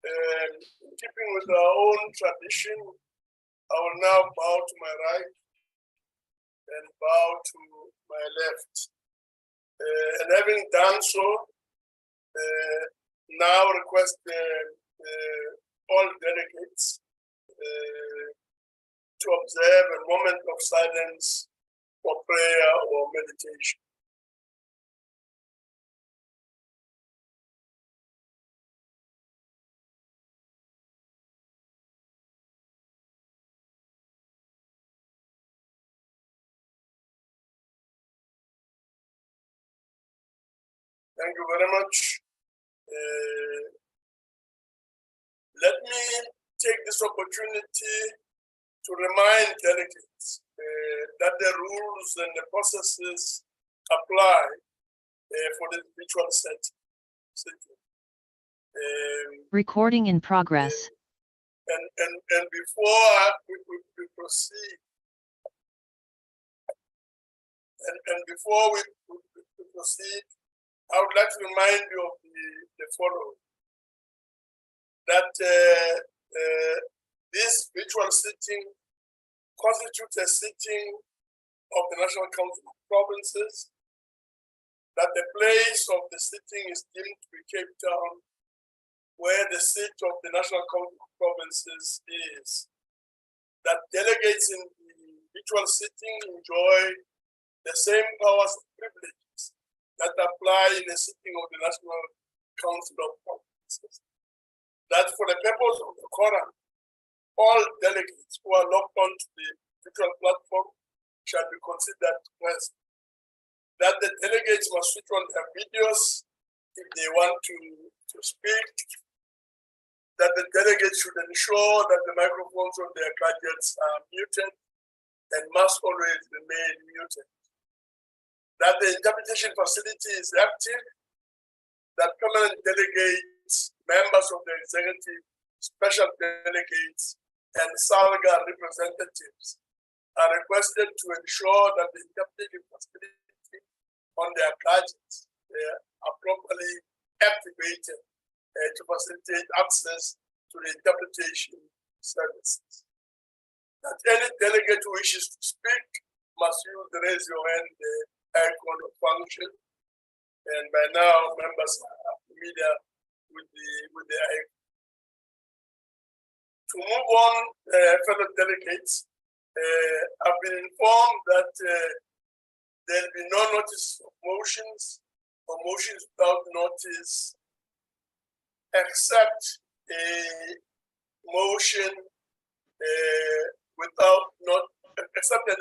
In keeping with our own tradition, I will now bow to my right and bow to my left. And having done so, now request all delegates to observe a moment of silence for prayer or meditation. Thank you very much. Let me take this opportunity to remind delegates that the rules and the processes apply for the virtual setting. Recording in progress. And before we proceed, and before we proceed, I would like to remind you of the following. That this virtual sitting constitutes a sitting of the National Council of Provinces, that the place of the sitting is deemed to be Cape Town, where the seat of the National Council of Provinces is, that delegates in the virtual sitting enjoy the same powers and privileges that apply in the sitting of the National Council of Provinces. That for the purpose of the quorum, all delegates who are logged onto the virtual platform shall be considered present. That the delegates must switch on their videos if they want to speak. That the delegates should ensure that the microphones on their gadgets are muted and must always remain muted. That the interpretation facility is active, that permanent delegates, members of the executive, special delegates, and SALGA representatives are requested to ensure that the interpretation facility on their gadgets are properly activated to facilitate access to the interpretation services. That any delegate who wishes to speak must use the raise your hand icon or function, and by now members are familiar with the icon. To move on, fellow delegates, I've been informed that there will be no notice of motions or motions without notice, except a motion except a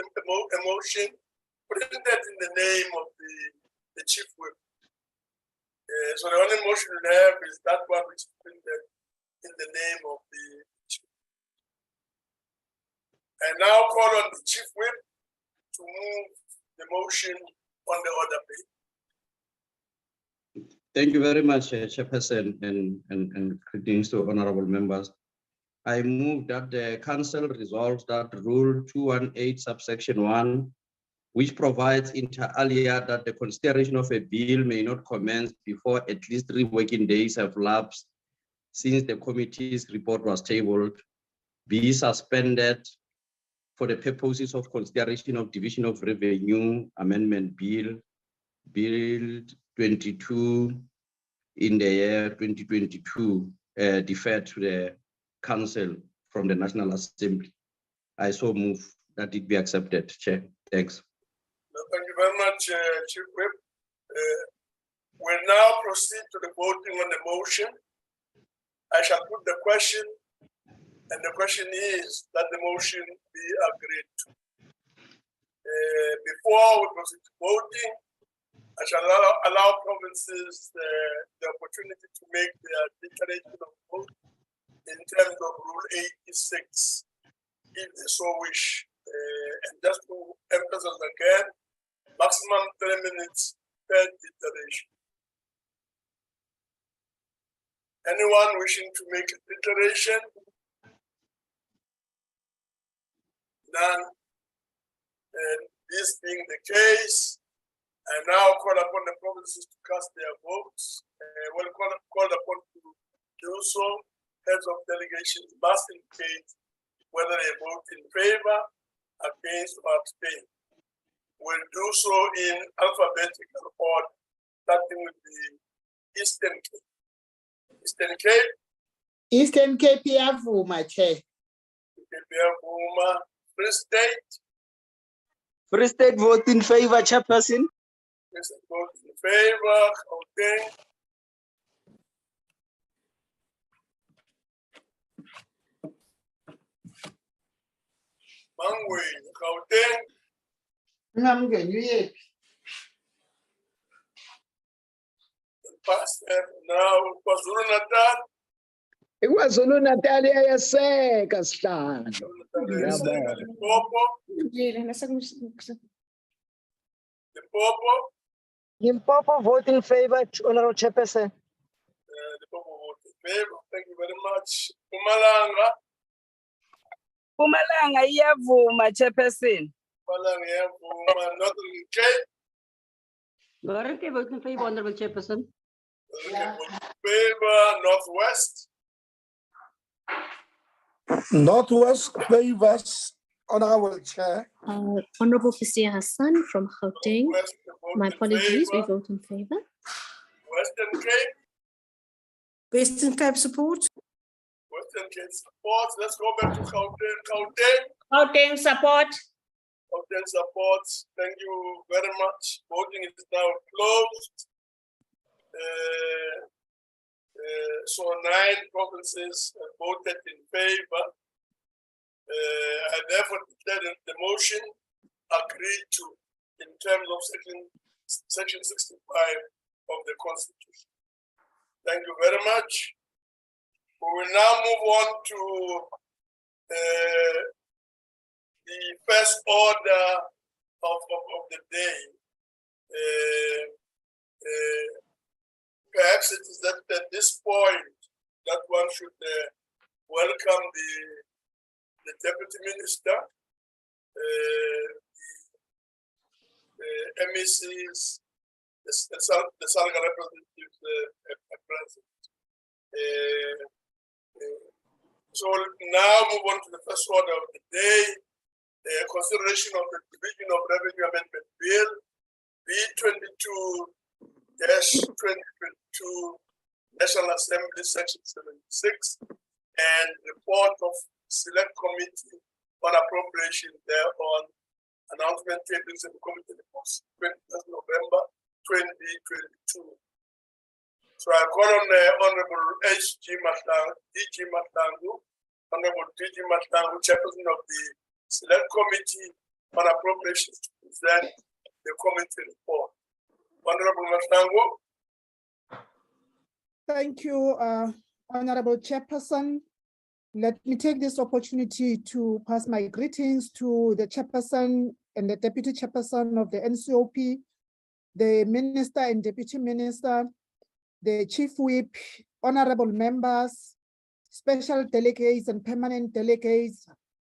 motion printed in the name of the chief whip. So the only motion we have is that one which is printed in the name of the chief. I now call on the chief whip to move the motion on the order page. Thank you very much, Chairperson, and greetings to honorable members. I move that the council resolves that Rule 218 subsection 1, which provides inter alia that the consideration of a bill may not commence before at least 3 working days have lapsed since the committee's report was tabled, be suspended for the purposes of consideration of Division of Revenue Amendment Bill 22 in the year 2022, deferred to the Council from the National Assembly. I so move that it be accepted, Chair. Thanks. Thank you very much, Chief Whip. We'll now proceed to the voting on the motion. I shall put the question, and the question is that the motion be agreed to. Before we proceed to voting, I shall allow provinces the opportunity to make their declaration of vote in terms of Rule 86, if they so wish. And just to emphasize again, maximum 3 minutes per declaration. Anyone wishing to make a declaration? None. And this being the case, I now call upon the provinces to cast their votes. Called upon to do so. heads of delegations must indicate whether they vote in favor, against, or abstain. We'll do so in alphabetical order, starting with the Eastern Cape. Eastern Cape, Eastern Cape iyavuma, Chair. Buma, Free State, Free State vote in favor, Chairperson. Free State vote in favor, okay. Mangwe, Gauteng, Ngamngenyuyephi? Pastor, now KwaZulu Natal, KwaZulu Natal iyayeseka sihlalo. Limpopo, Limpopo, Limpopo vote in favor, Honorable Chairperson. Limpopo vote in favor. Thank you very much. Mpumalanga, Mpumalanga iyavuma, Chairperson. Mpumalanga iyavuma. Northern Cape, Lorette vote in favor, Honorable Chairperson. Northern Cape vote in favor. Northwest, Northwest favors, Honorable Chair. Honorable Fasir Hassan from Gauteng. West vote My in apologies, we favor. vote in favor. Western Cape, Western Cape support. Western Cape support. Let's go back to Gauteng. Gauteng, Gauteng support. Gauteng support. Thank you very much. Voting is now closed. So 9 provinces voted in favor. I therefore declare that the motion agreed to in terms of section 65 of the Constitution. Thank you very much. We will now move on to the first order of the day. Perhaps it is that at this point that one should welcome the Deputy Minister, the MECs, the Salga representatives are present. So now move on to the first order of the day, consideration of the Division of Revenue Amendment Bill, B22-2022, National Assembly Section 76, and report of Select Committee on Appropriation thereon, announcement taken in the committee report 20th November 2022. So I call on the Honorable DG Matlangu, Honorable DG Matlangu, Chairperson of the Select Committee on Appropriations, to present the committee report. Honorable Matlangu. Thank you, Honorable Chairperson. Let me take this opportunity to pass my greetings to the Chairperson and the Deputy Chairperson of the NCOP, the Minister and Deputy Minister, the Chief Whip, honorable members, special delegates and permanent delegates,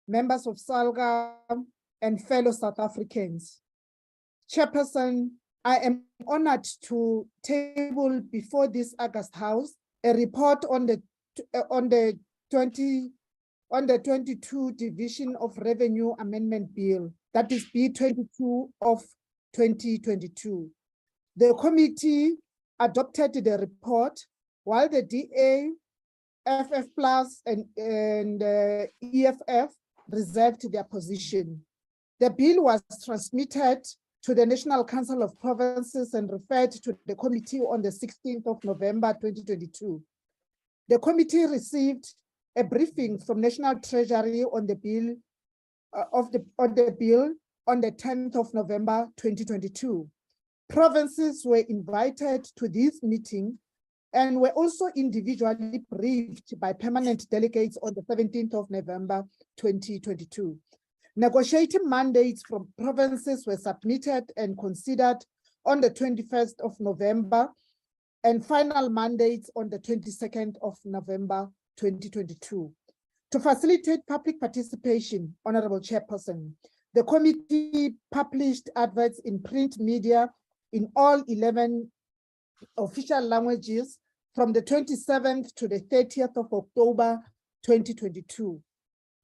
members of SALGA, and fellow South Africans. Chairperson, I am honored to table before this August House a report on the 22 Division of Revenue Amendment Bill, that is B22 of 2022. The committee adopted the report while the DA, FF Plus, and EFF reserved their position. The bill was transmitted to the National Council of Provinces and referred to the committee on the 16th of November 2022. The committee received a briefing from National Treasury on the bill on the 10th of November 2022. Provinces were invited to this meeting and were also individually briefed by permanent delegates on the 17th of November 2022. Negotiating mandates from provinces were submitted and considered on the 21st of November, and final mandates on the 22nd of November 2022. To facilitate public participation, Honorable Chairperson, the committee published adverts in print media in all 11 official languages from the 27th to the 30th of October 2022.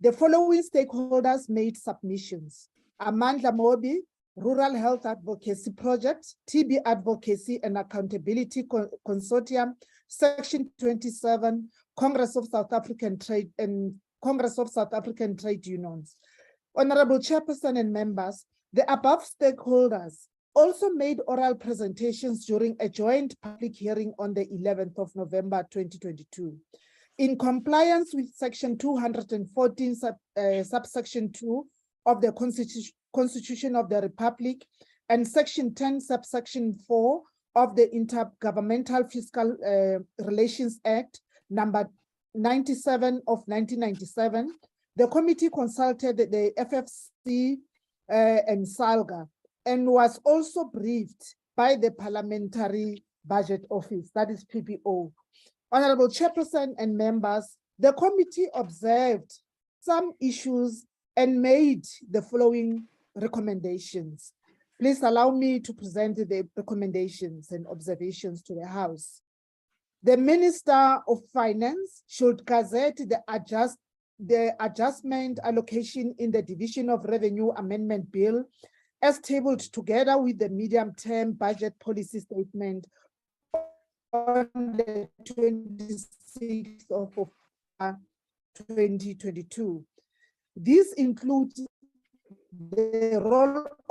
The following stakeholders made submissions: Amandla Mobi, Rural Health Advocacy Project, TB Advocacy and Accountability Consortium, Section 27, Congress of South African Trade and Congress of South African Trade Unions. Honorable Chairperson and members, the above stakeholders also made oral presentations during a joint public hearing on the 11th of November 2022. In compliance with Section 214, subsection 2 of the Constitution of the Republic and Section 10, subsection 4 of the Intergovernmental Fiscal Relations Act, number 97 of 1997, the committee consulted the FFC and SALGA and was also briefed by the Parliamentary Budget Office, that is PBO. Honorable Chairperson and members, the committee observed some issues and made the following recommendations. Please allow me to present the recommendations and observations to the House. The Minister of Finance should gazette the adjustment allocation in the Division of Revenue Amendment Bill as tabled together with the medium-term budget policy statement on the 26th of October 2022. These include the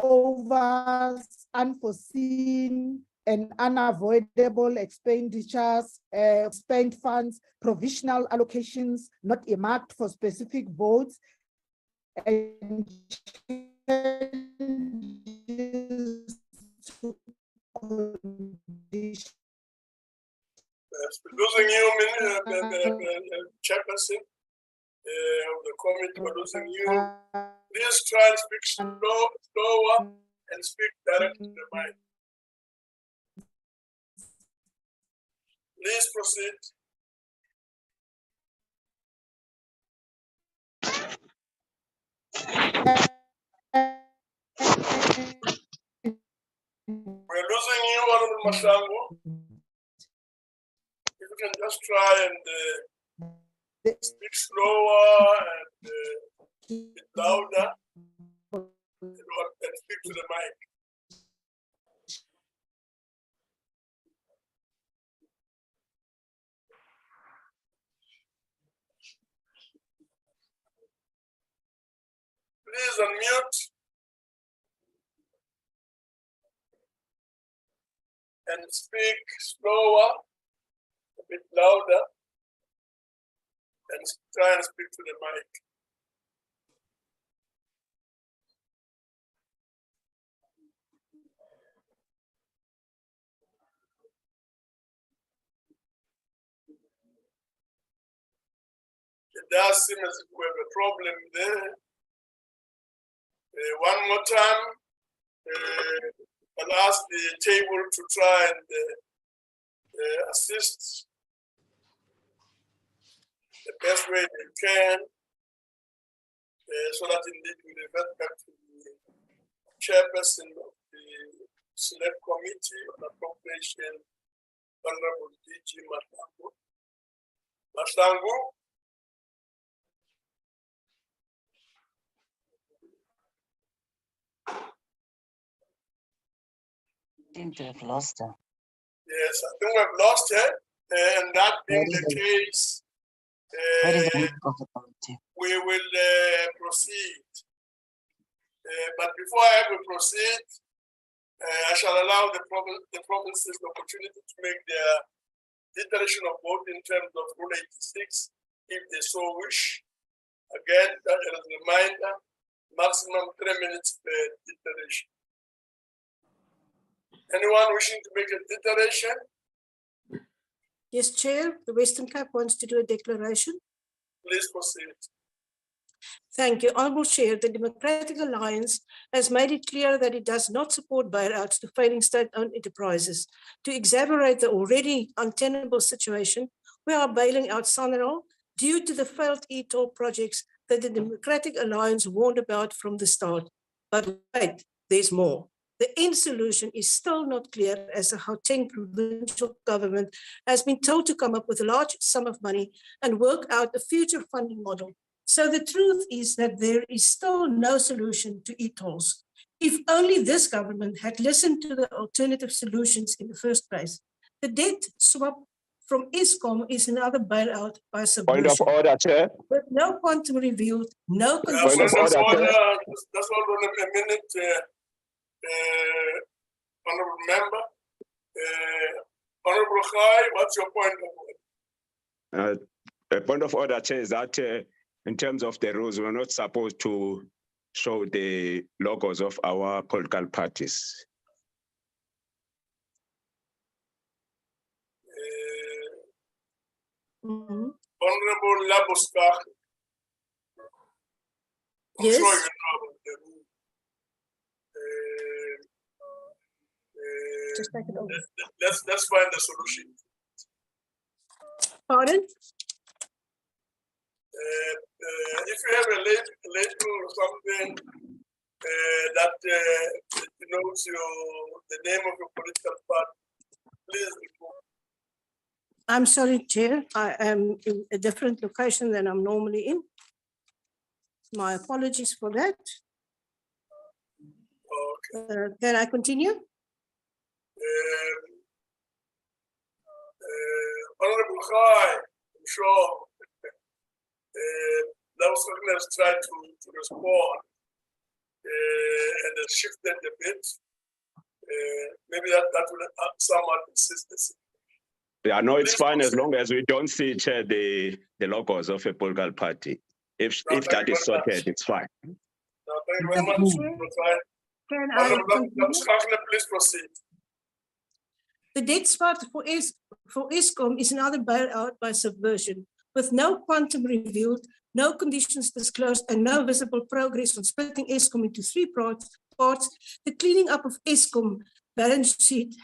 rollovers, unforeseen and unavoidable expenditures, spent funds, provisional allocations not earmarked for specific votes, and Losing you, Chairperson of the committee, we're losing you. Please try and speak slower and speak directly to the mic. Please proceed. We're losing you, Honorable Mashango. If you can just try and speak slower and bit louder and speak to the mic. Please unmute and speak slower, a bit louder, and try and speak to the mic. It does seem as if we have a problem there. One more time, I'll ask the table to try and assist the best way they can, so that indeed we revert back to the chairperson of the Select Committee on Appropriation, Honorable DG Mashango. Mashango. Seem to have lost her. Yes, I think we've lost her, and that being the case, we will proceed. But before I will proceed, I shall allow the provinces the opportunity to make their declaration of vote in terms of Rule 86, if they so wish. Again, that is a reminder, maximum 3 minutes per declaration. Anyone wishing to make a declaration? Yes, Chair, the Western Cape wants to do a declaration. Please proceed. Thank you. Honourable Chair, the Democratic Alliance has made it clear that it does not support bailouts to failing state-owned enterprises. To exacerbate the already untenable situation, we are bailing out Sanral due to the failed e-toll projects that the Democratic Alliance warned about from the start. But wait, there's more. the end solution is still not clear, as the Gauteng provincial government has been told to come up with a large sum of money and work out a future funding model. So the truth is that there is still no solution to e-tolls. If only this government had listened to the alternative solutions in the first place. The debt swap from ESCOM is another bailout by Point of subversion. order, Chair. With no quantum revealed, no Point conditions. of order, Chair. Just hold on a minute, honorable member. Honorable Khai, what's your point of order? A point of order, Chair, is that in terms of the rules, we're not supposed to show the logos of our political parties. Honorable Labuskach. I'm Yes. sure you know the rule. Just take it over. Let's find a solution. Pardon? If you have a label or something that denotes the name of your political party, please report. I'm sorry, Chair. I am in a different location than I'm normally in. My apologies for that. Okay. Can I continue? Honorable Khai, I'm sure those has tried to respond and has shifted a bit. Maybe that will somewhat assist us. Yeah, no, it's fine as long as we don't see, Chair, the logos of a political party. If that is sorted, it's fine. No, thank you very much. Can I continue? Please proceed. The debt swap for ESCOM is another bailout by subversion, with no quantum revealed, no conditions disclosed, and no visible progress on splitting ESCOM into three parts. The cleaning up of ESCOM balance sheet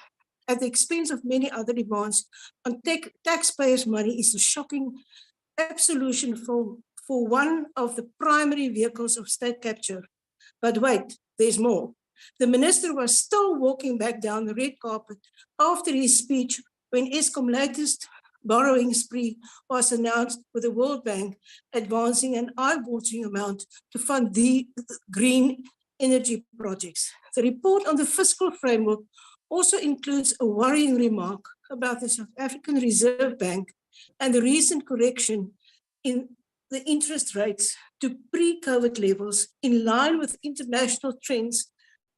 at the expense of many other demands on taxpayers' money is a shocking absolution for one of the primary vehicles of state capture. But wait, there's more. The minister was still walking back down the red carpet after his speech when ESCOM latest borrowing spree was announced, with the World Bank advancing an eye-watering amount to fund the green energy projects. The report on the fiscal framework also includes a worrying remark about the South African Reserve Bank and the recent correction in the interest rates to pre-COVID levels in line with international trends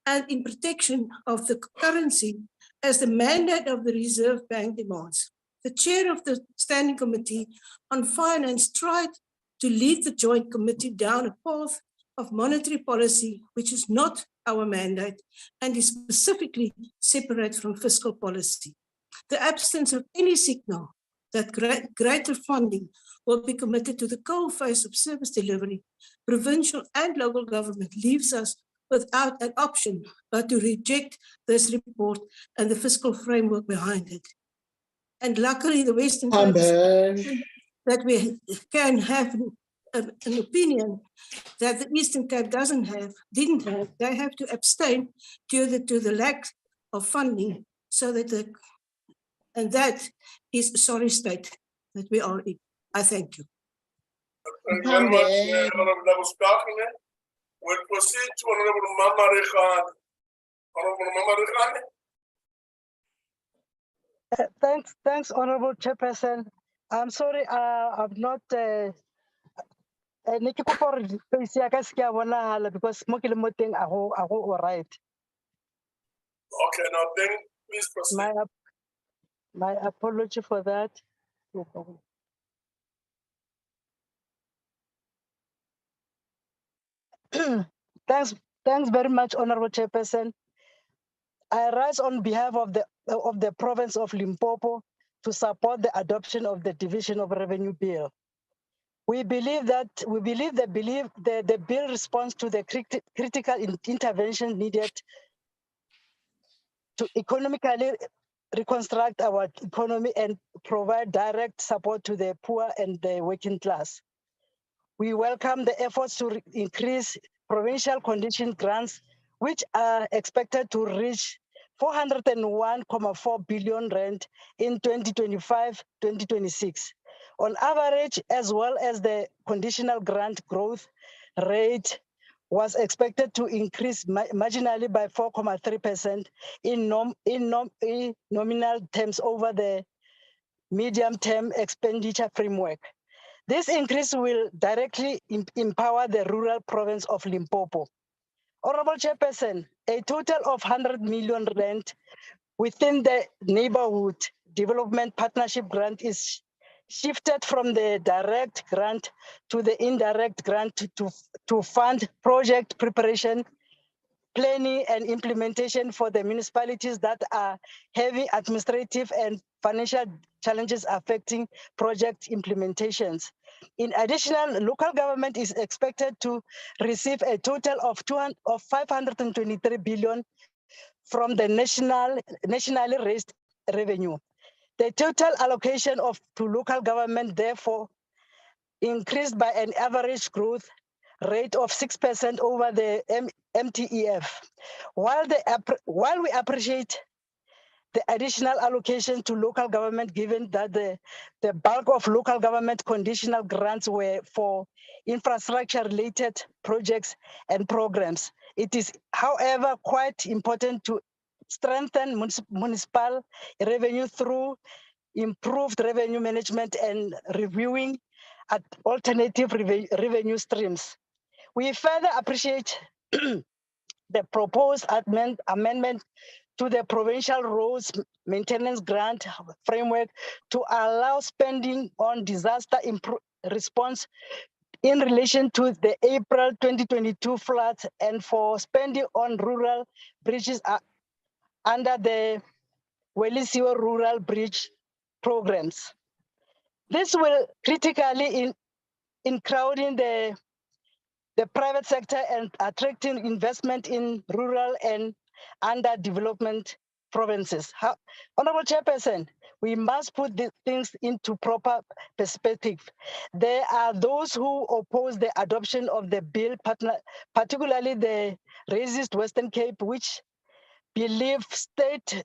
and in protection of the currency as the mandate of the Reserve Bank demands. The chair of the Standing Committee on Finance tried to lead the Joint Committee down a path of monetary policy, which is not our mandate and is specifically separate from fiscal policy. The absence of any signal that greater funding will be committed to the coalface of service delivery, provincial and local government leaves us without an option but to reject this report and the fiscal framework behind it. And luckily, the Western Cape that we can have an opinion that the Eastern Cape didn't have, they have to abstain due to the lack of funding, so that and that is a sorry state that we are in. I thank you. Thank you very much, Honorable Skakine. We'll proceed to Honorable Mama Rehan. Honorable Mama Rehan. Thanks, Honorable Chairperson. I'm sorry, I'm not. Because all right. Okay, now then, please proceed. My apology for that. Thanks very much, Honorable Chairperson. I rise on behalf of the province of Limpopo to support the adoption of the Division of Revenue Bill. We believe the bill responds to the critical intervention needed to economically reconstruct our economy and provide direct support to the poor and the working class. We welcome the efforts to increase provincial condition grants which are expected to reach 401.4 billion rand in 2025-2026. On average, as well as the conditional grant growth rate was expected to increase marginally by 4.3% in nominal terms over the medium-term expenditure framework. This increase will directly empower the rural province of Limpopo. Honorable Chairperson, a total of 100 million rand within the neighborhood development partnership grant is shifted from the direct grant to the indirect grant to fund project preparation, planning and implementation for the municipalities that are having administrative and financial challenges affecting project implementations. In addition, local government is expected to receive a total of 523 billion from the nationally raised revenue. The total allocation to local government therefore increased by an average growth rate of 6% over the MTEF. While we appreciate the additional allocation to local government, given that the bulk of local government conditional grants were for infrastructure-related projects and programs, it is, however, quite important to strengthen municipal revenue through improved revenue management and reviewing at alternative revenue streams. We further appreciate the proposed amendment to the Provincial Roads Maintenance Grant Framework to allow spending on disaster response in relation to the April 2022 floods and for spending on rural bridges under the Welisiwe Rural Bridge programs. This will critically in crowding the private sector and attracting investment in rural and underdevelopment provinces. Honorable Chairperson, we must put these things into proper perspective. There are those who oppose the adoption of the bill, particularly the racist Western Cape, which believe state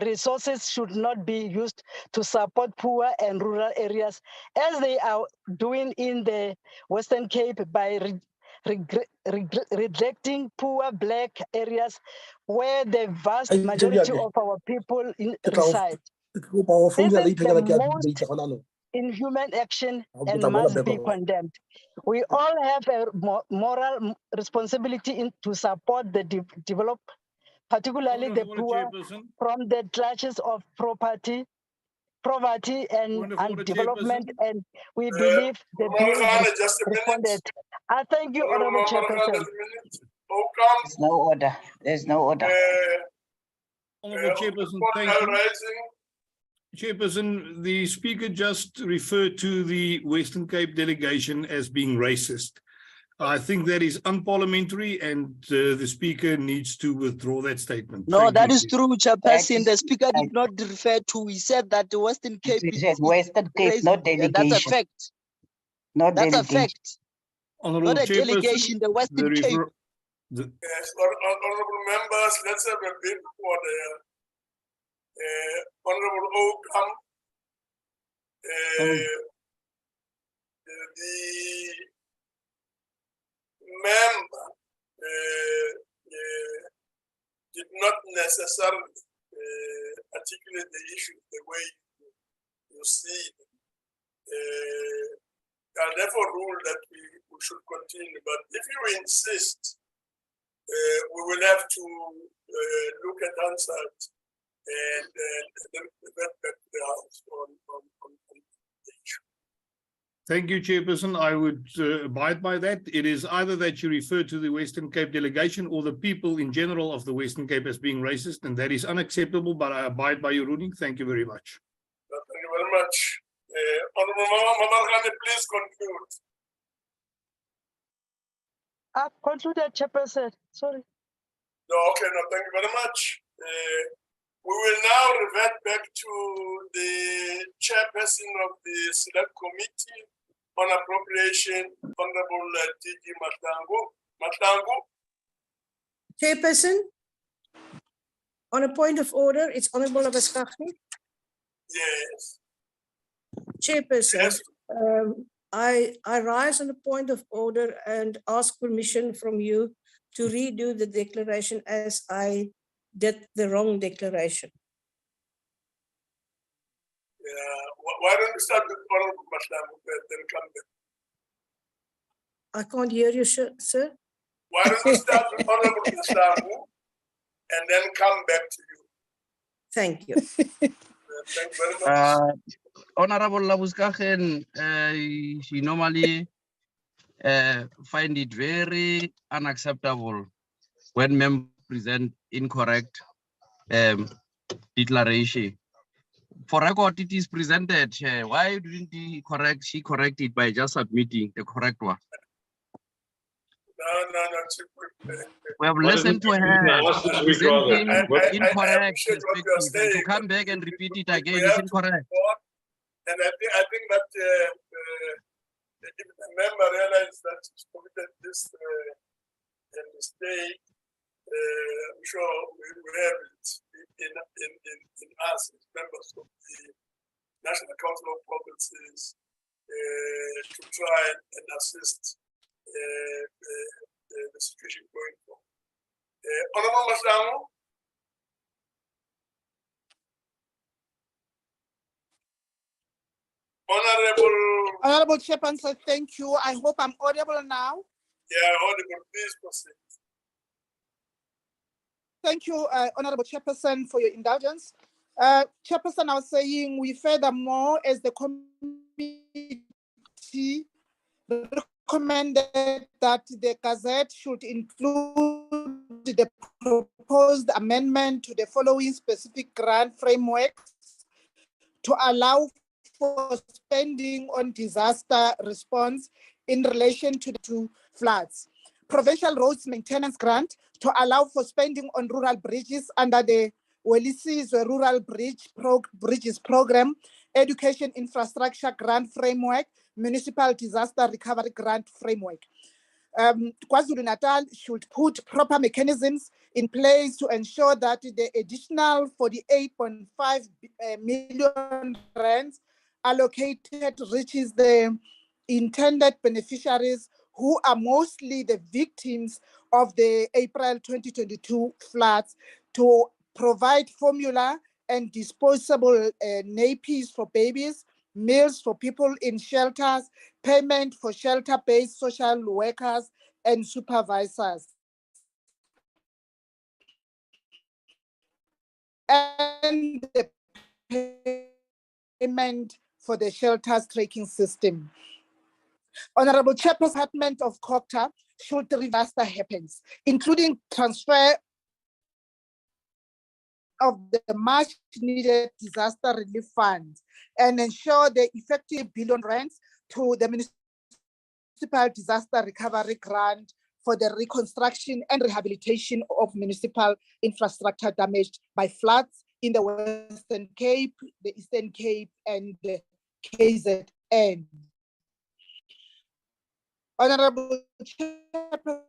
resources should not be used to support poor and rural areas, as they are doing in the Western Cape by rejecting poor Black areas where the vast majority of our people reside. This is the most inhuman action and must be condemned. We all have a moral responsibility to support the developed, particularly the poor, from the clutches of poverty and development, and we believe the bill responded. I thank you, Honorable Chairperson. There's no order. There's no order. Honorable Chairperson, thank you. Chairperson, the speaker just referred to the Western Cape delegation as being racist. I think that is unparliamentary, and the speaker needs to withdraw that statement. No, that is true, Chairperson. The speaker did not refer to. He said that the Western Cape is Western Cape, not delegation. That's a fact. Not that's delegation. A fact. Honorable not a delegation. The Western Cape. Yes, honorable members, let's have a bit for the Honorable Oakham. The member did not necessarily articulate the issue the way you see it. I therefore rule that we should continue, but if you insist, we will have to look at answers and then revert back to the House on the issue. Thank you, Chairperson. I would abide by that. It is either that you refer to the Western Cape delegation or the people in general of the Western Cape as being racist, and that is unacceptable, but I abide by your ruling. Thank you very much. Thank you very much. Honorable Mama, please conclude. I've concluded, Chairperson. Sorry. No, okay, no, thank you very much. We will now revert back to the chairperson of the Select Committee on Appropriation, Honorable D.D. Matlangu. Chairperson, on a point of order, it's Honorable Abaskagni. Yes. Chairperson, I rise on a point of order and ask permission from you to redo the declaration as I did the wrong declaration. Yeah. Why don't you start with Honorable Mashlamu and then come back? I can't hear you, sir. Why don't you start with Honorable Mashlamu and then come back to you? Thank you. Thank you very much. Honorable Labuskagen, she normally find it very unacceptable when members present incorrect declaration. For record, it is presented. Why didn't she correct it by just submitting the correct one? No. We have listened to her presenting incorrect I perspective, and to come back and repeat it again is incorrect. And I think that if the member realizes that she's committed this mistake, I'm sure we have it in us as members of the National Council of Provinces to try and assist the situation going forward. Honorable Mashlamu. Honorable Chairperson, thank you. I hope I'm audible now. Yeah, audible. Please proceed. Thank you, Honorable Chairperson, for your indulgence. Chairperson, I was saying we furthermore, as the committee, recommended that the Gazette should include the proposed amendment to the following specific grant framework to allow for spending on disaster response in relation to the two floods. Provincial roads maintenance grant to allow for spending on rural bridges under the Welisi's Rural Bridges Program, Education Infrastructure Grant Framework, Municipal Disaster Recovery Grant Framework. KwaZulu-Natal should put proper mechanisms in place to ensure that the additional 48.5 million rands allocated reaches the intended beneficiaries, who are mostly the victims of the April 2022 floods, to provide formula and disposable nappies for babies, meals for people in shelters, payment for shelter-based social workers and supervisors, and the payment for the shelters tracking system. Honorable Chairperson, Department of COCTA should the disaster happens, including transfer of the much needed disaster relief funds, and ensure the effective billion rands to the Municipal Disaster Recovery Grant for the reconstruction and rehabilitation of municipal infrastructure damaged by floods in the Western Cape, the Eastern Cape, and the KZN. Honorable Chairperson,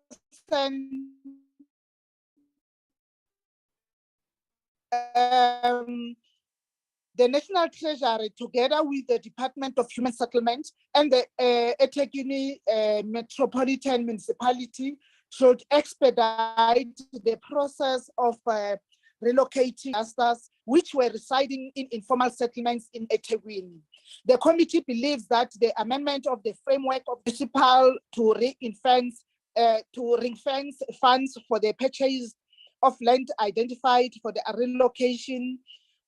the National Treasury, together with the Department of Human Settlement and the eThekwini Metropolitan Municipality, should expedite the process of relocating disasters which were residing in informal settlements in eThekwini. The committee believes that the amendment of the framework of municipal to ring-fence funds for the purchase of land identified for the relocation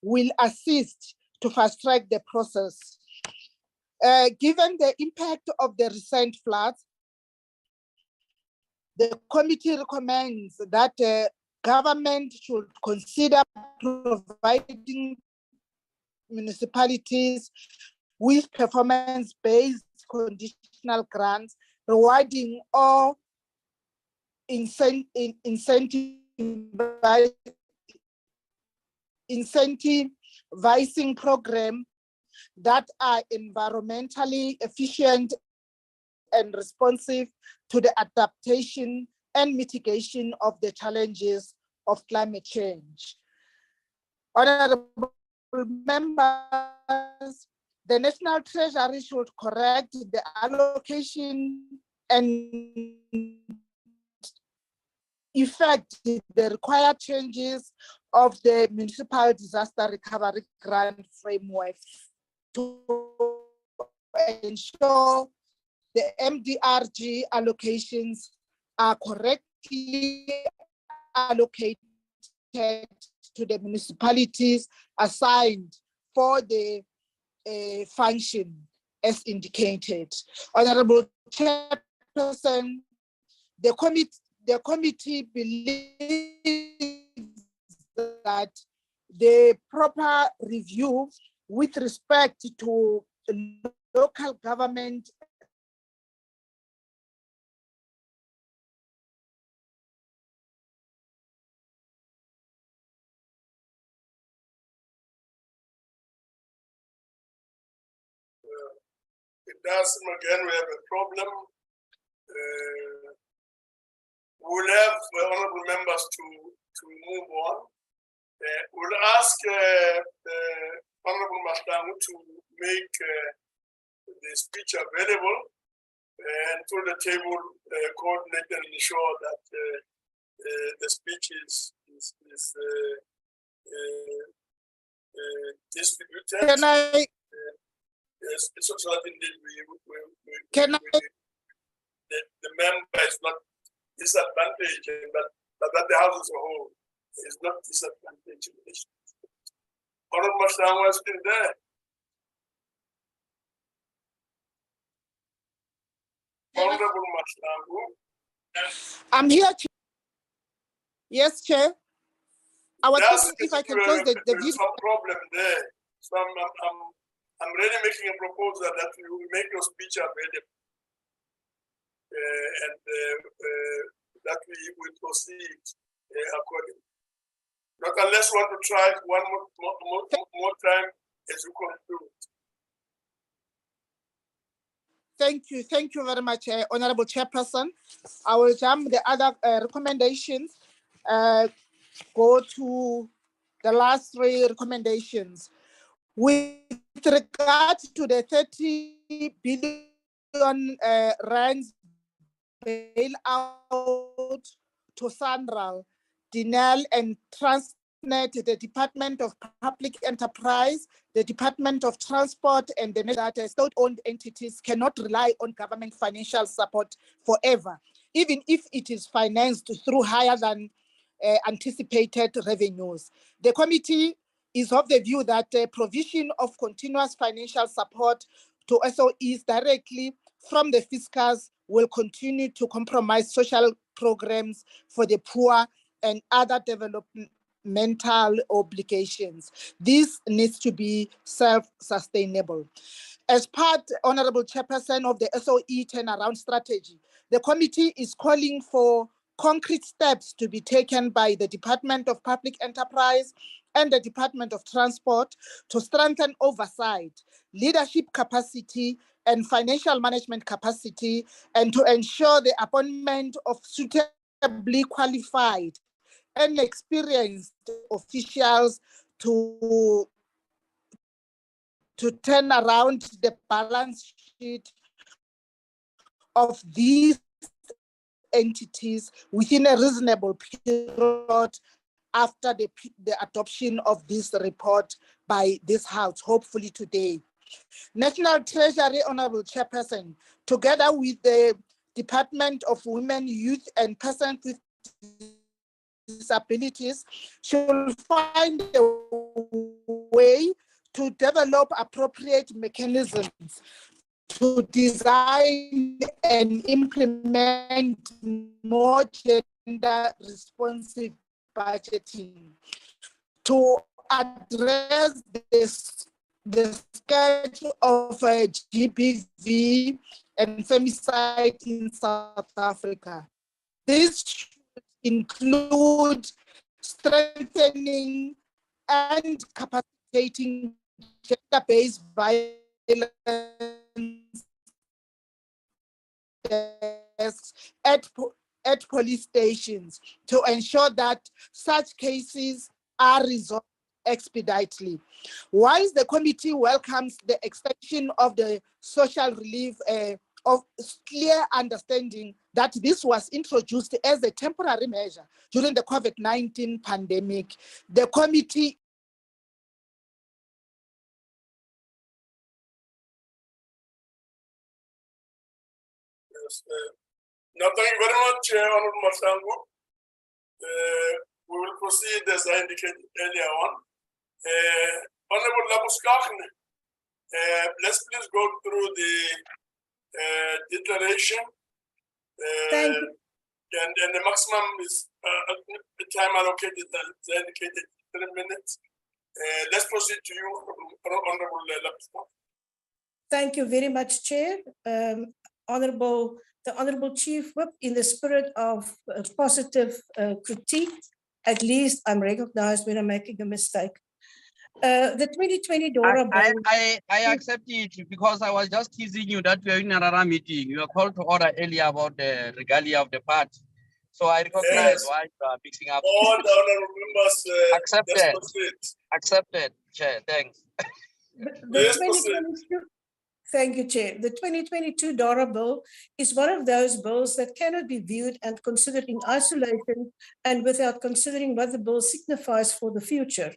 will assist to fast-track the process. Given the impact of the recent floods, the committee recommends that government should consider providing municipalities with performance-based conditional grants, rewarding or incentivizing programs that are environmentally efficient and responsive to the adaptation and mitigation of the challenges of climate change. Honorable members, the National Treasury should correct the allocation and effect the required changes of the Municipal Disaster Recovery Grant Framework to ensure the MDRG allocations are correctly allocated to the municipalities assigned for the function as indicated. Honorable Chairperson, the committee believes that the proper review with respect to local government it does again, we have a problem. We'll have honorable members to move on. We'll ask Honorable Mastangu to make the speech available and to the table coordinate and ensure that the speech is distributed. Can I? Yes, so that indeed the member is not disadvantaged, but that the House as a whole is not disadvantaged. Honorable Mastangu is still there. Honorable Mastangu. I'm here. Yes, Chair. I was thinking if I can close the There's video. some problem there. So I'm really making a proposal that you will make your speech available. And that we will proceed accordingly. Not unless you want to try one more time as you conclude. Thank you very much, Honorable Chairperson. I will jump the other recommendations. Go to the last three recommendations. With regard to the 30 billion rands bailout to Sanral, Dismal, and Transnet, the Department of Public Enterprise, the Department of Transport, and the state-owned entities cannot rely on government financial support forever, even if it is financed through higher than anticipated revenues. The committee is of the view that the provision of continuous financial support to SOEs directly from the fiscals will continue to compromise social programs for the poor and other developmental obligations. This needs to be self-sustainable. As part, Honorable Chairperson, of the SOE turnaround strategy, the committee is calling for concrete steps to be taken by the Department of Public Enterprise and the Department of Transport to strengthen oversight, leadership capacity, and financial management capacity, and to ensure the appointment of suitably qualified and experienced officials to turn around the balance sheet of these entities within a reasonable period after the adoption of this report by this House, hopefully today. National Treasury, Honorable Chairperson, together with the Department of Women, Youth, and Persons with Disabilities, should find a way to develop appropriate mechanisms to design and implement more gender-responsive budgeting to address the scourge of GBV and femicide in South Africa. This should include strengthening and capacitating gender-based violence desks at at police stations to ensure that such cases are resolved expeditiously. Whilst the committee welcomes the extension of the social relief of clear understanding that this was introduced as a temporary measure during the COVID-19 pandemic, the committee Yes, now, thank you very much, Honorable Masangu. We will proceed as I indicated earlier on. Honorable Labuskachne, let's please go through the declaration. Thank you. And the maximum is the time allocated as indicated 3 minutes. Let's proceed to you, Honorable Labuskachne. Thank you very much, Chair. The Honorable Chief Whip, in the spirit of positive critique, at least I'm recognized when I'm making a mistake. The 2020 DORA bill. I accept it because I was just teasing you that we are in another meeting. You are called to order earlier about the regalia of the party. So I recognize why you are mixing up. All the honorable members accepted. Accepted, Chair. Thanks. Thank you, Chair. The 2022 DORA bill is one of those bills that cannot be viewed and considered in isolation and without considering what the bill signifies for the future.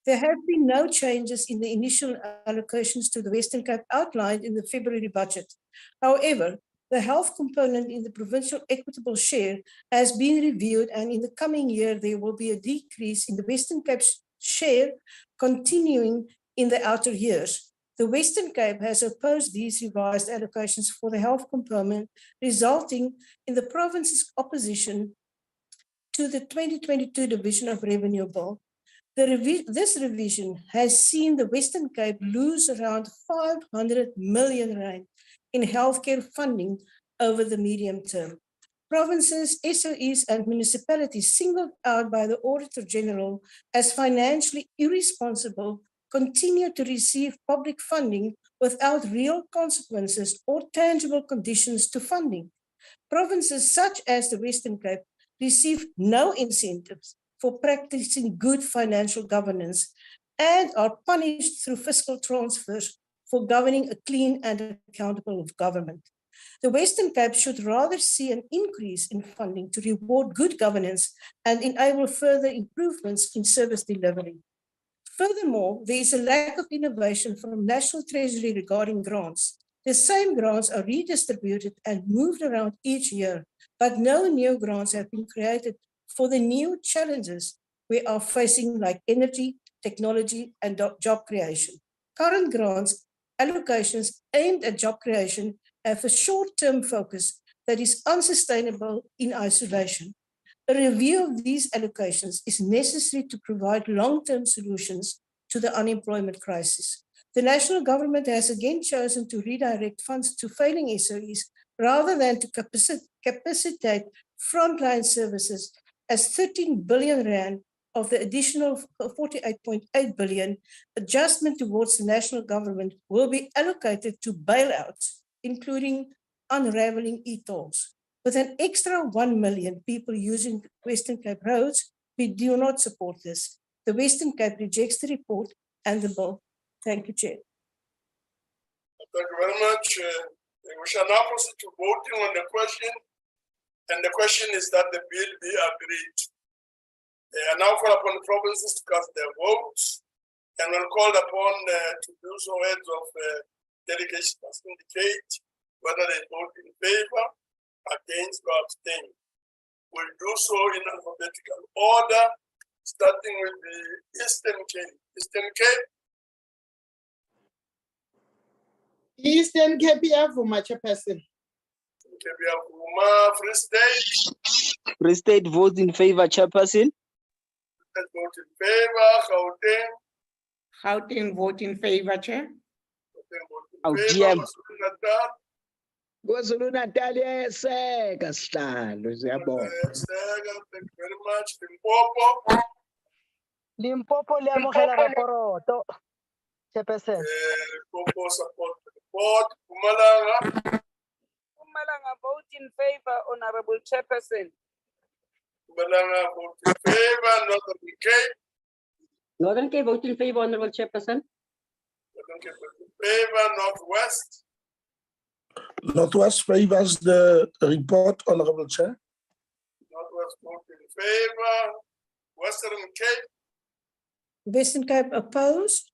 There have been no changes in the initial allocations to the Western Cape outlined in the February budget. However, the health component in the provincial equitable share has been reviewed, and in the coming year, there will be a decrease in the Western Cape share continuing in the outer years. The Western Cape has opposed these revised allocations for the health component, resulting in the province's opposition to the 2022 Division of Revenue Bill. This revision has seen the Western Cape lose around 500 million rand in healthcare funding over the medium term. Provinces, SOEs, and municipalities singled out by the Auditor General as financially irresponsible continue to receive public funding without real consequences or tangible conditions to funding. Provinces such as the Western Cape receive no incentives for practicing good financial governance and are punished through fiscal transfers for governing a clean and accountable government. The Western Cape should rather see an increase in funding to reward good governance and enable further improvements in service delivery. Furthermore, there is a lack of innovation from National Treasury regarding grants. The same grants are redistributed and moved around each year, but no new grants have been created for the new challenges we are facing, like energy, technology, and job creation. Current grants allocations aimed at job creation have a short-term focus that is unsustainable in isolation. A review of these allocations is necessary to provide long-term solutions to the unemployment crisis. The national government has again chosen to redirect funds to failing SOEs rather than to capacitate frontline services, as 13 billion rand of the additional 48.8 billion adjustment towards the national government will be allocated to bailouts, including unraveling e-tolls. With an extra 1 million people using Western Cape roads, we do not support this. The Western Cape rejects the report and the bill. Thank you, Chair. Thank you very much. We shall now proceed to voting on the question. And the question is that the bill be agreed. I now call upon the provinces to cast their votes. And when called upon to do so, heads of delegation must indicate whether they vote in favor, against, or abstain. We'll do so in alphabetical order, starting with the Eastern Cape. Eastern Cape. Eastern Cape, Yavuma, Chairperson. Free State. Free State votes in favor, Chairperson. Vote in favor. Gauteng. Gauteng vote in favor, Chair. Gauteng. KwaZulu-Natal, yes, Kasihlalo, siyabonga. Thank you very much. Limpopo. Limpopo liamogela raporoto. Chairperson. Limpopo support the report. Mpumalanga. Mpumalanga vote in favor, Honorable Chairperson. Mpumalanga vote in favor, Northern Cape. Northern Cape vote in favor, Honorable Chairperson. Northern Cape vote in favor, Northwest. Northwest favors the report, Honorable Chair. Northwest vote in favor. Western Cape. Western Cape opposed.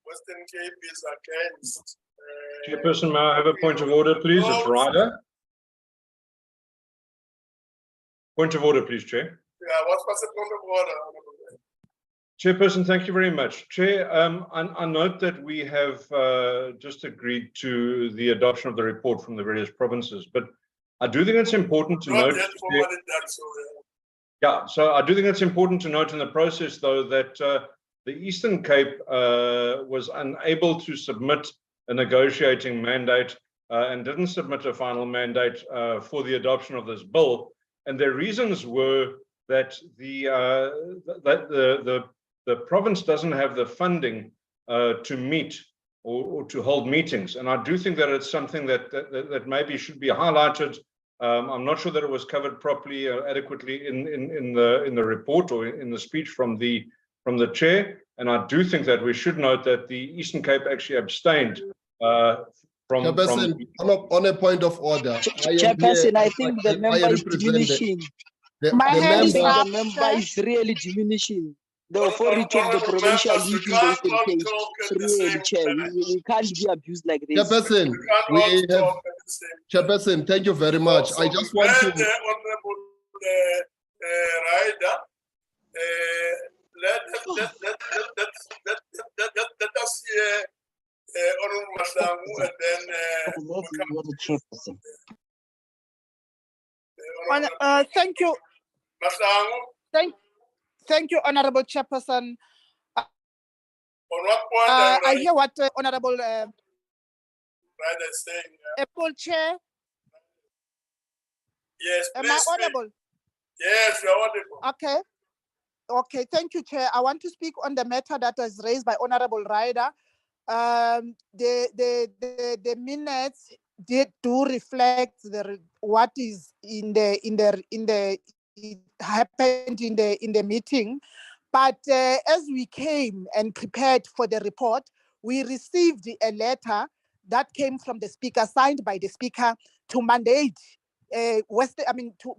Western Cape is against. Chairperson, may I have a point of order, please? It's Ryder. Point of order, please, Chair. Yeah, what's the point of order? Chairperson, thank you very much. Chair, I note that we have just agreed to the adoption of the report from the various provinces, but I do think it's important to note. Yeah, so I do think it's important to note in the process, though, that the Eastern Cape was unable to submit a negotiating mandate and didn't submit a final mandate for the adoption of this bill. And their reasons were that the province doesn't have the funding to meet or to hold meetings. And I do think that it's something that maybe should be highlighted. I'm not sure that it was covered properly or adequately in the report or in the speech from the chair. And I do think that we should note that the Eastern Cape actually abstained from. On a point of order, Chairperson, I think the member is diminishing. The member is really diminishing. The authority of the provincial league in the Eastern Cape. Really, Chair, we can't be abused like this. Chairperson, Chairperson, thank you very much. I just want to. Honorable Ryder, let us hear Honorable Mahlangu and then we'll come to the chairperson. Thank you. Mahlangu. Thank you, Honorable Chairperson. On what point I hear what Honorable Ryder is saying. Apple Chair. Yes, please. Am I audible? Yes, you're audible. Okay. Okay, thank you, Chair. I want to speak on the matter that was raised by Honorable Ryder. The minutes do reflect what is it happened in the meeting, but as we came and prepared for the report, we received a letter that came from the speaker, signed by the speaker, to mandate to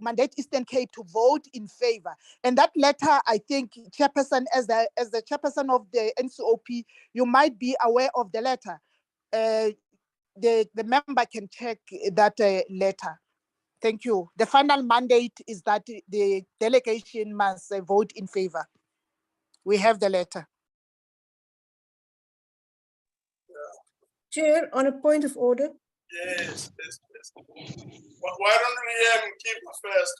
mandate Eastern Cape to vote in favor. And that letter, I think, Chairperson, as the chairperson of the NCOP, you might be aware of the letter. The member can check that letter. Thank you. The final mandate is that the delegation must vote in favor. We have the letter. Chair, on a point of order. Yes. Why don't we keep first?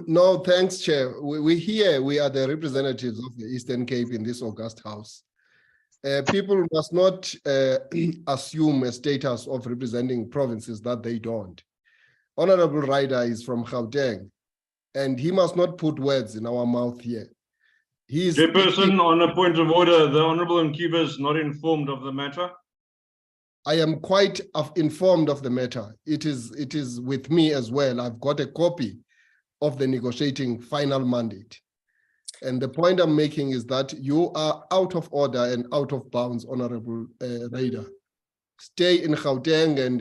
No, thanks, Chair. We are the representatives of the Eastern Cape in this august house. People must not assume a status of representing provinces that they don't. Honorable Ryder is from Gauteng, and he must not put words in our mouth here. Chairperson, on a point of order, the Honorable Nkiva is not informed of the matter. I am quite informed of the matter. It is with me as well. I've got a copy of the negotiating final mandate. And the point I'm making is that you are out of order and out of bounds, Honorable Ryder. Stay in Gauteng and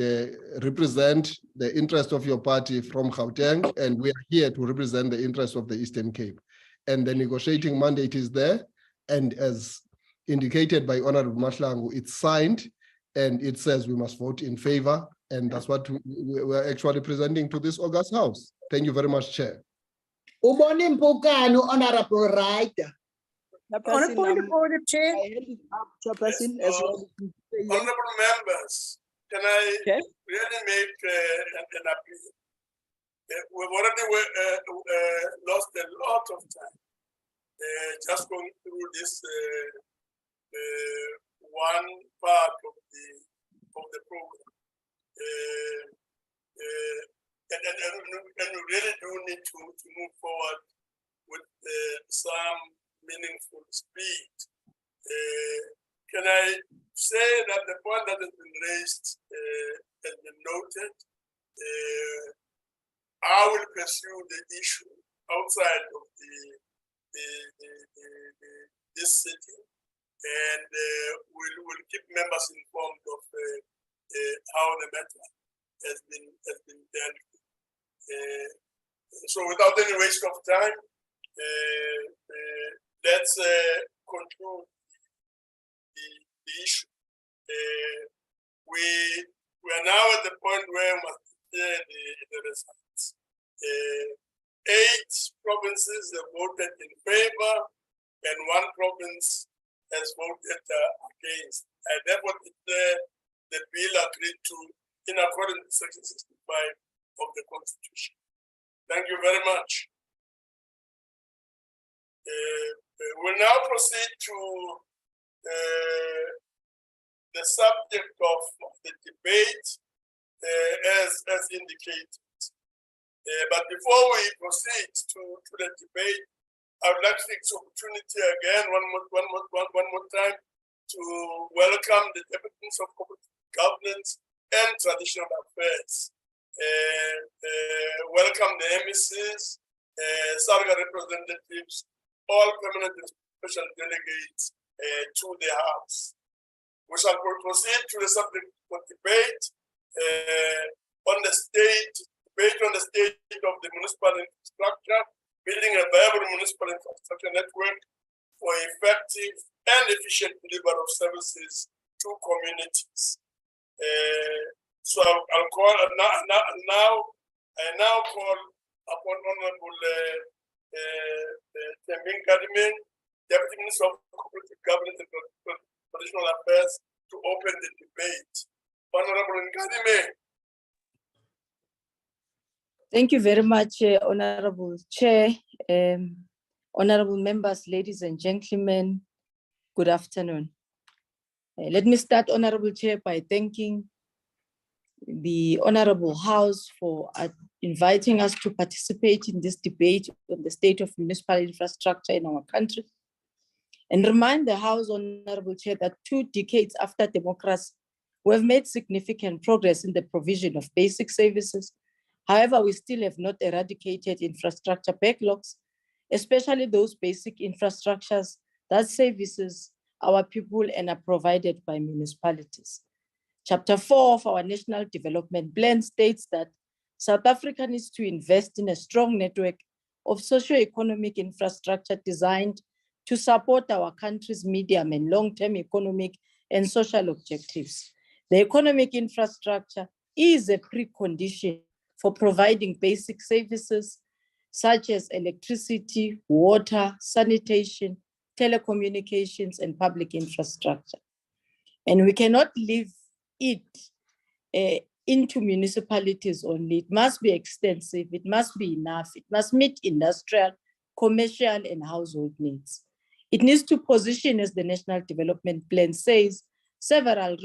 represent the interest of your party from Gauteng, and we are here to represent the interest of the Eastern Cape. And the negotiating mandate is there, and as indicated by Honorable Mahlangu, it's signed, and it says we must vote in favor, and that's what we're actually presenting to this august house. Thank you very much, Chair. Honorable Ryder. On a point of order, Chair. Chairperson, as well. Honorable members, can I really make an appeal? We've already lost a lot of time just going through this one part of the program. And we really do need to move forward with some meaningful speed can I say that the point that has been raised has been noted. I will pursue the issue outside of this sitting, and we'll keep members informed of how the matter has been dealt with. So without any waste of time, let's conclude the issue. We are now at the point where we must declare the results. 8 provinces have voted in favor, and 1 province has voted against. I therefore declare the bill agreed to in accordance with Section 65 of the Constitution. Thank you very much. We'll now proceed to the subject of the debate as indicated. But before we proceed to the debate, I would like to take this opportunity again one more time to welcome the deputies of cooperative governance and traditional affairs. Welcome the MECs, SARGA representatives, all permanent and special delegates to the House. We shall proceed to the subject of debate on the state of the municipal infrastructure, building a viable municipal infrastructure network for effective and efficient delivery of services to communities. So I'll call I now call upon Honorable Tembing Kadimin, Deputy Minister of Cooperative Governance and Traditional Affairs, to open the debate. Honorable Nkadime. Thank you very much, Honorable Chair, honorable members, ladies and gentlemen, good afternoon. Let me start, Honorable Chair, by thanking the Honorable House for inviting us to participate in this debate on the state of municipal infrastructure in our country, and remind the House, Honorable Chair, that 2 decades after democracy, we have made significant progress in the provision of basic services. However, we still have not eradicated infrastructure backlogs, especially those basic infrastructures that services our people and are provided by municipalities. Chapter 4 of our National Development Plan states that South Africa needs to invest in a strong network of socio-economic infrastructure designed to support our country's medium and long-term economic and social objectives. The economic infrastructure is a precondition for providing basic services such as electricity, water, sanitation, telecommunications, and public infrastructure. And we cannot leave it into municipalities only. It must be extensive, it must be enough, it must meet industrial, commercial, and household needs. It needs to position, as the National Development Plan says, several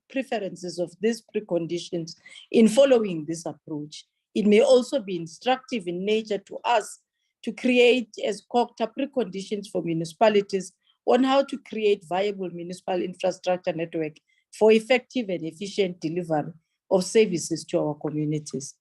preferences of these preconditions in following this approach. It may also be instructive in nature to us to create, as COCTA, preconditions for municipalities on how to create viable municipal infrastructure network for effective and efficient delivery of services to our communities.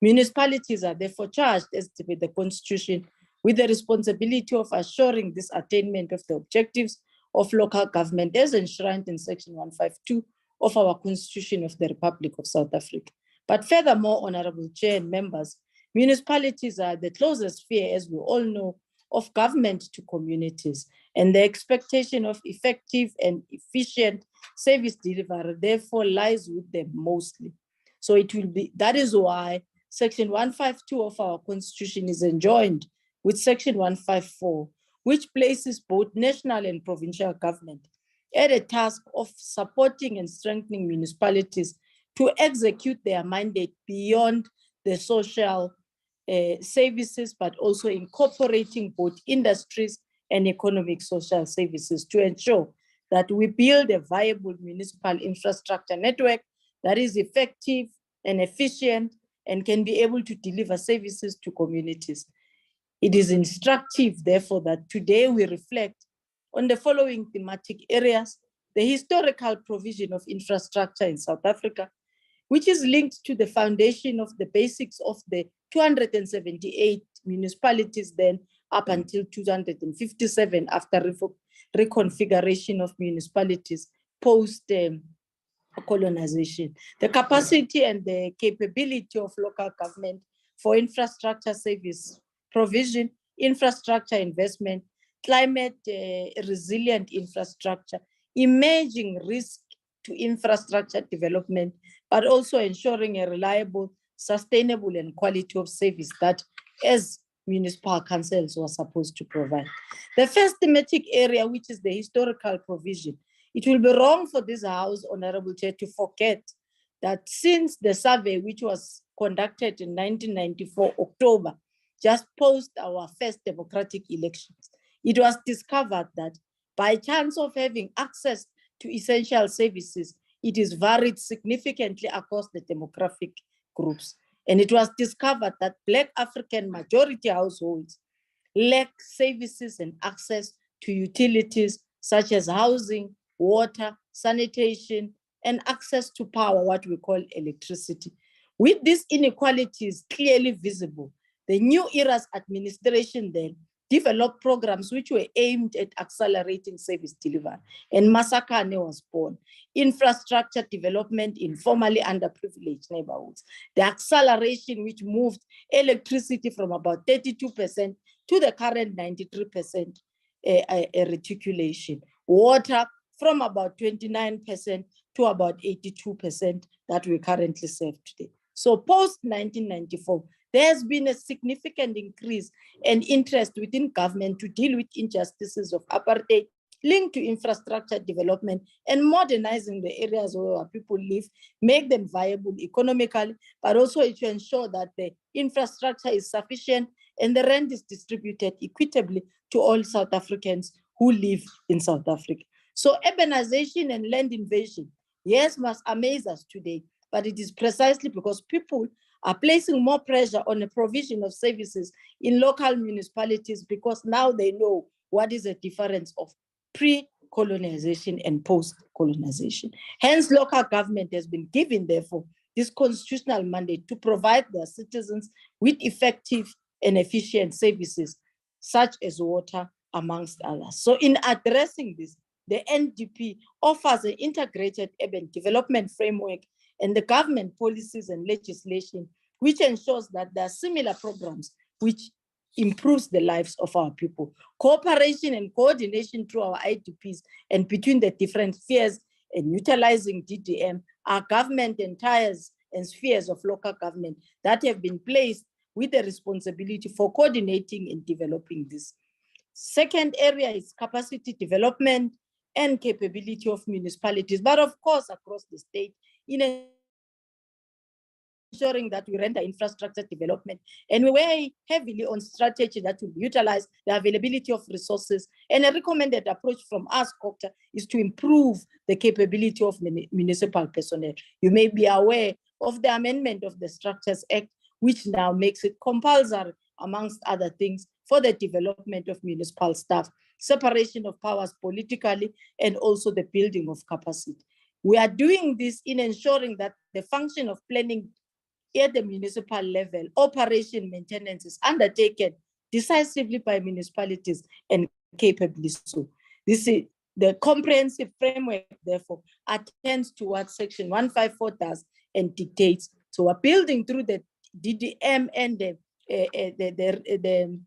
Municipalities are therefore charged, as with the Constitution, with the responsibility of assuring this attainment of the objectives of local government as enshrined in Section 152 of our Constitution of the Republic of South Africa. But furthermore, Honorable Chair and members, municipalities are the closest sphere, as we all know, of government to communities, and the expectation of effective and efficient service delivery therefore lies with them mostly. So it will be, that is why Section 152 of our Constitution is enjoined with Section 154, which places both national and provincial government at a task of supporting and strengthening municipalities to execute their mandate beyond the social services, but also incorporating both industries and economic social services to ensure that we build a viable municipal infrastructure network that is effective and efficient and can be able to deliver services to communities. It is instructive, therefore, that today we reflect on the following thematic areas the historical provision of infrastructure in South Africa, which is linked to the foundation of the basics of the 278 municipalities then up until 257 after reconfiguration of municipalities post colonization. The capacity and the capability of local government for infrastructure service provision, infrastructure investment, climate resilient infrastructure, emerging risk to infrastructure development, but also ensuring a reliable, sustainable and quality of service that as municipal councils were supposed to provide. The first thematic area, which is the historical provision, it will be wrong for this House, Honorable Chair, to forget that since the survey, which was conducted in 1994, October, just post our first democratic elections, it was discovered that by chance of having access to essential services, it is varied significantly across the demographic groups. And it was discovered that Black African majority households lack services and access to utilities such as housing, water, sanitation, and access to power, what we call electricity. With these inequalities clearly visible, the New Era's administration then developed programs which were aimed at accelerating service delivery. And Masakane was born. Infrastructure development in formerly underprivileged neighborhoods. The acceleration which moved electricity from about 32% to the current 93% reticulation. Water from about 29% to about 82% that we currently serve today. So post-1994, there has been a significant increase and interest within government to deal with injustices of apartheid linked to infrastructure development and modernizing the areas where our people live, make them viable economically, but also to ensure that the infrastructure is sufficient and the rent is distributed equitably to all South Africans who live in South Africa. So urbanization and land invasion, yes, must amaze us today, but it is precisely because people are placing more pressure on the provision of services in local municipalities because now they know what is the difference of pre-colonization and post-colonization. Hence, local government has been given, therefore, this constitutional mandate to provide their citizens with effective and efficient services, such as water, amongst others. So in addressing this, the NDP offers an integrated urban development framework and the government policies and legislation, which ensures that there are similar programs which improves the lives of our people. Cooperation and coordination through our IDPs and between the different spheres and utilizing DDM are government and tiers and spheres of local government that have been placed with the responsibility for coordinating and developing this. Second area is capacity development and capability of municipalities, but of course across the state in ensuring that we render infrastructure development. And we weigh heavily on strategy that will utilize the availability of resources. And a recommended approach from us, COCTA, is to improve the capability of municipal personnel. You may be aware of the amendment of the Structures Act, which now makes it compulsory, amongst other things, for the development of municipal staff, separation of powers politically, and also the building of capacity. We are doing this in ensuring that the function of planning at the municipal level, operation maintenance is undertaken decisively by municipalities and capably so. This is the comprehensive framework, therefore, attends to what Section 154 does and dictates. So we're building through the DDM and the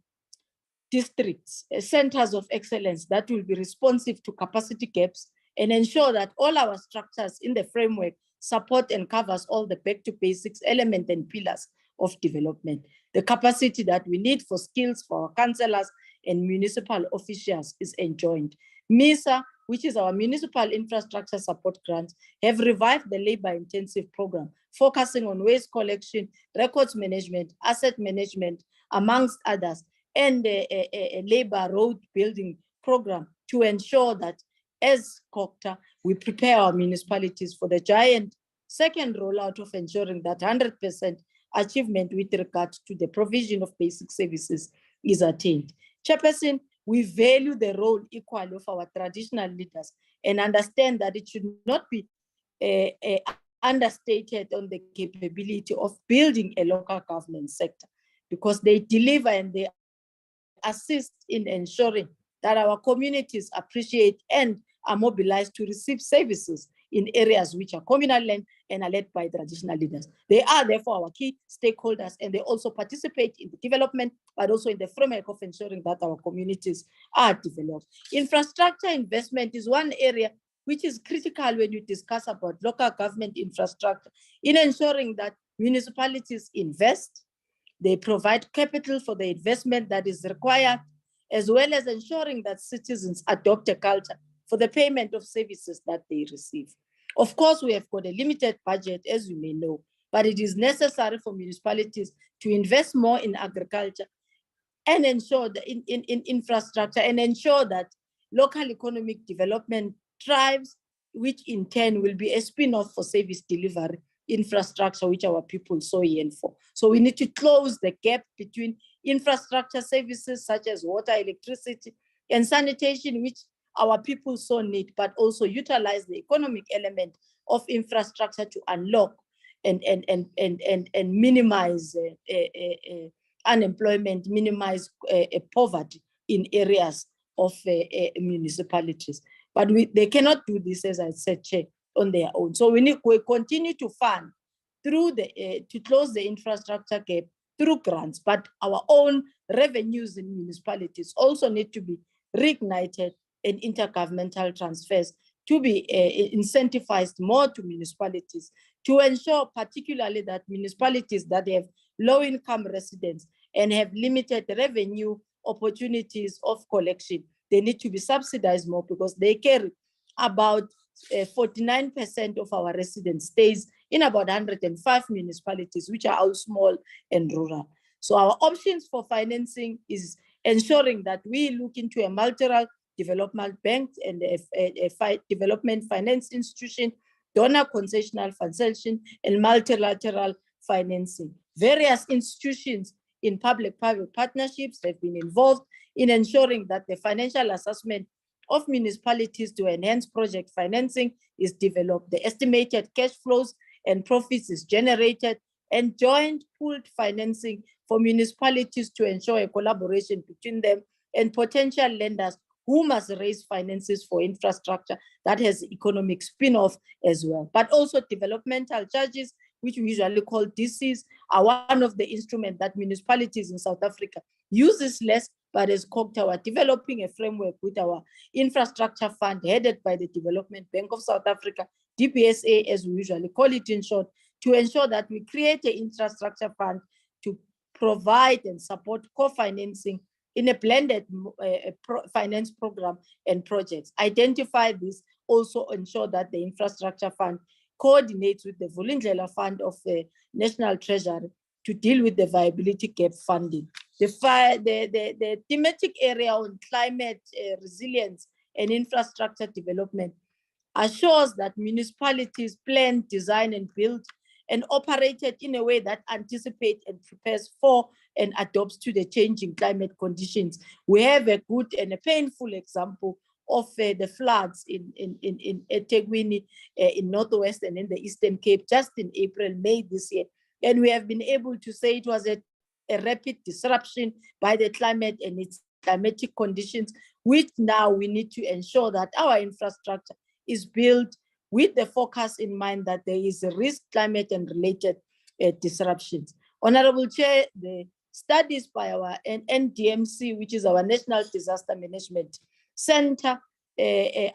districts, centers of excellence that will be responsive to capacity gaps and ensure that all our structures in the framework support and covers all the back to basics elements and pillars of development. The capacity that we need for skills for our councillors and municipal officials is enjoined. MISA, which is our Municipal Infrastructure Support Grant, have revived the labor-intensive program, focusing on waste collection, records management, asset management, amongst others, and a labor road building program to ensure that as COCTA, we prepare our municipalities for the giant second rollout of ensuring that 100% achievement with regard to the provision of basic services is attained. Chairperson, we value the role equally of our traditional leaders and understand that it should not be understated on the capability of building a local government sector, because they deliver and they assist in ensuring that our communities appreciate and are mobilized to receive services in areas which are communal land and are led by traditional leaders. They are therefore our key stakeholders, and they also participate in the development, but also in the framework of ensuring that our communities are developed. Infrastructure investment is one area which is critical when you discuss about local government infrastructure, in ensuring that municipalities invest, they provide capital for the investment that is required, as well as ensuring that citizens adopt a culture for the payment of services that they receive. Of course, we have got a limited budget, as you may know, but it is necessary for municipalities to invest more in agriculture and ensure that in infrastructure, and ensure that local economic development thrives, which in turn will be a spin-off for service delivery infrastructure, which our people so yearn for. So we need to close the gap between infrastructure services such as water, electricity, and sanitation, which our people so need, but also utilize the economic element of infrastructure to unlock and minimize unemployment, minimize poverty in areas of municipalities. But they cannot do this, as I said, Chair, on their own. So we continue to fund through to close the infrastructure gap through grants, but our own revenues in municipalities also need to be reignited, and intergovernmental transfers to be incentivized more to municipalities to ensure particularly that municipalities that have low-income residents and have limited revenue opportunities of collection, they need to be subsidized more, because they carry about 49% of our residents stays in about 105 municipalities, which are all small and rural. So our options for financing is ensuring that we look into a multilateral development bank and a development finance institution, donor concessional financing, and multilateral financing. Various institutions in public-private partnerships have been involved in ensuring that the financial assessment of municipalities to enhance project financing is developed. The estimated cash flows and profits is generated, and joint pooled financing for municipalities to ensure a collaboration between them and potential lenders who must raise finances for infrastructure that has economic spin-off as well. But also developmental charges, which we usually call DCs, are one of the instruments that municipalities in South Africa uses less, but as COGTA, developing a framework with our infrastructure fund headed by the Development Bank of South Africa, DBSA as we usually call it in short, to ensure that we create an infrastructure fund to provide and support co-financing in a blended finance program and projects. Identify this, also ensure that the infrastructure fund coordinates with the Vulindlela Fund of the National Treasury to deal with the viability gap funding. The thematic area on climate resilience and infrastructure development assures that municipalities plan, design, and build and operated in a way that anticipates and prepares for and adopts to the changing climate conditions. We have a good and a painful example of the floods in eThekwini, in Northwest and in the Eastern Cape, just in April, May this year. And we have been able to say it was a rapid disruption by the climate and its climatic conditions, which now we need to ensure that our infrastructure is built with the focus in mind that there is a risk, climate and related disruptions. Honorable Chair, the studies by our NDMC, which is our National Disaster Management Center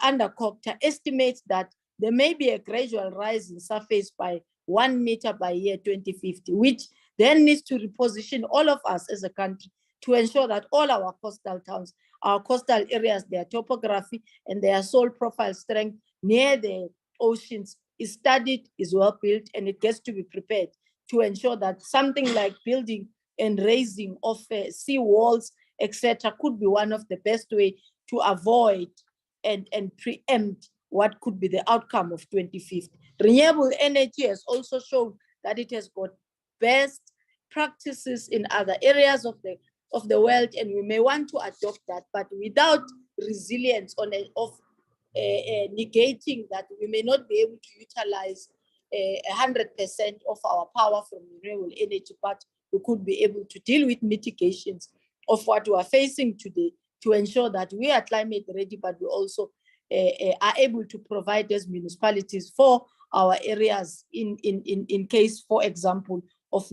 under COGTA, estimates that there may be a gradual rise in surface by 1 meter by year 2050, which then needs to reposition all of us as a country to ensure that all our coastal towns, our coastal areas, their topography and their soil profile strength near the oceans is studied, is well built, and it gets to be prepared to ensure that something like building and raising of sea walls, etc., could be one of the best way to avoid and preempt what could be the outcome of 2050. Renewable energy has also shown that it has got best practices in other areas of the of the world, and we may want to adopt that, but without resilience of negating that, we may not be able to utilize 100% of our power from renewable energy, but we could be able to deal with mitigations of what we are facing today to ensure that we are climate ready, but we also are able to provide as municipalities for our areas in case, for example, of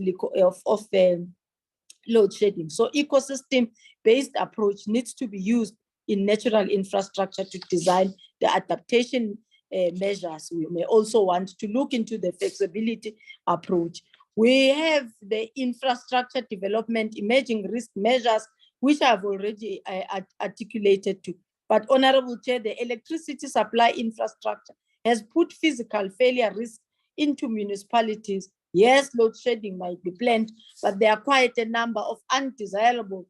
load shedding. So ecosystem-based approach needs to be used in natural infrastructure to design the adaptation measures. We may also want to look into the flexibility approach. We have the infrastructure development emerging risk measures, which I've already articulated to. But Honorable Chair, the electricity supply infrastructure has put physical failure risk into municipalities. Yes, load shedding might be planned, but there are quite a number of undesirable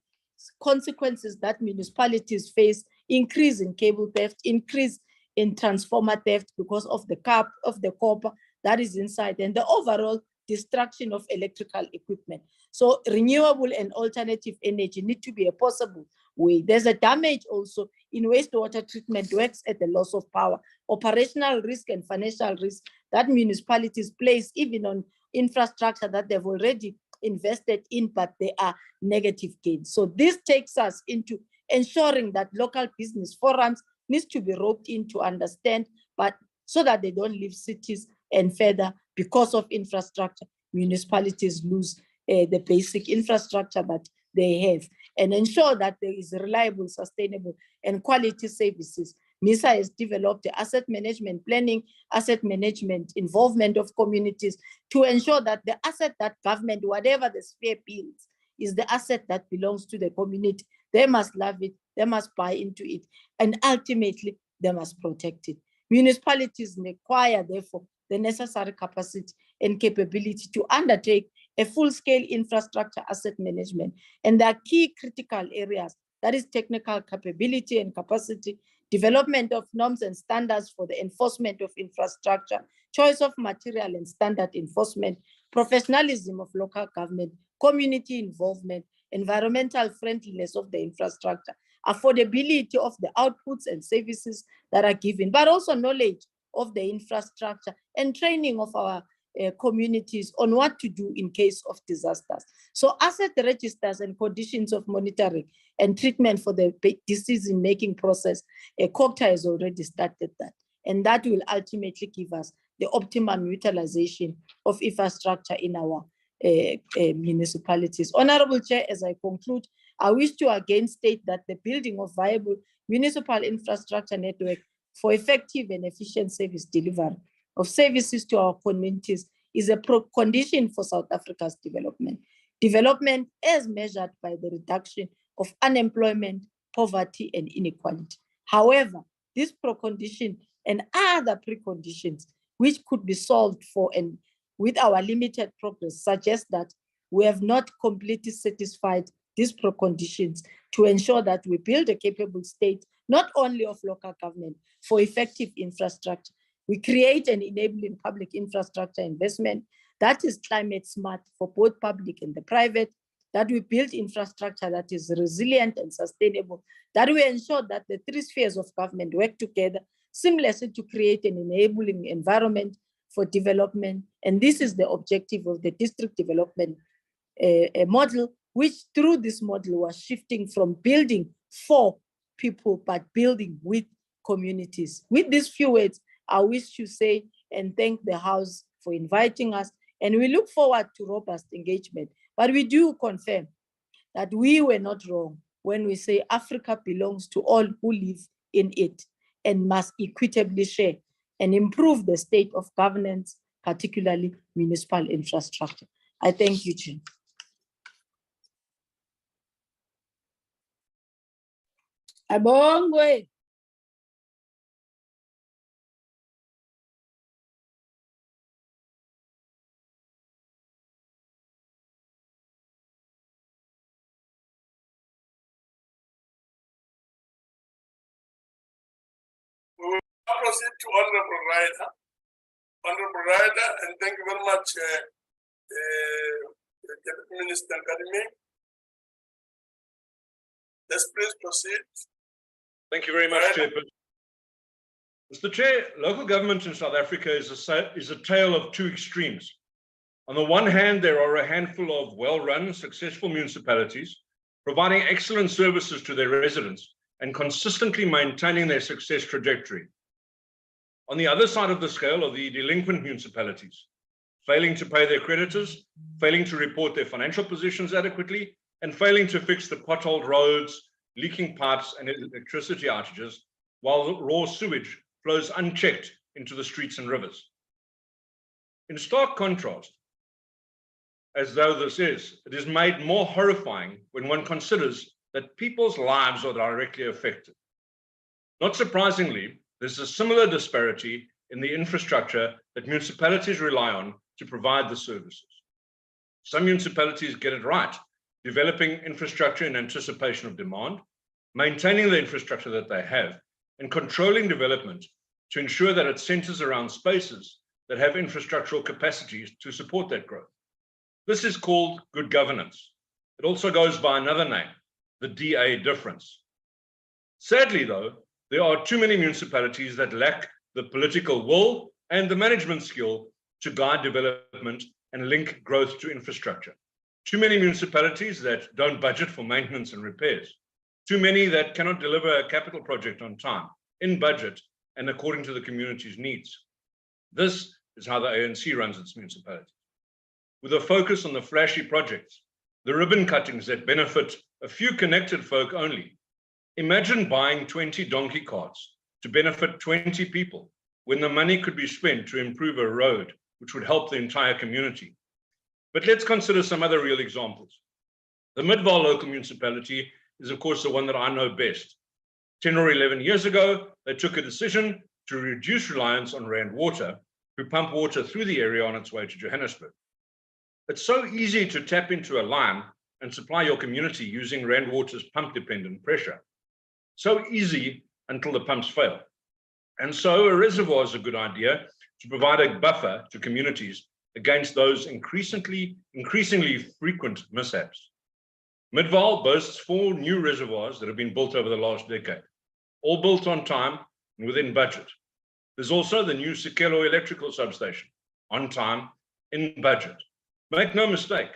consequences that municipalities face: increase in cable theft, increase in transformer theft because of the copper that is inside, and the overall destruction of electrical equipment. So renewable and alternative energy need to be a possible way. There's a damage also in wastewater treatment works at the loss of power, operational risk and financial risk that municipalities place even on infrastructure that they've already invested in, but they are negative gains. So this takes us into ensuring that local business forums needs to be roped in to understand, but so that they don't leave cities and further because of infrastructure, municipalities lose the basic infrastructure that they have, and ensure that there is reliable, sustainable, and quality services. MISA has developed the asset management planning, asset management involvement of communities to ensure that the asset that government, whatever the sphere builds, is the asset that belongs to the community. They must love it, they must buy into it, and ultimately they must protect it. Municipalities require, therefore, the necessary capacity and capability to undertake a full-scale infrastructure asset management. And there are key critical areas, that is technical capability and capacity, development of norms and standards for the enforcement of infrastructure, choice of material and standard enforcement, professionalism of local government, community involvement, environmental friendliness of the infrastructure, affordability of the outputs and services that are given, but also knowledge of the infrastructure and training of our communities on what to do in case of disasters. So asset registers and conditions of monitoring and treatment for the decision-making process, COCTA has already started that. And that will ultimately give us the optimum utilization of infrastructure in our municipalities. Honorable Chair, as I conclude, I wish to again state that the building of viable municipal infrastructure network for effective and efficient service delivery of services to our communities is a condition for South Africa's development. Development as measured by the reduction of unemployment, poverty, and inequality. However, this precondition and other preconditions which could be solved for and with our limited progress suggest that we have not completely satisfied these preconditions to ensure that we build a capable state, not only of local government, for effective infrastructure. We create an enabling public infrastructure investment that is climate smart for both public and the private, that we build infrastructure that is resilient and sustainable, that we ensure that the three spheres of government work together seamlessly to create an enabling environment for development. And this is the objective of the district development model, which through this model was shifting from building for people, but building with communities. With these few words, I wish to say and thank the House for inviting us, and we look forward to robust engagement. But we do confirm that we were not wrong when we say Africa belongs to all who live in it and must equitably share and improve the state of governance, particularly municipal infrastructure. I thank you, Chair. Abongwe. We will now proceed to Honorable Ryder. Honorable Ryder, and thank you very much, Deputy Minister Academy. Yes, please proceed. Thank you very much, Chairperson. Mr. Chair, local government in South Africa is a tale of two extremes. On the one hand, there are a handful of well-run, successful municipalities providing excellent services to their residents and consistently maintaining their success trajectory. On the other side of the scale are the delinquent municipalities, failing to pay their creditors, failing to report their financial positions adequately, and failing to fix the potholed roads, leaking pipes, and electricity outages, while raw sewage flows unchecked into the streets and rivers. In stark contrast, as though this is, it is made more horrifying when one considers that people's lives are directly affected. Not surprisingly, there's a similar disparity in the infrastructure that municipalities rely on to provide the services. Some municipalities get it right, developing infrastructure in anticipation of demand, maintaining the infrastructure that they have, and controlling development to ensure that it centers around spaces that have infrastructural capacities to support that growth. This is called good governance. It also goes by another name, the DA difference. Sadly, though, there are too many municipalities that lack the political will and the management skill to guide development and link growth to infrastructure. Too many municipalities that don't budget for maintenance and repairs. Too many that cannot deliver a capital project on time, in budget, and according to the community's needs. This is how the ANC runs its municipalities. With a focus on the flashy projects, the ribbon cuttings that benefit a few connected folk only. Imagine buying 20 donkey carts to benefit 20 people when the money could be spent to improve a road, which would help the entire community. But let's consider some other real examples. The Midvaal local municipality is, of course, the one that I know best. 10 or 11 years ago, they took a decision to reduce reliance on Rand Water, who pump water through the area on its way to Johannesburg. It's so easy to tap into a line and supply your community using Rand Water's pump-dependent pressure. So easy until the pumps fail. And so a reservoir is a good idea to provide a buffer to communities against those increasingly frequent mishaps. Midvaal boasts 4 new reservoirs that have been built over the last decade, all built on time and within budget. There's also the new Sikelo electrical substation, on time, in budget. Make no mistake,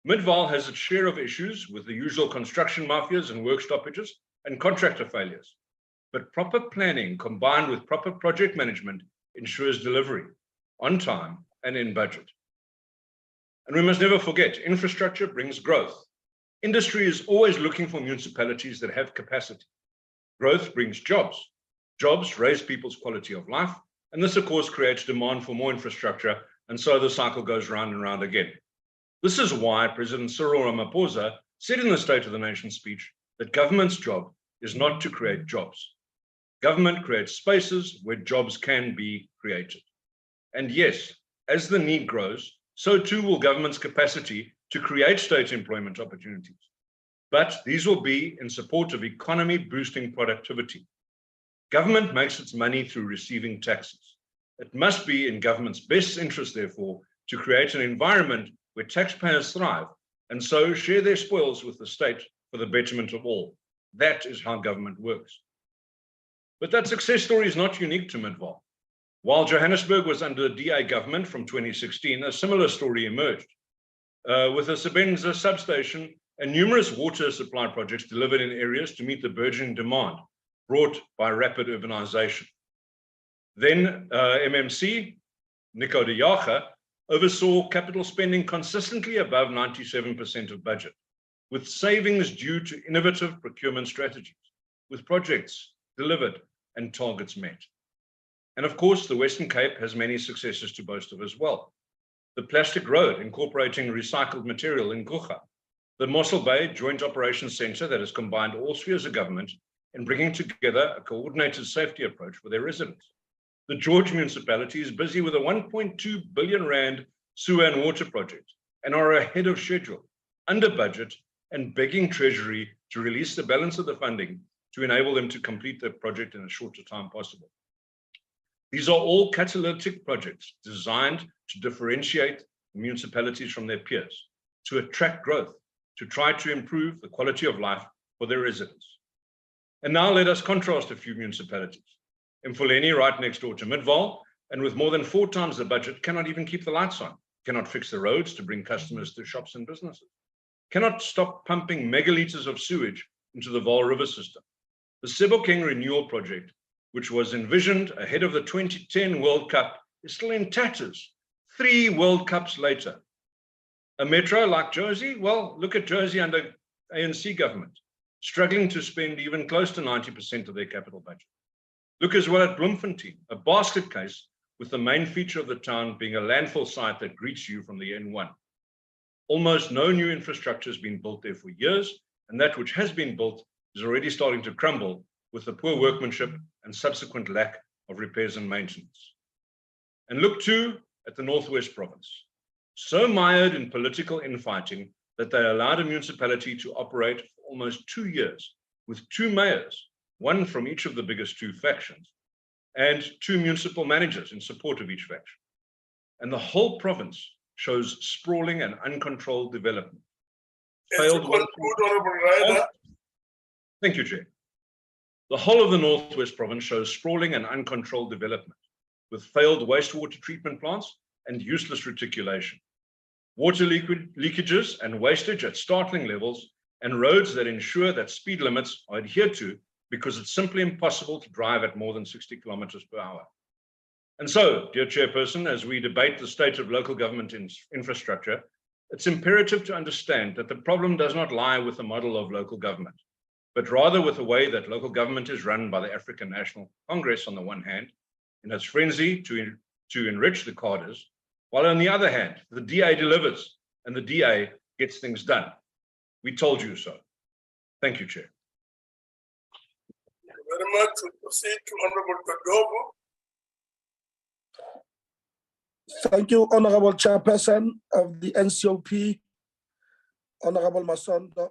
Midvaal has its share of issues with the usual construction mafias and work stoppages and contractor failures. But proper planning combined with proper project management ensures delivery, on time and in budget. And we must never forget, infrastructure brings growth. Industry is always looking for municipalities that have capacity. Growth brings jobs. Jobs raise people's quality of life, and this, of course, creates demand for more infrastructure, and so the cycle goes round and round again. This is why President Cyril Ramaphosa said in the State of the Nation speech that government's job is not to create jobs. Government creates spaces where jobs can be created. And yes, as the need grows, so too will government's capacity to create state employment opportunities. But these will be in support of economy boosting productivity. Government makes its money through receiving taxes. It must be in government's best interest, therefore, to create an environment where taxpayers thrive and so share their spoils with the state for the betterment of all. That is how government works. But that success story is not unique to Midvaal. While Johannesburg was under the DA government from 2016, a similar story emerged. With the Sebenza substation and numerous water supply projects delivered in areas to meet the burgeoning demand brought by rapid urbanization. Then MMC, Nico de Jager, oversaw capital spending consistently above 97% of budget, with savings due to innovative procurement strategies, with projects delivered and targets met. And of course, the Western Cape has many successes to boast of as well. The Plastic Road, incorporating recycled material in Gucha. The Mossel Bay Joint Operations Centre that has combined all spheres of government in bringing together a coordinated safety approach for their residents. The George municipality is busy with a 1.2 billion rand sewer and water project and are ahead of schedule, under budget, and begging Treasury to release the balance of the funding to enable them to complete the project in a shorter time possible. These are all catalytic projects designed to differentiate municipalities from their peers, to attract growth, to try to improve the quality of life for their residents. And now let us contrast a few municipalities. Mfuleni, right next door to Midvaal, and with more than 4 times the budget, cannot even keep the lights on, cannot fix the roads to bring customers to shops and businesses, cannot stop pumping megaliters of sewage into the Vaal River system. The Sebokeng Renewal Project, which was envisioned ahead of the 2010 World Cup, is still in tatters 3 World Cups later. A metro like Jersey, well, look at Jersey under ANC government, struggling to spend even close to 90% of their capital budget. Look as well at Bloemfontein, a basket case with the main feature of the town being a landfill site that greets you from the N1. Almost no new infrastructure has been built there for years, and that which has been built is already starting to crumble with the poor workmanship and subsequent lack of repairs and maintenance. And look too at the Northwest Province, so mired in political infighting that they allowed a municipality to operate for almost 2 years with 2 mayors, one from each of the biggest 2 factions, and 2 municipal managers in support of each faction. And the whole province shows sprawling and uncontrolled development. Thank you, Chair. The whole of the Northwest Province shows sprawling and uncontrolled development, with failed wastewater treatment plants and useless reticulation, water leakages and wastage at startling levels, and roads that ensure that speed limits are adhered to because it's simply impossible to drive at more than 60 kilometers per hour. And so, dear Chairperson, as we debate the state of local government infrastructure, it's imperative to understand that the problem does not lie with the model of local government, but rather with the way that local government is run by the African National Congress on the one hand, in its frenzy to enrich the cadres, while on the other hand, the DA delivers and the DA gets things done. We told you so. Thank you, Chair. Thank you very much. We proceed to Honorable Kadogo. Thank you, Honorable Chairperson of the NCOP, Honorable Masondo,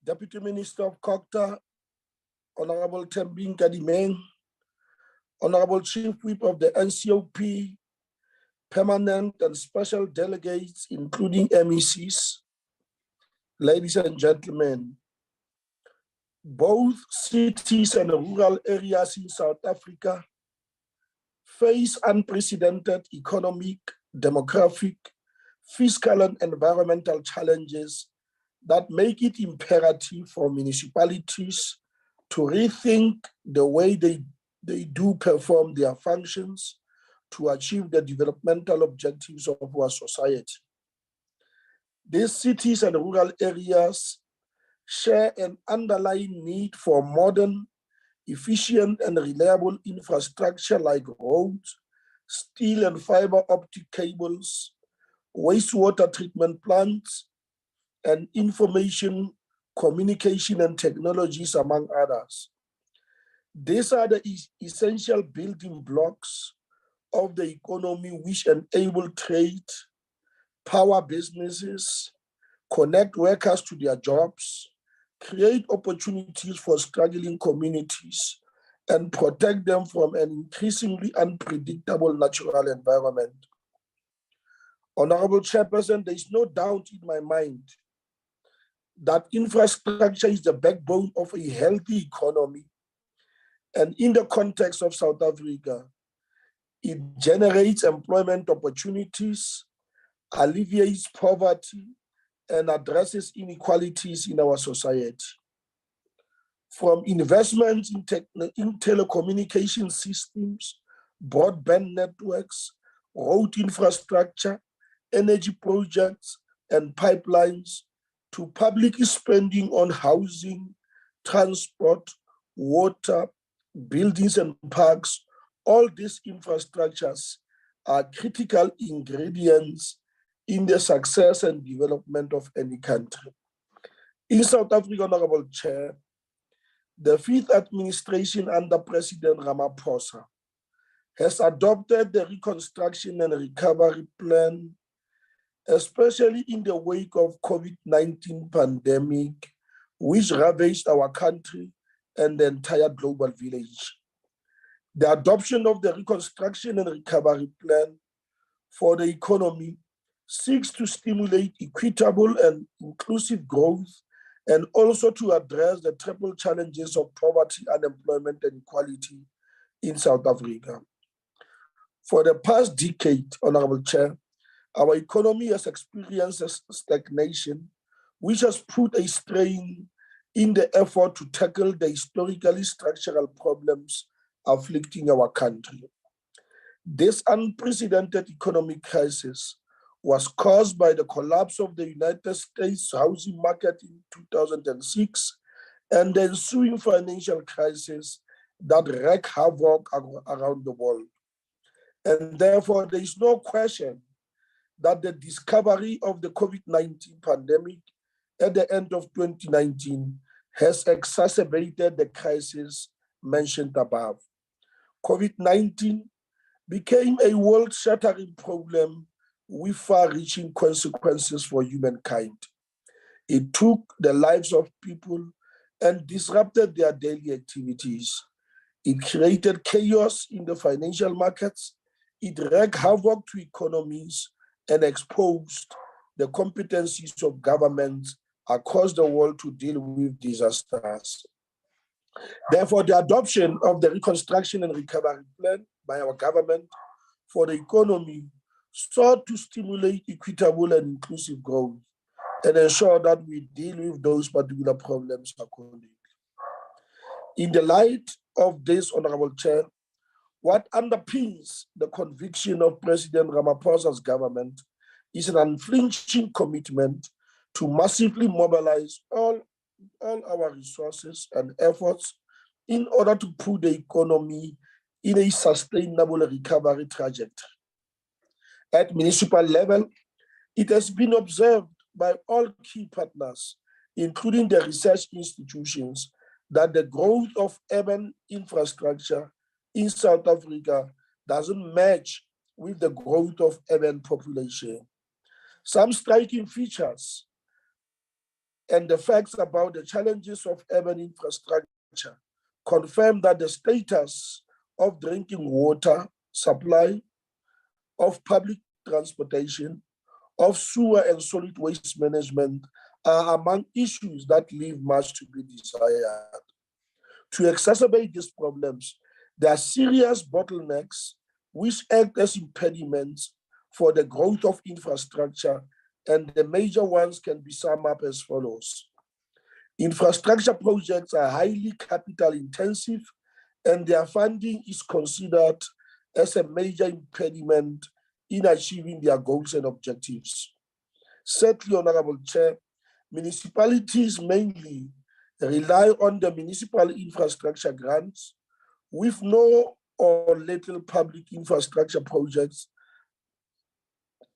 Deputy Minister of Kokta, Honorable Tembin Kadimeng, Honorable Chief Whip of the NCOP, permanent and special delegates, including MECs, ladies and gentlemen, both cities and rural areas in South Africa face unprecedented economic, demographic, fiscal, and environmental challenges that make it imperative for municipalities to rethink the way they do perform their functions to achieve the developmental objectives of our society. These cities and rural areas share an underlying need for modern, efficient and reliable infrastructure like roads, steel and fiber optic cables, wastewater treatment plants, and information, communication and technologies, among others. These are the essential building blocks of the economy which enable trade, power businesses, connect workers to their jobs, create opportunities for struggling communities, and protect them from an increasingly unpredictable natural environment. Honorable Chairperson, there is no doubt in my mind that infrastructure is the backbone of a healthy economy. And in the context of South Africa, it generates employment opportunities, alleviates poverty, and addresses inequalities in our society. From investments in telecommunication systems, broadband networks, road infrastructure, energy projects, and pipelines, to public spending on housing, transport, water, buildings and parks, all these infrastructures are critical ingredients in the success and development of any country. In South Africa, Honorable Chair, the 5th administration under President Ramaphosa has adopted the Reconstruction and Recovery Plan, especially in the wake of COVID-19 pandemic, which ravaged our country and the entire global village. The adoption of the Reconstruction and Recovery Plan for the economy seeks to stimulate equitable and inclusive growth and also to address the triple challenges of poverty, unemployment, and equality in South Africa. For the past decade, Honorable Chair, our economy has experienced a stagnation, which has put a strain in the effort to tackle the historically structural problems afflicting our country. This unprecedented economic crisis was caused by the collapse of the United States housing market in 2006 and the ensuing financial crisis that wreaked havoc around the world. And therefore, there is no question that the discovery of the COVID-19 pandemic at the end of 2019 has exacerbated the crisis mentioned above. COVID-19 became a world-shattering problem with far-reaching consequences for humankind. It took the lives of people and disrupted their daily activities. It created chaos in the financial markets. It wreaked havoc to economies and exposed the competencies of governments across the world to deal with disasters. Therefore, the adoption of the Reconstruction and Recovery Plan by our government for the economy sought to stimulate equitable and inclusive growth and ensure that we deal with those particular problems accordingly. In the light of this, Honorable Chair, what underpins the conviction of President Ramaphosa's government is an unflinching commitment to massively mobilize all our resources and efforts in order to put the economy in a sustainable recovery trajectory. At municipal level, it has been observed by all key partners, including the research institutions, that the growth of urban infrastructure in South Africa doesn't match with the growth of urban population. Some striking features and the facts about the challenges of urban infrastructure confirm that the status of drinking water supply, of public transportation, of sewer and solid waste management are among issues that leave much to be desired. To exacerbate these problems, there are serious bottlenecks which act as impediments for the growth of infrastructure, and the major ones can be summed up as follows. Infrastructure projects are highly capital intensive, and their funding is considered as a major impediment in achieving their goals and objectives. Certainly, Honorable Chair, municipalities mainly rely on the municipal infrastructure grants with no or little public infrastructure projects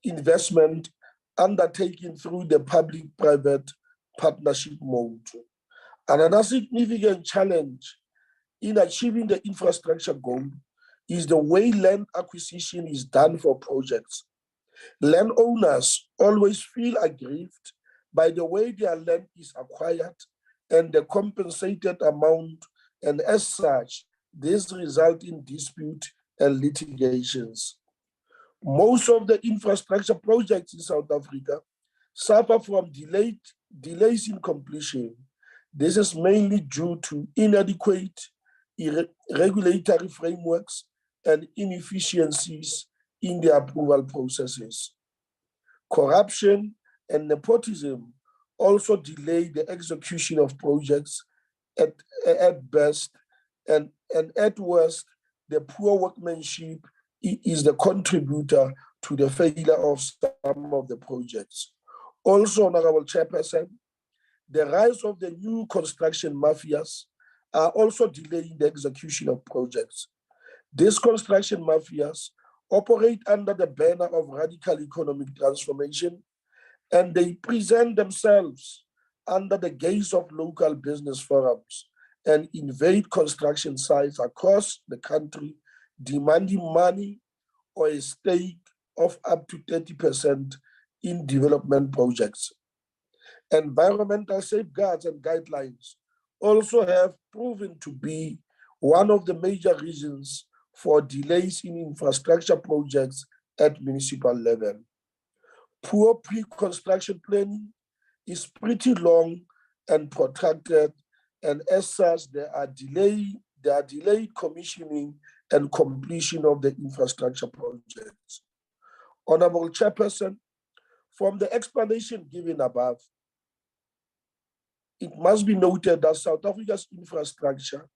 investment undertaken through the public-private partnership mode. Another significant challenge in achieving the infrastructure goal is the way land acquisition is done for projects. Landowners always feel aggrieved by the way their land is acquired and the compensated amount, and as such, this results in dispute and litigations. Most of the infrastructure projects in South Africa suffer from delays in completion. This is mainly due to inadequate regulatory frameworks and inefficiencies in the approval processes. Corruption and nepotism also delay the execution of projects at best, and at worst, the poor workmanship is the contributor to the failure of some of the projects. Also, Honorable Chairperson, the rise of the new construction mafias are also delaying the execution of projects. These construction mafias operate under the banner of radical economic transformation, and they present themselves under the gaze of local business forums and invade construction sites across the country, demanding money or a stake of up to 30% in development projects. Environmental safeguards and guidelines also have proven to be one of the major reasons for delays in infrastructure projects at municipal level. Poor pre-construction planning is pretty long and protracted, and as such, there are delayed commissioning and completion of the infrastructure projects. Honorable Chairperson, from the explanation given above, it must be noted that South Africa's infrastructure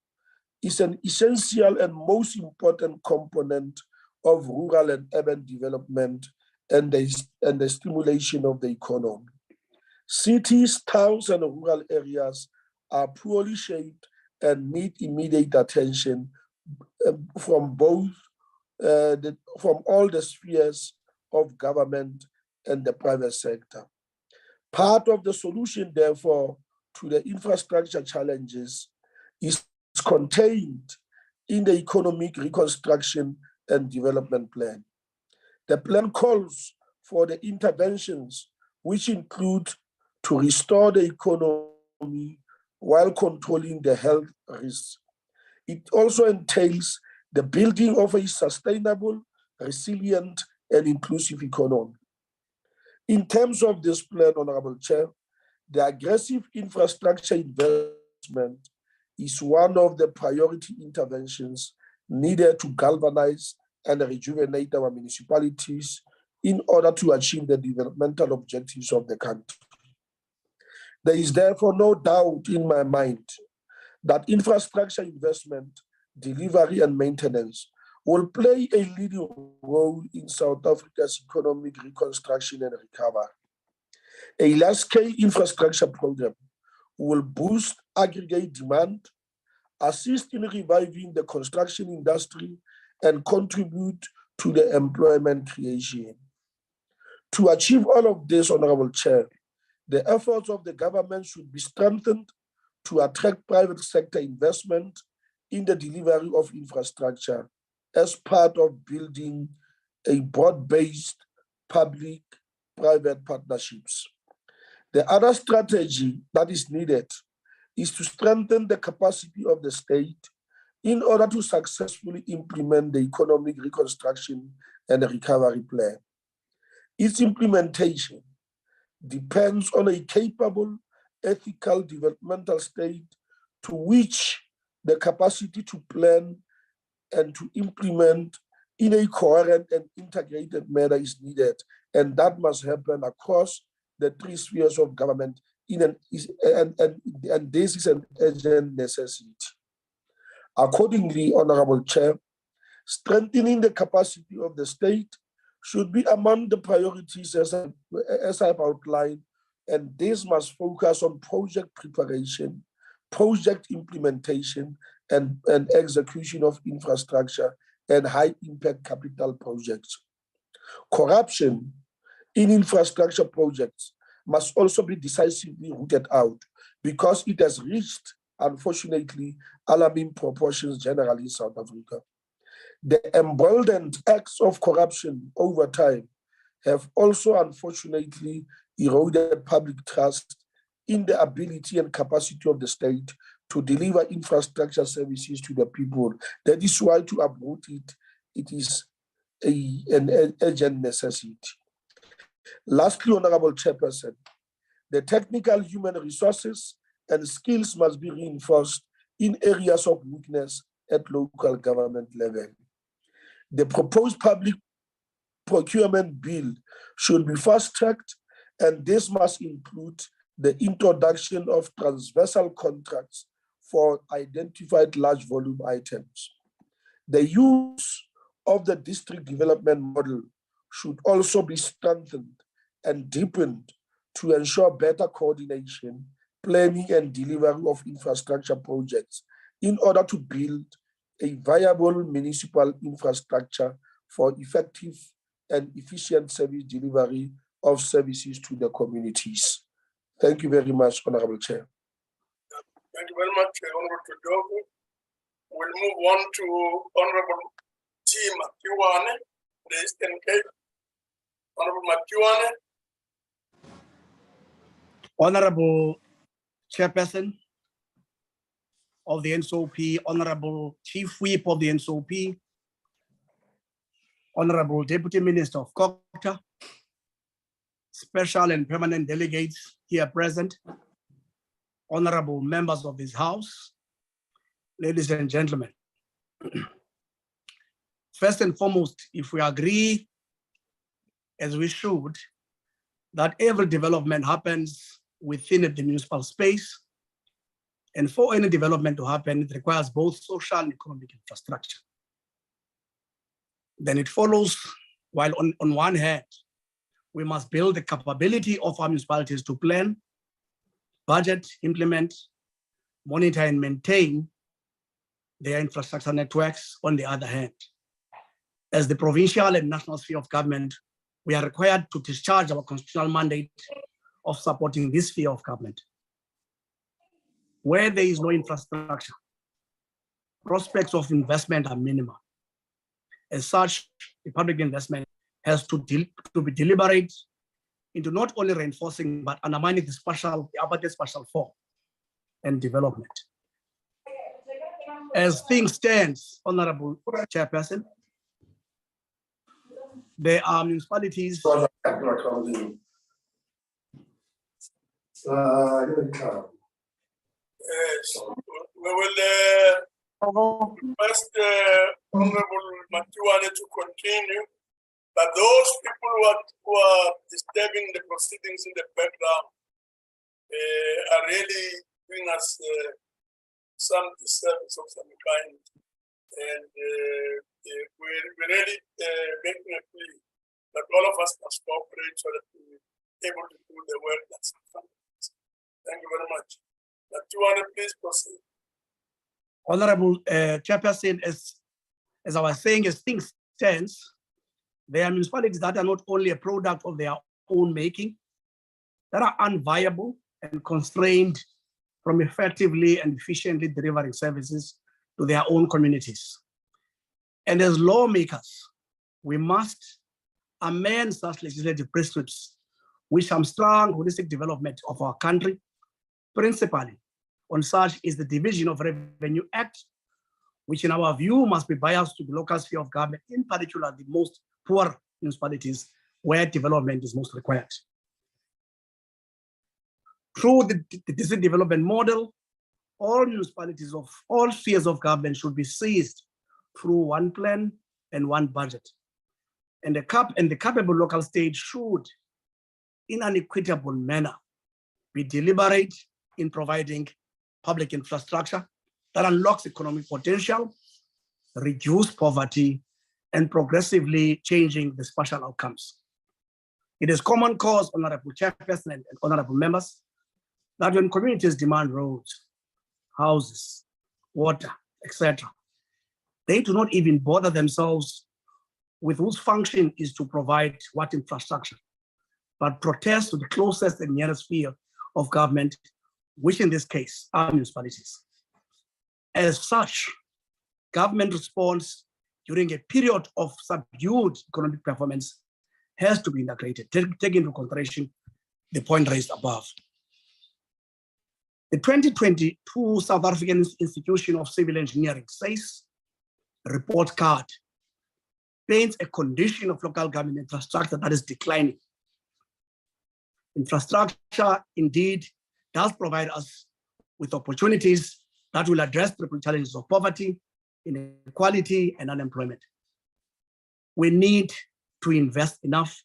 is an essential and most important component of rural and urban development and the stimulation of the economy. Cities, towns, and rural areas are poorly shaped and need immediate attention from all the spheres of government and the private sector. Part of the solution, therefore, to the infrastructure challenges is contained in the Economic Reconstruction and Development Plan. The plan calls for the interventions which include to restore the economy while controlling the health risks. It also entails the building of a sustainable, resilient, and inclusive economy. In terms of this plan, Honorable Chair, the aggressive infrastructure investment is one of the priority interventions needed to galvanize and rejuvenate our municipalities in order to achieve the developmental objectives of the country. There is therefore no doubt in my mind that infrastructure investment, delivery, and maintenance will play a leading role in South Africa's economic reconstruction and recovery. A large-scale infrastructure program will boost aggregate demand, assist in reviving the construction industry, and contribute to the employment creation. To achieve all of this, Honorable Chair, the efforts of the government should be strengthened to attract private sector investment in the delivery of infrastructure as part of building a broad-based public-private partnerships. The other strategy that is needed is to strengthen the capacity of the state in order to successfully implement the economic reconstruction and recovery plan. Its implementation depends on a capable, ethical, developmental state to which the capacity to plan and to implement in a coherent and integrated manner is needed, and that must happen across the three spheres of government, and this is an urgent necessity. Accordingly, Honorable Chair, strengthening the capacity of the state should be among the priorities as I've outlined, and this must focus on project preparation, project implementation, and execution of infrastructure and high-impact capital projects. Corruption in infrastructure projects must also be decisively rooted out because it has reached, unfortunately, alarming proportions generally in South Africa. The emboldened acts of corruption over time have also, unfortunately, eroded public trust in the ability and capacity of the state to deliver infrastructure services to the people. That is why to uproot it, it is an urgent necessity. Lastly, Honorable Chairperson, the technical human resources and skills must be reinforced in areas of weakness at local government level. The proposed public procurement bill should be fast-tracked, and this must include the introduction of transversal contracts for identified large volume items. The use of the district development model should also be strengthened and deepened to ensure better coordination, planning, and delivery of infrastructure projects in order to build a viable municipal infrastructure for effective and efficient service delivery of services to the communities. Thank you very much, Honorable Chair. Thank you very much, Honorable Tudogo. We'll move on to Honorable T. Makiwane, the Eastern Cape. Honorable Makiwane. Honorable Chairperson of the NCOP, Honorable Chief Whip of the NCOP, Honorable Deputy Minister of Culture, special and permanent delegates here present, honorable members of this House, ladies and gentlemen. First and foremost, if we agree, as we should, that every development happens within the municipal space, and for any development to happen, it requires both social and economic infrastructure. Then it follows, while on one hand, we must build the capability of our municipalities to plan, budget, implement, monitor, and maintain their infrastructure networks. On the other hand, as the provincial and national sphere of government, we are required to discharge our constitutional mandate of supporting this sphere of government. Where there is no infrastructure, prospects of investment are minimal. As such, the public investment has to be deliberate into not only reinforcing, but undermining the apartheid spatial form and development. As things stand, Honorable Chairperson, there are municipalities. Yes, we will request Honorable Matiwane to continue, but those people who are disturbing the proceedings in the background are really doing us some disservice of some kind, and we're really making a plea that all of us must cooperate so that we're able to do the work that's in front of us. Thank you very much. Matiwane, please proceed. Honorable Chairperson, as I was saying, as things stand, there are municipalities that are not only a product of their own making, that are unviable and constrained from effectively and efficiently delivering services to their own communities. And as lawmakers, we must amend such legislative prescripts with some strong holistic development of our country. Principally, on such is the Division of Revenue Act, which in our view must be biased to the local sphere of government, in particular the most poor municipalities where development is most required. Through the district development model, all municipalities of all spheres of government should be seized through one plan and one budget. And the capable local state should, in an equitable manner, be deliberate in providing public infrastructure that unlocks economic potential, reduce poverty, and progressively changing the spatial outcomes. It is common cause, Honorable Chairperson and honorable members, that when communities demand roads, houses, water, etc., they do not even bother themselves with whose function is to provide what infrastructure, but protest to the closest and nearest sphere of government, which in this case are municipalities. As such, government response during a period of subdued economic performance has to be integrated, taking into consideration the point raised above. The 2022 South African Institution of Civil Engineering says, report card paints a condition of local government infrastructure that is declining. Infrastructure indeed does provide us with opportunities that will address the challenges of poverty, inequality, and unemployment. We need to invest enough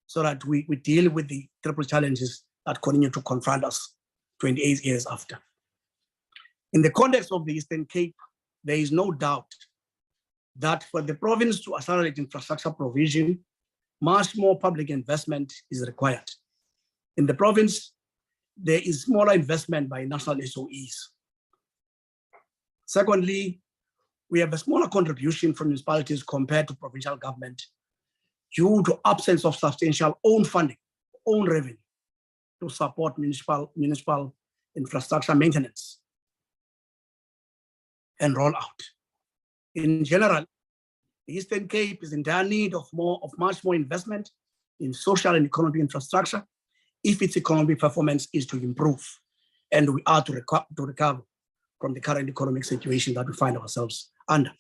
so that we deal with the triple challenges that continue to confront us 28 years after. In the context of the Eastern Cape, there is no doubt that for the province to accelerate infrastructure provision, much more public investment is required. In the province, there is smaller investment by national SOEs. Secondly, we have a smaller contribution from municipalities compared to provincial government due to absence of substantial own funding, own revenue to support municipal infrastructure maintenance and rollout. In general, the Eastern Cape is in dire need of much more investment in social and economic infrastructure if its economic performance is to improve, and we are to recover from the current economic situation that we find ourselves under.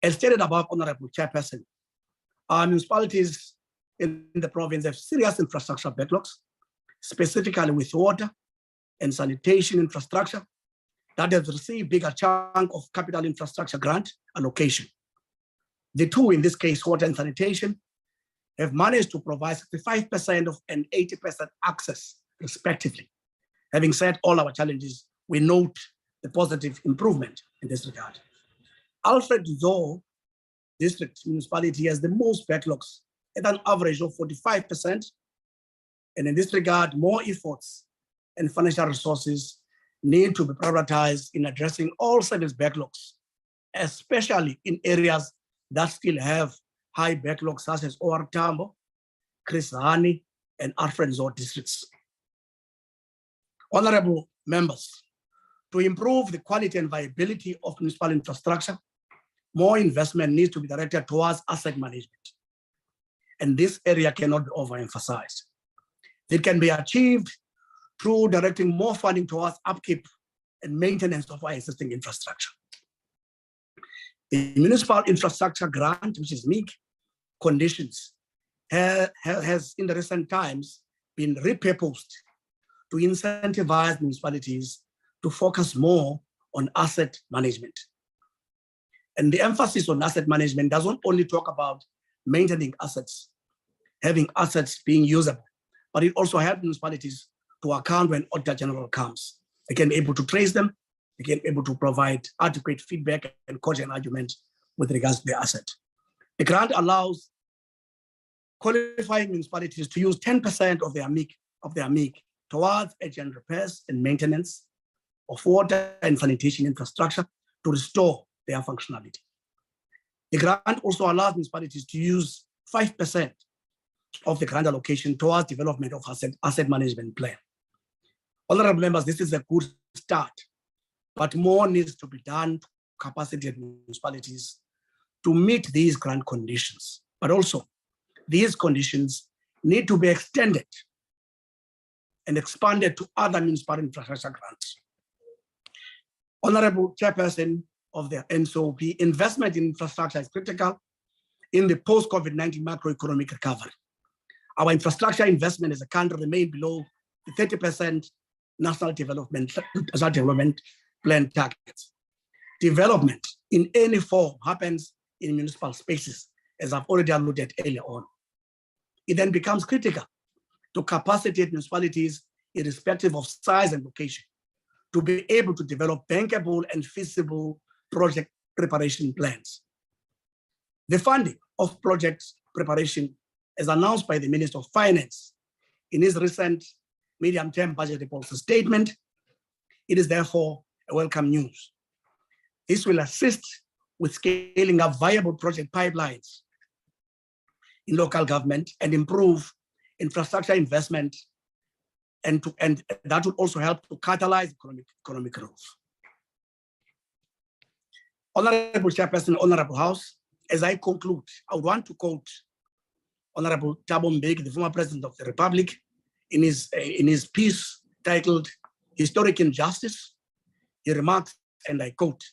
As stated above, Honorable Chairperson, our municipalities in the province have serious infrastructure backlogs, specifically with water, and sanitation infrastructure that has received bigger chunk of capital infrastructure grant allocation. The two, in this case, water and sanitation, have managed to provide 65% of and 80% access, respectively. Having said all our challenges, we note the positive improvement in this regard. Alfred Nzo District Municipality has the most backlogs at an average of 45%. And in this regard, more efforts and financial resources need to be prioritized in addressing all service backlogs, especially in areas that still have high backlogs such as OR Tambo, Chris Hani, and Alfred Nzo districts. Honorable members, to improve the quality and viability of municipal infrastructure, more investment needs to be directed towards asset management. And this area cannot be overemphasized. It can be achieved through directing more funding towards upkeep and maintenance of our existing infrastructure. The Municipal Infrastructure Grant, which is MIG, conditions has in the recent times been repurposed to incentivize municipalities to focus more on asset management. And the emphasis on asset management doesn't only talk about maintaining assets, having assets being usable, but it also helps municipalities to account when Auditor General comes. They can be able to trace them, they can be able to provide adequate feedback and cogent argument with regards to the asset. The grant allows qualifying municipalities to use 10% of their MIG towards agent repairs and maintenance of water and sanitation infrastructure to restore their functionality. The grant also allows municipalities to use 5% of the grant allocation towards development of asset management plan. Honorable members, this is a good start, but more needs to be done to capacitate municipalities to meet these grant conditions. But also, these conditions need to be extended and expanded to other municipal infrastructure grants. Honorable Chairperson of the NCOP, investment in infrastructure is critical in the post-COVID-19 macroeconomic recovery. Our infrastructure investment as a country remain below the 30% national development plan targets. Development in any form happens in municipal spaces, as I've already alluded earlier on. It then becomes critical to capacitate municipalities, irrespective of size and location, to be able to develop bankable and feasible project preparation plans. The funding of project preparation, as announced by the Minister of Finance in his recent medium-term budget policy statement, it is therefore a welcome news. This will assist with scaling up viable project pipelines in local government and improve infrastructure investment, and that would also help to catalyze economic growth. Honorable Chairperson, Honorable House, as I conclude, I would want to quote Honorable Thabo Mbeki, the former President of the Republic, in his piece titled Historic Injustice. He remarks, and I quote,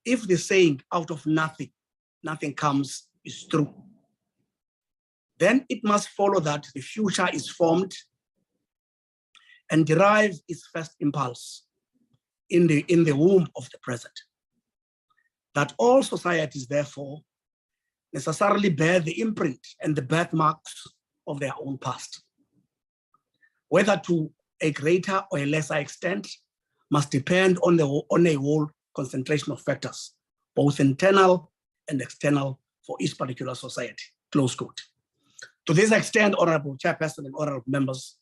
"If the saying out of nothing, nothing comes is true, then it must follow that the future is formed and derives its first impulse in the womb of the present. That all societies, therefore, necessarily bear the imprint and the birthmarks of their own past. Whether to a greater or a lesser extent must depend on a whole concentration of factors, both internal and external for each particular society," close quote. To this extent, Honorable Chairperson and honorable members,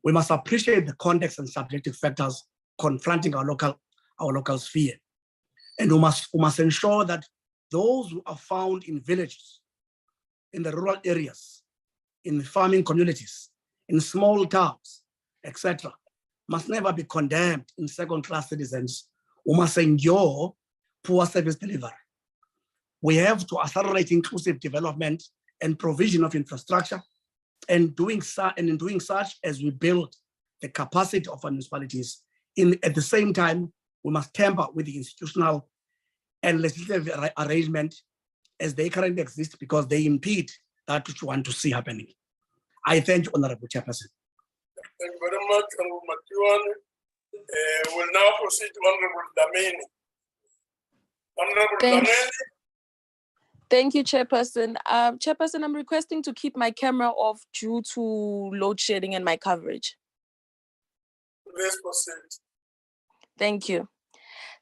we must appreciate the context and subjective factors confronting our local sphere. And we must ensure that those who are found in villages, in the rural areas, in the farming communities, in small towns, etc., must never be condemned in second-class citizens who must endure poor service delivery. We have to accelerate inclusive development and provision of infrastructure, and in doing such as we build the capacity of our municipalities. At the same time, we must tamper with the institutional and legislative arrangement as they currently exist, because they impede that which we want to see happening. I thank you, Honorable Chairperson. Thank you very much, Honorable Matuan. We'll now proceed to Honorable Dameni. Honorable Dameni. Thank you, Chairperson. Chairperson, I'm requesting to keep my camera off due to load shedding and my coverage. Please proceed. Thank you.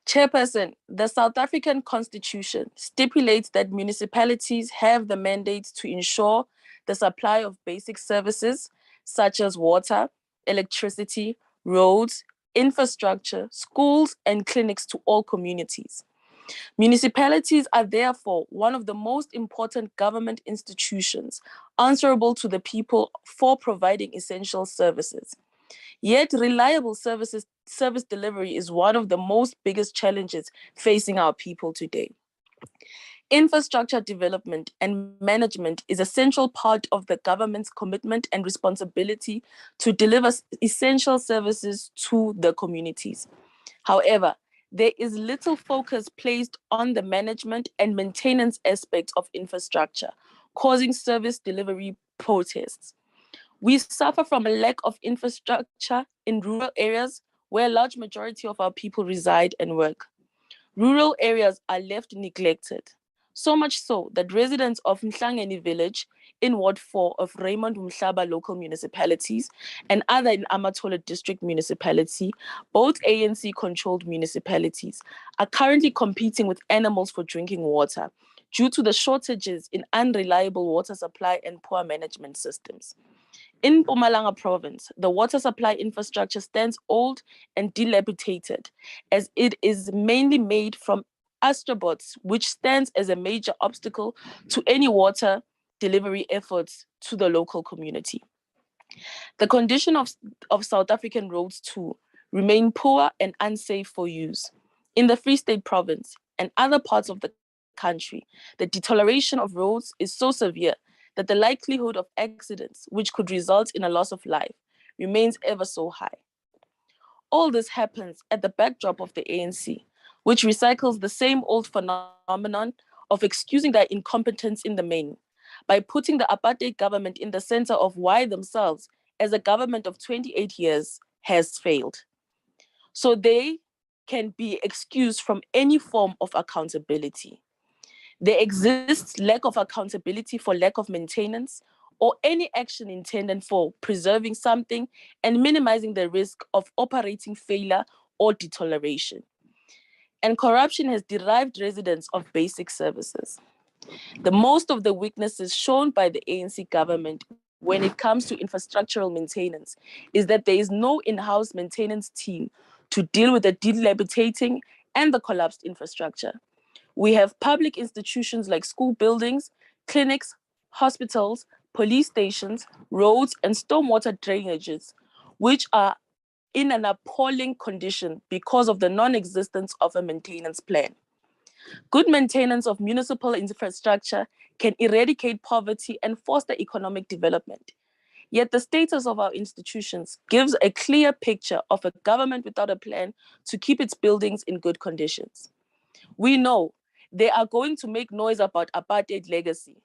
Chairperson, the South African Constitution stipulates that municipalities have the mandate to ensure the supply of basic services such as water, electricity, roads, infrastructure, schools, and clinics to all communities. Municipalities are therefore one of the most important government institutions answerable to the people for providing essential services. Yet reliable service delivery is one of the most biggest challenges facing our people today. Infrastructure development and management is a central part of the government's commitment and responsibility to deliver essential services to the communities. However, there is little focus placed on the management and maintenance aspects of infrastructure, causing service delivery protests. We suffer from a lack of infrastructure in rural areas where a large majority of our people reside and work. Rural areas are left neglected, so much so that residents of Mhlangeni village in Ward 4 of Raymond Mhlaba local municipalities and other in Amatola district municipality, both ANC-controlled municipalities, are currently competing with animals for drinking water due to the shortages in unreliable water supply and poor management systems. In Mpumalanga province, the water supply infrastructure stands old and dilapidated, as it is mainly made from astrobots, which stands as a major obstacle to any water delivery efforts to the local community. The condition of South African roads too remain poor and unsafe for use. In the Free State province and other parts of the country, the deterioration of roads is so severe that the likelihood of accidents, which could result in a loss of life, remains ever so high. All this happens at the backdrop of the ANC, which recycles the same old phenomenon of excusing their incompetence in the main, by putting the apartheid government in the center of why themselves, as a government of 28 years, has failed. So they can be excused from any form of accountability. There exists lack of accountability for lack of maintenance or any action intended for preserving something and minimizing the risk of operating failure or deterioration. And corruption has deprived residents of basic services. The most of the weaknesses shown by the ANC government when it comes to infrastructural maintenance is that there is no in-house maintenance team to deal with the dilapidating and the collapsed infrastructure. We have public institutions like school buildings, clinics, hospitals, police stations, roads, and stormwater drainages, which are in an appalling condition because of the non-existence of a maintenance plan. Good maintenance of municipal infrastructure can eradicate poverty and foster economic development. Yet the status of our institutions gives a clear picture of a government without a plan to keep its buildings in good conditions. We know they are going to make noise about apartheid legacy,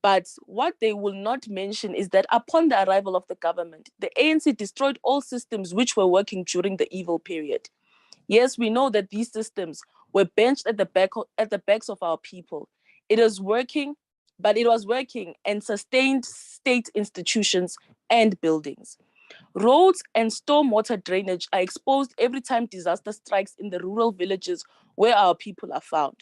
but what they will not mention is that upon the arrival of the government, the ANC destroyed all systems which were working during the evil period. Yes, we know that these systems were benched at the backs of our people. It is working, but it was working and sustained state institutions and buildings. Roads and stormwater drainage are exposed every time disaster strikes in the rural villages where our people are found.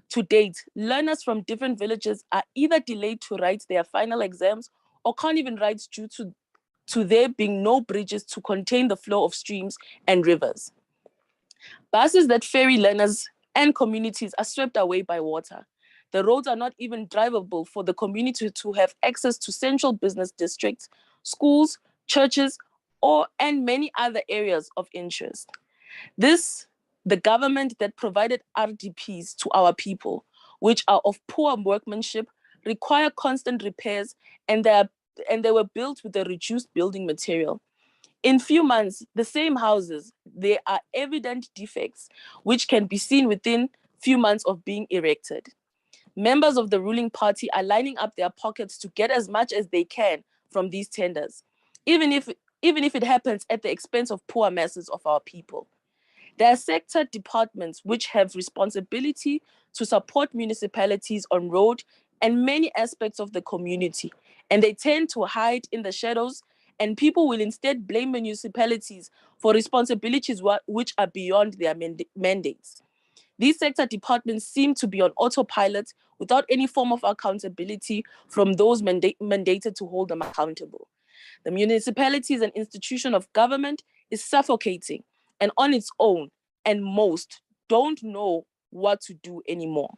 To date, learners from different villages are either delayed to write their final exams or can't even write due to there being no bridges to contain the flow of streams and rivers. Buses that ferry learners and communities are swept away by water. The roads are not even drivable for the community to have access to central business districts, schools, churches, and many other areas of interest. The government that provided RDPs to our people, which are of poor workmanship, require constant repairs, and they were built with a reduced building material. In few months, the same houses, there are evident defects which can be seen within few months of being erected. Members of the ruling party are lining up their pockets to get as much as they can from these tenders, even if even if it happens at the expense of poor masses of our people. There are sector departments which have responsibility to support municipalities on road and many aspects of the community, and they tend to hide in the shadows, and people will instead blame municipalities for responsibilities which are beyond their mandates. These sector departments seem to be on autopilot without any form of accountability from those mandated to hold them accountable. The municipality as an institution of government is suffocating and on its own, and most don't know what to do anymore.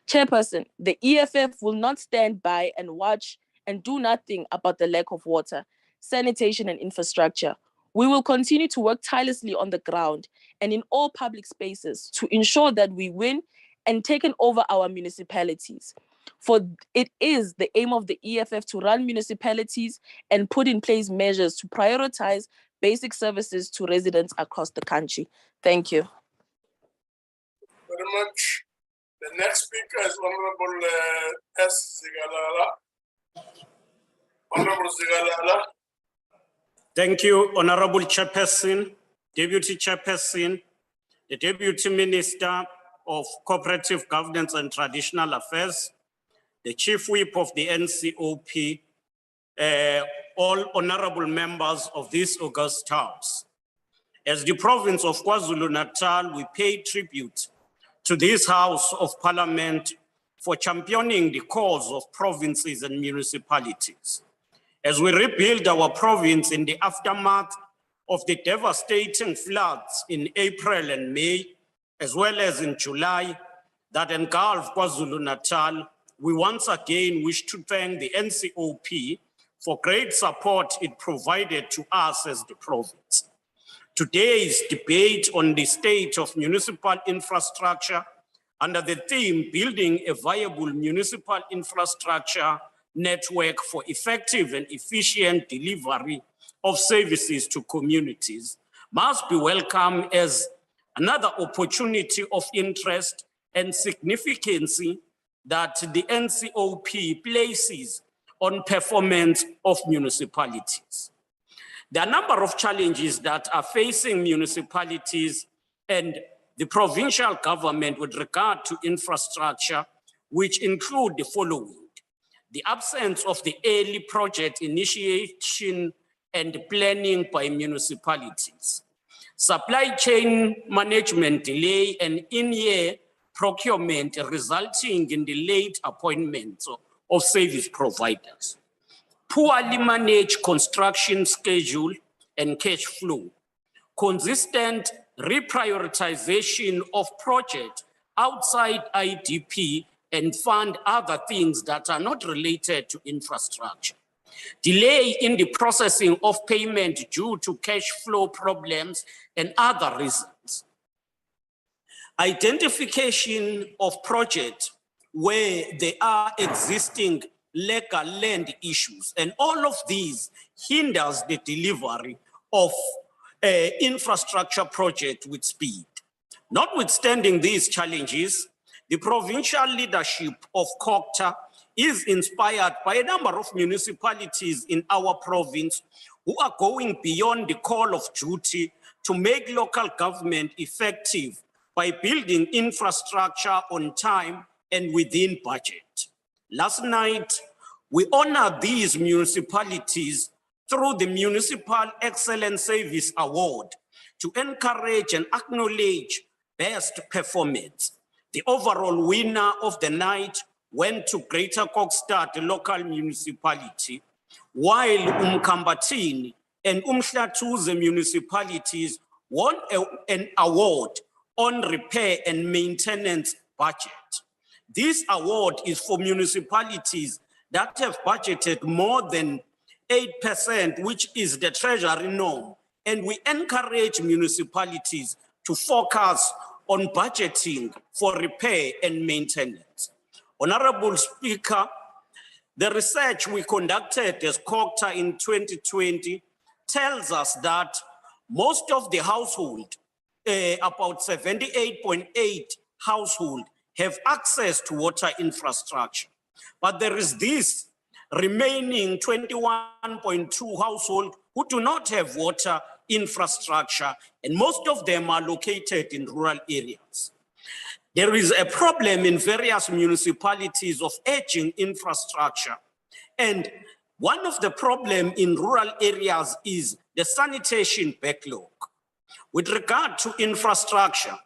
Chairperson, the EFF will not stand by and watch and do nothing about the lack of water, sanitation, and infrastructure. We will continue to work tirelessly on the ground and in all public spaces to ensure that we win and take over our municipalities. For it is the aim of the EFF to run municipalities and put in place measures to prioritize basic services to residents across the country. Thank you. Very much. The next speaker is Honorable S. Zigalala. Honorable Zigalala. Thank you, Honorable Chairperson, Deputy Chairperson, the Deputy Minister of Cooperative Governance and Traditional Affairs, the Chief Whip of the NCOP, all honorable members of this august house. As the province of KwaZulu-Natal, we pay tribute to this House of Parliament for championing the cause of provinces and municipalities. As we rebuild our province in the aftermath of the devastating floods in April and May, as well as in July, that engulfed KwaZulu-Natal, we once again wish to thank the NCOP for great support it provided to us as the province. Today's debate on the state of municipal infrastructure under the theme Building a Viable Municipal Infrastructure Network for Effective and Efficient Delivery of Services to Communities must be welcomed as another opportunity of interest and significance that the NCOP places on performance of municipalities. There are a number of challenges that are facing municipalities and the provincial government with regard to infrastructure, which include the following: the absence of the early project initiation and planning by municipalities, supply chain management delay and in-year procurement resulting in the late appointments of service providers, poorly managed construction schedule and cash flow, consistent reprioritization of projects outside IDP and fund other things that are not related to infrastructure, delay in the processing of payment due to cash flow problems and other reasons, identification of projects where there are existing legal land issues, and all of these hinders the delivery of infrastructure project with speed. Notwithstanding these challenges, the provincial leadership of COCTA is inspired by a number of municipalities in our province who are going beyond the call of duty to make local government effective by building infrastructure on time and within budget. Last night, we honored these municipalities through the Municipal Excellence Service Award to encourage and acknowledge best performance. The overall winner of the night went to Greater Kokstad local municipality, while Umkambatini and Umhlatuze municipalities won an award on repair and maintenance budget. This award is for municipalities that have budgeted more than 8%, which is the treasury norm. And we encourage municipalities to focus on budgeting for repair and maintenance. Honorable Speaker, the research we conducted as COCTA in 2020 tells us that most of the household, about 78.8 households, have access to water infrastructure. But there is this remaining 21.2 households who do not have water infrastructure, and most of them are located in rural areas. There is a problem in various municipalities of aging infrastructure. And one of the problems in rural areas is the sanitation backlog. With regard to infrastructure,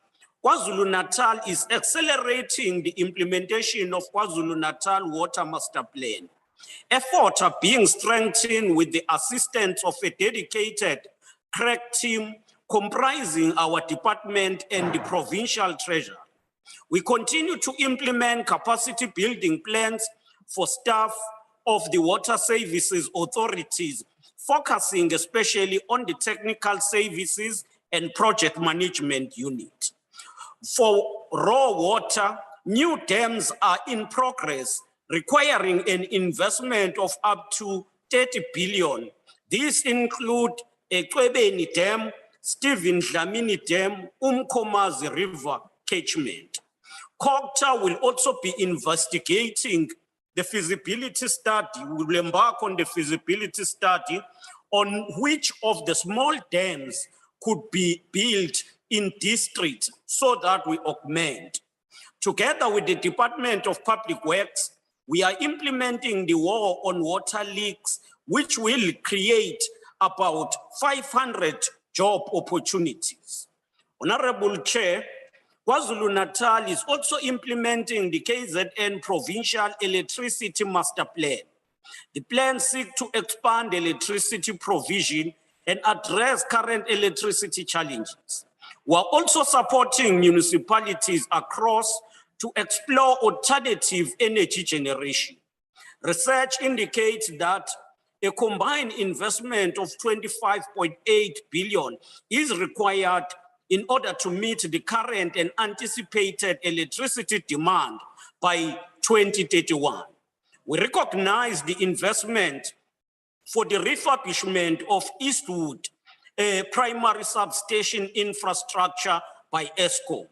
KwaZulu-Natal is accelerating the implementation of KwaZulu-Natal Water Master Plan. Efforts are being strengthened with the assistance of a dedicated crack team comprising our department and the provincial treasurer. We continue to implement capacity building plans for staff of the water services authorities, focusing especially on the technical services and project management unit. For raw water, new dams are in progress, requiring an investment of up to 30 billion. These include a Kwebeni Dam, Stephen Dlamini Dam, Umkomazi River catchment. COGTA will also be investigating the feasibility study, will embark on the feasibility study on which of the small dams could be built in districts so that we augment. Together with the Department of Public Works, we are implementing the War on Water Leaks, which will create about 500 job opportunities. Honorable Chair, KwaZulu-Natal is also implementing the KZN Provincial Electricity Master Plan. The plan seeks to expand electricity provision and address current electricity challenges. We are also supporting municipalities across to explore alternative energy generation. Research indicates that a combined investment of 25.8 billion is required in order to meet the current and anticipated electricity demand by 2031. We recognize the investment for the refurbishment of Eastwood primary substation infrastructure by ESCO.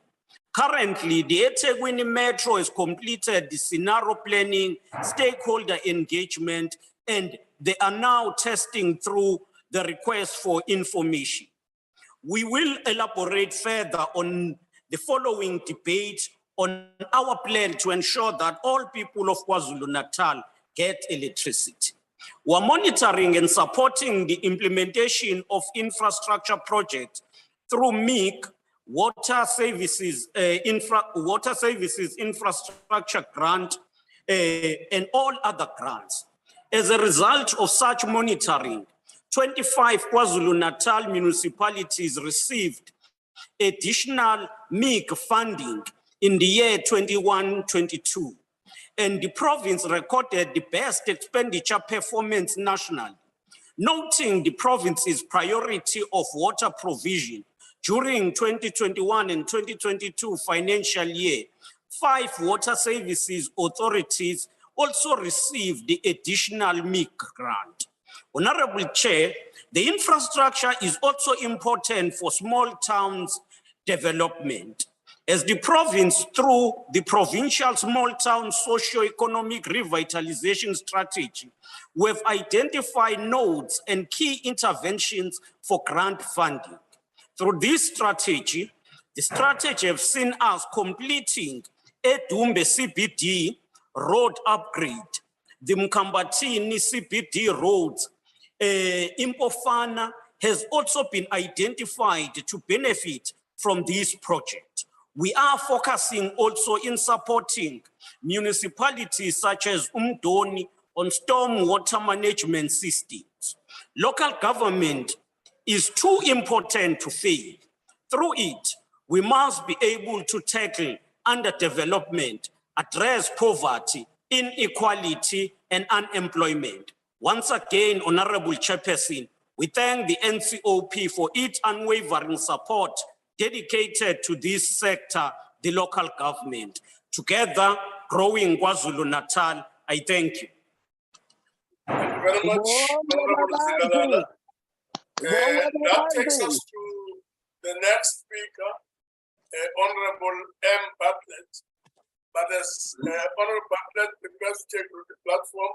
Currently, the eThekwini Metro has completed the scenario planning, stakeholder engagement, and they are now testing through the request for information. We will elaborate further on the following debate on our plan to ensure that all people of KwaZulu-Natal get electricity. We're monitoring and supporting the implementation of infrastructure projects through MIC, Water Services Infrastructure Grant, and all other grants. As a result of such monitoring, 25 KwaZulu-Natal municipalities received additional MIC funding in the year 21-22. And the province recorded the best expenditure performance nationally. Noting the province's priority of water provision during 2021 and 2022 financial year, 5 water services authorities also received the additional MIC grant. Honorable Chair, the infrastructure is also important for small towns development. As the province, through the Provincial Small Town Socio-Economic Revitalization Strategy, we have identified nodes and key interventions for grant funding. Through this strategy, the strategy has seen us completing Edumbe CBD road upgrade, the Mkambatini CBD roads. Impofana has also been identified to benefit from this project. We are focusing also in supporting municipalities such as Umdoni on storm water management systems. Local government is too important to fail. Through it, we must be able to tackle underdevelopment, address poverty, inequality, and unemployment. Once again, Honorable Chairperson, we thank the NCOP for its unwavering support dedicated to this sector, the local government. Together, growing KwaZulu-Natal, I thank you. Thank you very much, Honorable Sigalala. That takes us to the next speaker, Honorable M. Bartlett. But as Honorable Bartlett prepares to take to the platform,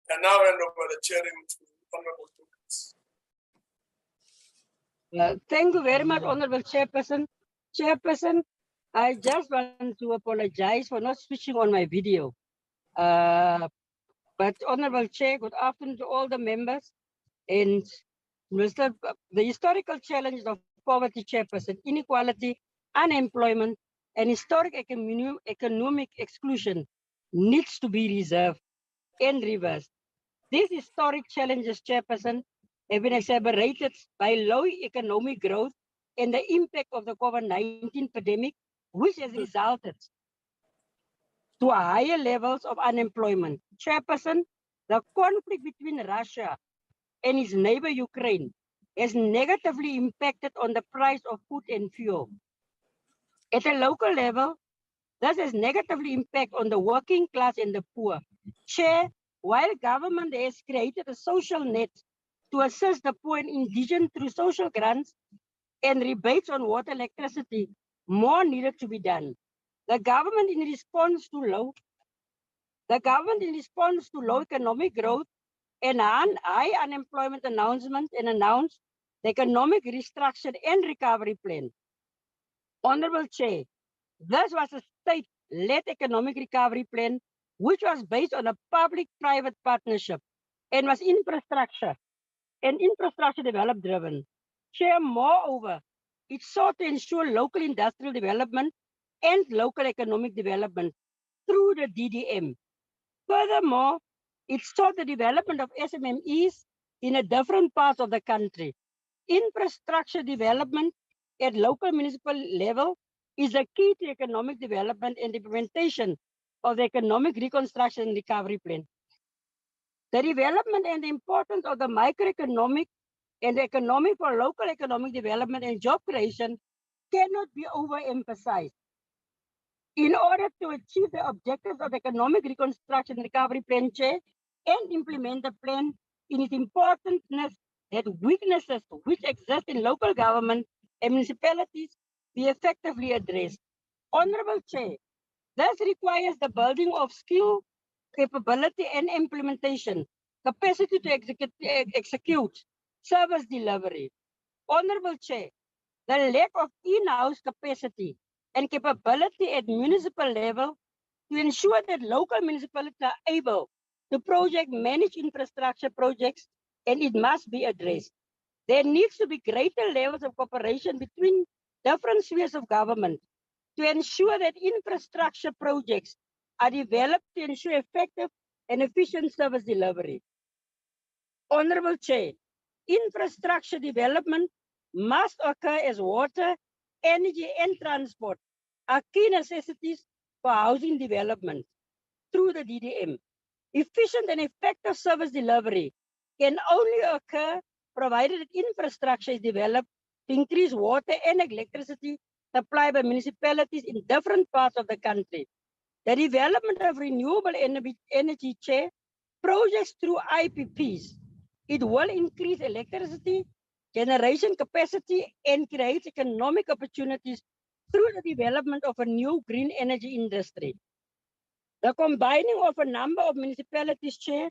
And now hand over the chairing to Honorable Lucas. Thank you very much, Honorable Chairperson. Chairperson, I just want to apologize for not switching on my video. But Honorable Chair, good afternoon to all the members. And Mr. The historical challenges of poverty, Chairperson, inequality, unemployment, and historic economic exclusion needs to be reserved and reversed. These historic challenges, Chairperson, have been exacerbated by low economic growth and the impact of the COVID-19 pandemic, which has resulted to higher levels of unemployment. Chairperson, the conflict between Russia and its neighbor Ukraine has negatively impacted on the price of food and fuel. At a local level, this has negatively impacted on the working class and the poor. Chair, while government has created a social net to assist the poor and indigent through social grants and rebates on water, electricity, more needed to be done. The government in response to low economic growth and high unemployment announced the economic restructure and recovery plan. Honorable Chair, this was a state-led economic recovery plan which was based on a public-private partnership and was infrastructure development driven. Chair, moreover, it sought to ensure local industrial development and local economic development through the DDM. Furthermore, it sought the development of SMMEs in a different parts of the country. Infrastructure development at local municipal level is the key to economic development and implementation of the economic reconstruction and recovery plan. The development and the importance of the microeconomic and the economic for local economic development and job creation cannot be overemphasized. In order to achieve the objectives of economic reconstruction and recovery plan, Chair, and implement the plan in its importance that weaknesses which exist in local government and municipalities be effectively addressed. Honorable Chair, this requires the building of skill, capability, and implementation, capacity to execute service delivery. Honorable Chair, the lack of in-house capacity and capability at municipal level to ensure that local municipalities are able to project manage infrastructure projects, and it must be addressed. There needs to be greater levels of cooperation between different spheres of government to ensure that infrastructure projects are developed to ensure effective and efficient service delivery. Honorable Chair, infrastructure development must occur as water, energy, and transport are key necessities for housing development through the DDM. Efficient and effective service delivery can only occur provided that infrastructure is developed to increase water and electricity supply by municipalities in different parts of the country. The development of renewable energy, Chair, projects through IPPs, it will increase electricity generation capacity and create economic opportunities through the development of a new green energy industry. The combining of a number of municipalities, Chair,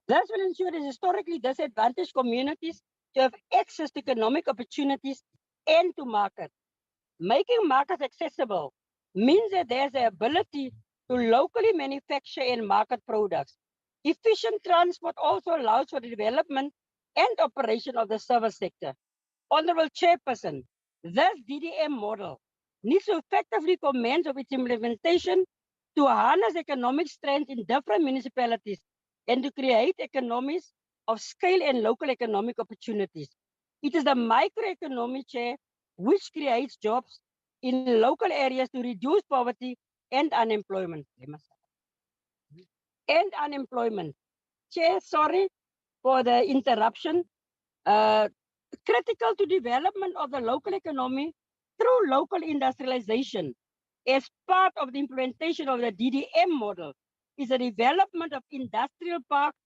this will ensure that historically disadvantaged communities to have access to economic opportunities and to market. Making markets accessible means that there's the ability to locally manufacture and market products. Efficient transport also allows for the development and operation of the service sector. Honorable Chairperson, this DDM model needs to effectively commence of its implementation to harness economic strength in different municipalities and to create economies of scale and local economic opportunities. It is the microeconomy, Chair, which creates jobs in local areas to reduce poverty and unemployment. Chair, sorry for the interruption. Critical to development of the local economy through local industrialization as part of the implementation of the DDM model is the development of industrial parks,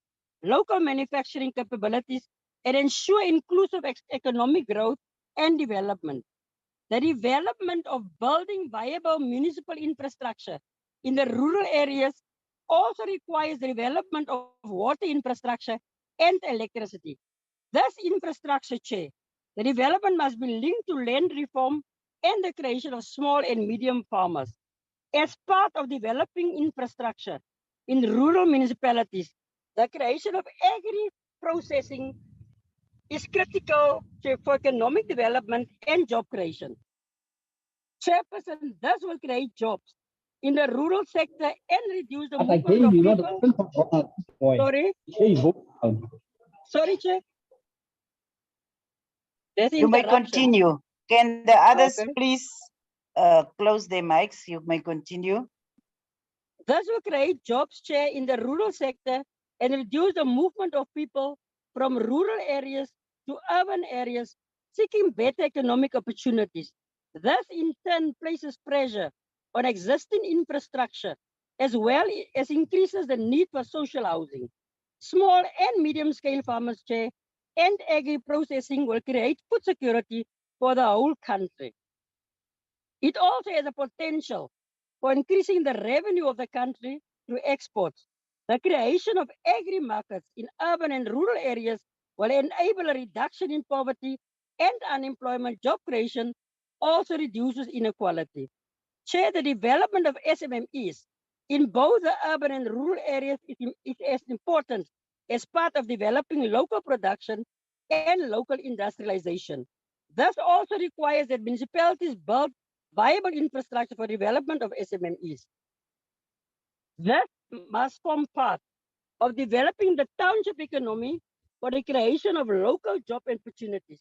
local manufacturing capabilities, and ensure inclusive economic growth and development. The development of building viable municipal infrastructure in the rural areas also requires the development of water infrastructure and electricity. This infrastructure, Chair, the development must be linked to land reform and the creation of small and medium farmers. As part of developing infrastructure in rural municipalities, the creation of agri-processing is critical for economic development and job creation. Chairperson, this will create jobs in the rural sector and reduce the movement of people. Sorry? Sorry, Chair. You may continue. Can the others please close their mics? You may continue. This will create jobs, Chair, in the rural sector and reduce the movement of people from rural areas to urban areas seeking better economic opportunities. This in turn places pressure on existing infrastructure as well as increases the need for social housing. Small and medium-scale farmers, Chair, and agri-processing will create food security for the whole country. It also has a potential for increasing the revenue of the country through exports. The creation of agri-markets in urban and rural areas will enable a reduction in poverty and unemployment. Job creation also reduces inequality. Chair, the development of SMMEs in both the urban and rural areas is as important as part of developing local production and local industrialization. This also requires that municipalities build viable infrastructure for development of SMMEs. This must form part of developing the township economy for the creation of local job opportunities.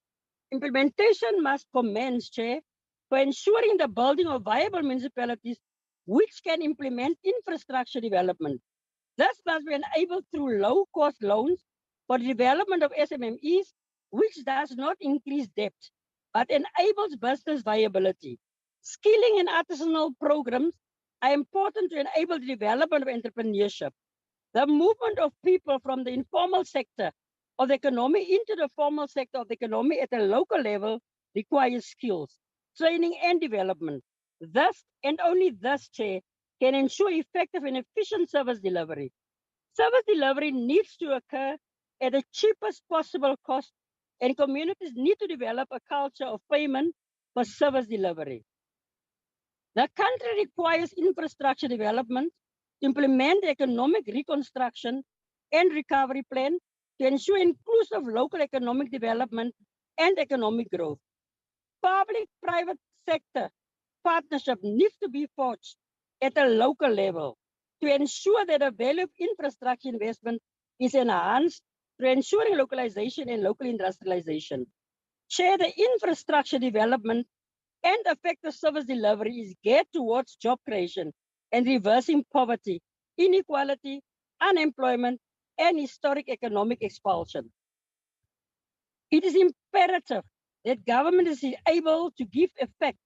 Implementation must commence, Chair, for ensuring the building of viable municipalities which can implement infrastructure development. This must be enabled through low-cost loans for the development of SMMEs, which does not increase debt, but enables business viability. Skilling and artisanal programs are important to enable the development of entrepreneurship. The movement of people from the informal sector of the economy into the formal sector of the economy at a local level requires skills, training, and development. Thus, and only thus, Chair, can ensure effective and efficient service delivery. Service delivery needs to occur at the cheapest possible cost, and communities need to develop a culture of payment for service delivery. The country requires infrastructure development to implement the economic reconstruction and recovery plan to ensure inclusive local economic development and economic growth. Public-private sector partnership needs to be forged at a local level to ensure that the value of infrastructure investment is enhanced through ensuring localization and local industrialization. Chair, the infrastructure development and effective service delivery is geared towards job creation and reversing poverty, inequality, unemployment, and historic economic expulsion. It is imperative that government is able to give effect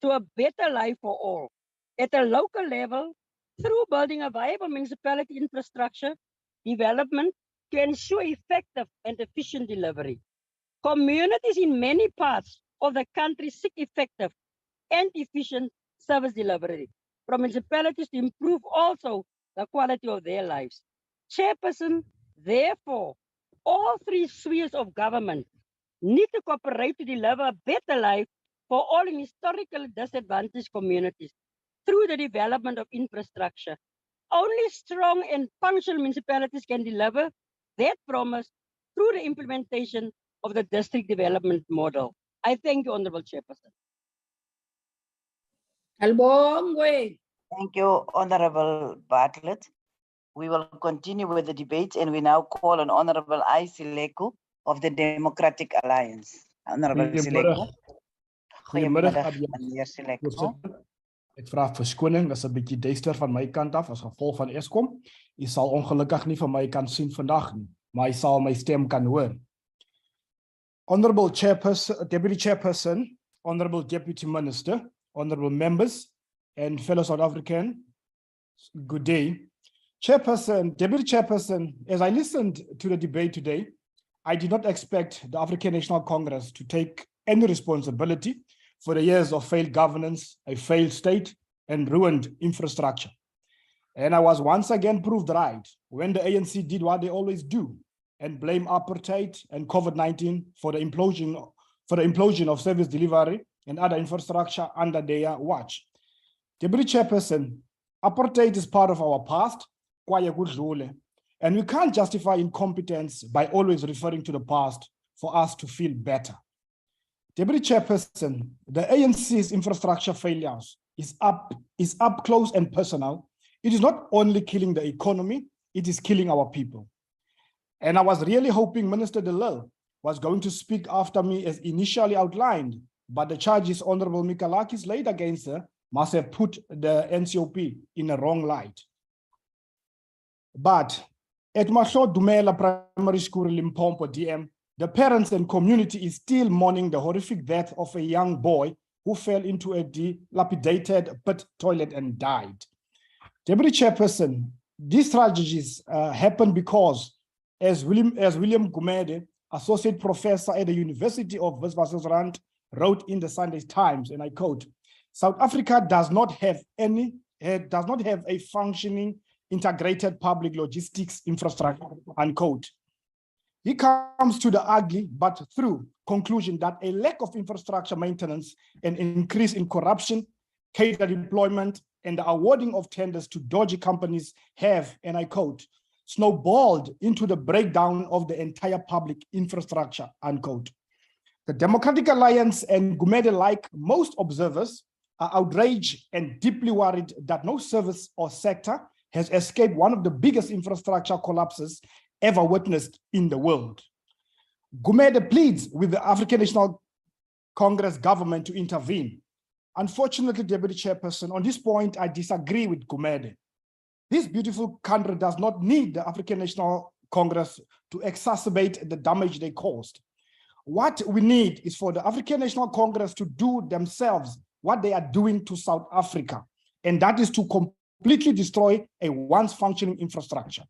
to a better life for all at a local level through building a viable municipality infrastructure development to ensure effective and efficient delivery. Communities in many parts of the country seek effective and efficient service delivery from municipalities to improve also the quality of their lives. Chairperson, therefore, all three spheres of government need to cooperate to deliver a better life for all in historically disadvantaged communities through the development of infrastructure. Only strong and functional municipalities can deliver that promise through the implementation of the district development model. I thank you, Honorable Chairperson. Thank you, Honorable Bartlett. We will continue with the debate and we now call on Honorable Isileku of the Democratic Alliance. Honorable Isileku. Goedemiddag, meneer Sileku. Ek vra verskoning, is 'n bietjie duister van my kant af as gevolg van Eskom. U sal ongelukkig nie vir my kan sien vandag nie, maar u sal my stem kan hoor. Honorable Chairperson, Deputy Chairperson, Honorable Deputy Minister, Honorable members, and fellow South African, good day. Chairperson, Deputy Chairperson, as I listened to the debate today, I did not expect the African National Congress to take any responsibility for the years of failed governance, a failed state, and ruined infrastructure. And I was once again proved right when the ANC did what they always do and blame apartheid and COVID-19 for the implosion of service delivery and other infrastructure under their watch. Deputy Chairperson, apartheid is part of our past, and we can't justify incompetence by always referring to the past for us to feel better. Deputy Chairperson, the ANC's infrastructure failures is up close and personal. It is not only killing the economy, it is killing our people. And I was really hoping Minister De Lille was going to speak after me as initially outlined, but the charges Honorable Mikalakis laid against her must have put the NCOP in a wrong light. But at Mahlo Dumela Primary School in Limpopo, DM, the parents and community is still mourning the horrific death of a young boy who fell into a dilapidated pit toilet and died. Deputy Chairperson, these tragedies happened because, as William Gumede, Associate Professor at the University of Witwatersrand, wrote in the Sunday Times, and I quote, South Africa does not have a functioning integrated public logistics infrastructure, unquote. He comes to the ugly but true conclusion that a lack of infrastructure maintenance and increase in corruption, cadre deployment, and the awarding of tenders to dodgy companies have, and I quote, snowballed into the breakdown of the entire public infrastructure, unquote. The Democratic Alliance and Gumede, like most observers, are outraged and deeply worried that no service or sector has escaped one of the biggest infrastructure collapses ever witnessed in the world. Gumede pleads with the African National Congress government to intervene. Unfortunately, Deputy Chairperson, on this point, I disagree with Gumede. This beautiful country does not need the African National Congress to exacerbate the damage they caused. What we need is for the African National Congress to do themselves what they are doing to South Africa, and that is to completely destroy a once functioning infrastructure.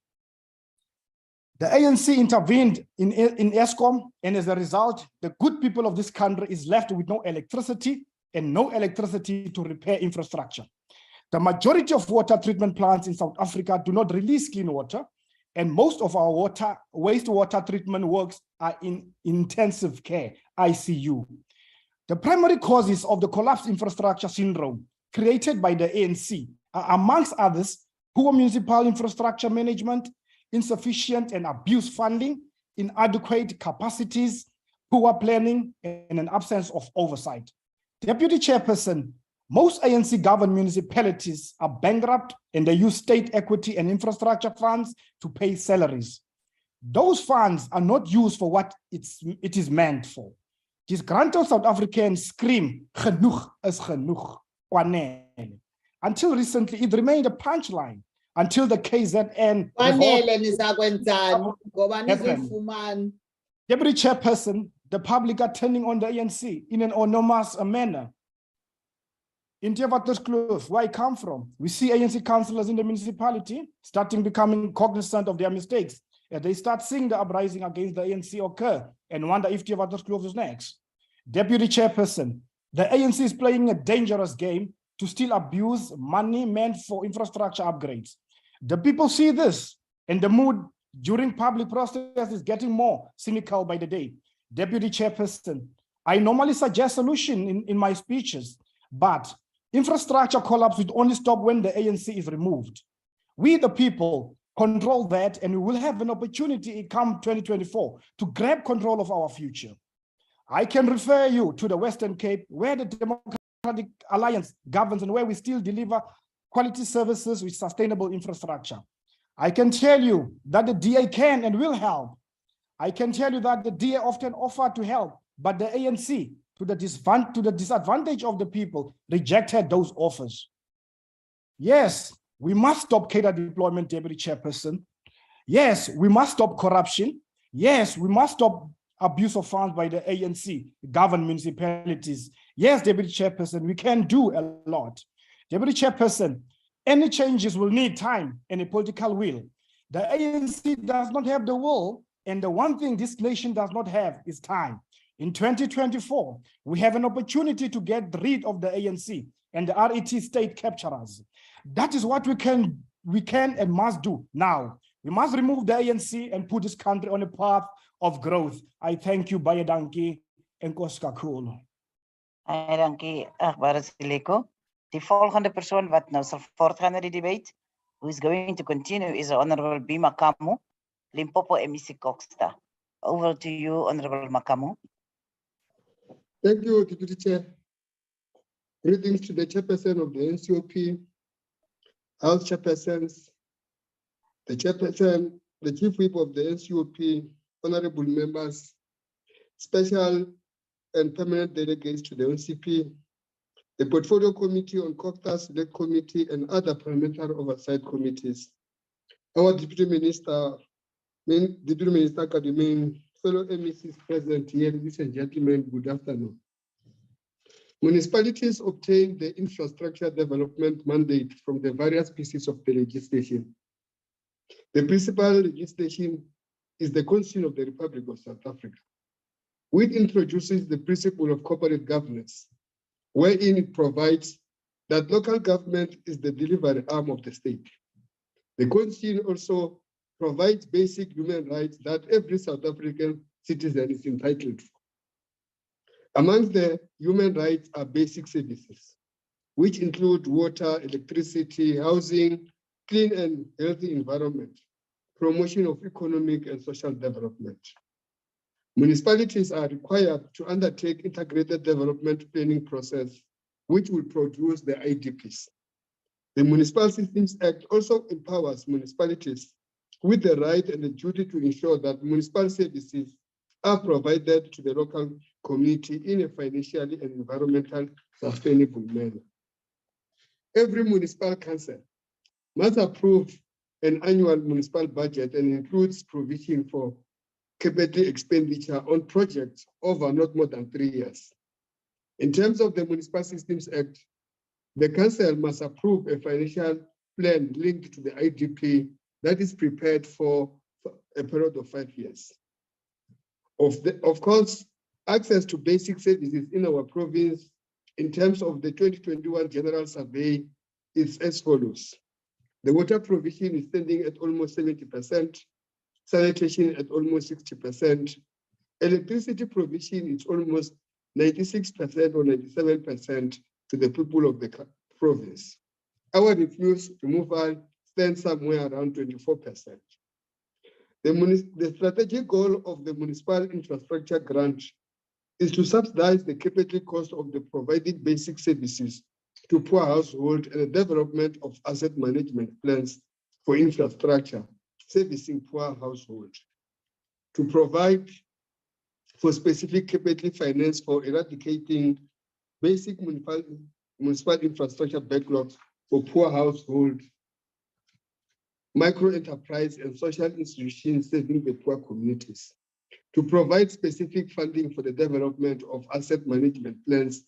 The ANC intervened in Eskom, and as a result, the good people of this country is left with no electricity and no electricity to repair infrastructure. The majority of water treatment plants in South Africa do not release clean water, and most of our wastewater treatment works are in intensive care, ICU. The primary causes of the collapsed infrastructure syndrome created by the ANC are, amongst others, poor municipal infrastructure management, insufficient and abused funding, inadequate capacities, poor planning, and an absence of oversight. Deputy Chairperson, most ANC-governed municipalities are bankrupt and they use state equity and infrastructure funds to pay salaries. Those funds are not used for what it is meant for. Disgruntled South Africans scream, genoeg is genoeg, kwanele. Until recently, it remained a punchline until the KZN happened. Deputy Chairperson, the public are turning on the ANC in an enormous manner. In Theewaterskloof, where I come from, we see ANC councillors in the municipality starting becoming cognizant of their mistakes. And they start seeing the uprising against the ANC occur and wonder if Theewaterskloof is next. Deputy Chairperson, the ANC is playing a dangerous game to still abuse money meant for infrastructure upgrades. The people see this, and the mood during public process is getting more cynical by the day. Deputy Chairperson, I normally suggest solution in my speeches, but infrastructure collapse would only stop when the ANC is removed. We, the people, control that, and we will have an opportunity come 2024 to grab control of our future. I can refer you to the Western Cape, where the Democratic Alliance governs and where we still deliver quality services with sustainable infrastructure. I can tell you that the DA can and will help. I can tell you that the DA often offer to help, but the ANC, to the disadvantage of the people, rejected those offers. Yes, we must stop cadre deployment, Deputy Chairperson. Yes, we must stop corruption. Yes, we must stop abuse of funds by the ANC, governed municipalities. Yes, Deputy Chairperson, we can do a lot. Deputy Chairperson, any changes will need time and a political will. The ANC does not have the will, and the one thing this nation does not have is time. In 2024, we have an opportunity to get rid of the ANC and the RET state capturers. That is what we can we can and must do now. We must remove the ANC and put this country on a path of growth. I thank you, baie dankie en kos kakhulu. Baie dankie, agbare Sileko. Die volgende persoon wat nou sal voortgaan met die debate, who is going to continue, is Honorable B. Makamu, Limpopo MEC Koksta. Over to you, Honorable Makamu. Thank you, Deputy Chair. Greetings to the chairperson of the NCOP, House chairpersons, the chairperson, the chief whip of the NCOP, honorable members, special and permanent delegates to the NCP, the Portfolio Committee on Cocta Select Committee, and other parliamentary oversight committees. Our Deputy Minister Kadiming, fellow MECs present here, ladies and gentlemen, good afternoon. Municipalities obtain the infrastructure development mandate from the various pieces of the legislation. The principal legislation is the Constitution of the Republic of South Africa, which introduces the principle of corporate governance, wherein it provides that local government is the delivery arm of the state. The Constitution also provides basic human rights that every South African citizen is entitled to. Among the human rights are basic services, which include water, electricity, housing, clean and healthy environment, promotion of economic and social development. Municipalities are required to undertake integrated development planning process, which will produce the IDPs. The Municipal Systems Act also empowers municipalities with the right and the duty to ensure that municipal services are provided to the local community in a financially and environmentally sustainable manner. Every municipal council must approve an annual municipal budget and includes provision for capital expenditure on projects over not more than 3 years. In terms of the Municipal Systems Act, the council must approve a financial plan linked to the IDP that is prepared for a period of 5 years. Of course, access to basic services in our province in terms of the 2021 General Survey is as follows. The water provision is standing at almost 70%, sanitation at almost 60%, electricity provision is almost 96% or 97% to the people of the province. Our refuse removal stands somewhere around 24%. The strategic goal of the Municipal Infrastructure Grant is to subsidize the capital cost of the provided basic services to poor households and the development of asset management plans for infrastructure servicing poor households, to provide for specific capital finance for eradicating basic municipal infrastructure backlogs for poor households, micro-enterprise and social institutions serving the poor communities, to provide specific funding for the development of asset management plans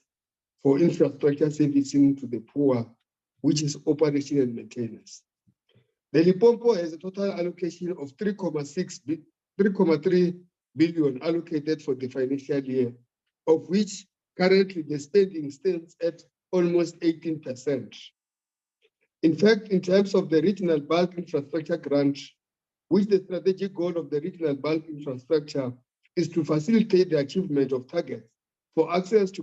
for infrastructure servicing to the poor, which is operation and maintenance. The Limpopo has a total allocation of 3.3 billion allocated for the financial year, of which currently the spending stands at almost 18%. In fact, in terms of the regional bulk infrastructure grant, which the strategic goal of the regional bulk infrastructure is to facilitate the achievement of targets for access to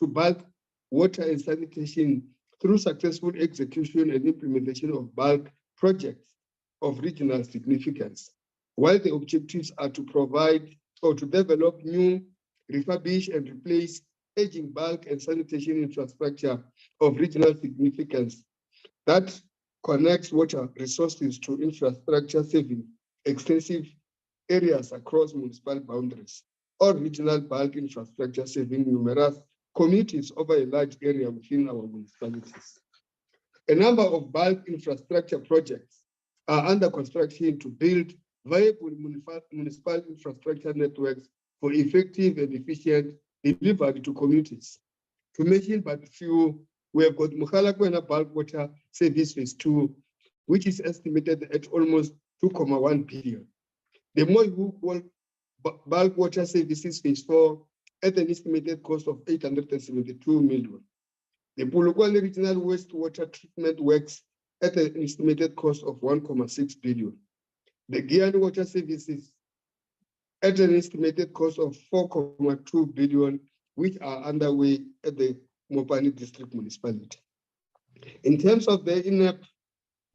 bulk water and sanitation through successful execution and implementation of bulk projects of regional significance, while the objectives are to provide or to develop new, refurbish and replace aging bulk and sanitation infrastructure of regional significance that connects water resources to infrastructure saving extensive areas across municipal boundaries, or regional bulk infrastructure saving numerous communities over a large area within our municipalities. A number of bulk infrastructure projects are under construction to build viable municipal infrastructure networks for effective and efficient delivery to communities. To mention but a few, we have got Mukalakwena Bulk Water Service Phase 2, which is estimated at almost 2.1 billion. The Moihu Bulk Water Services Phase 4 at an estimated cost of 872 million. The Polokwane Regional Wastewater Treatment Works at an estimated cost of 1.6 billion. The Guyana Water Services at an estimated cost of 4.2 billion, which are underway at the Mopani District Municipality. In terms of the INEP,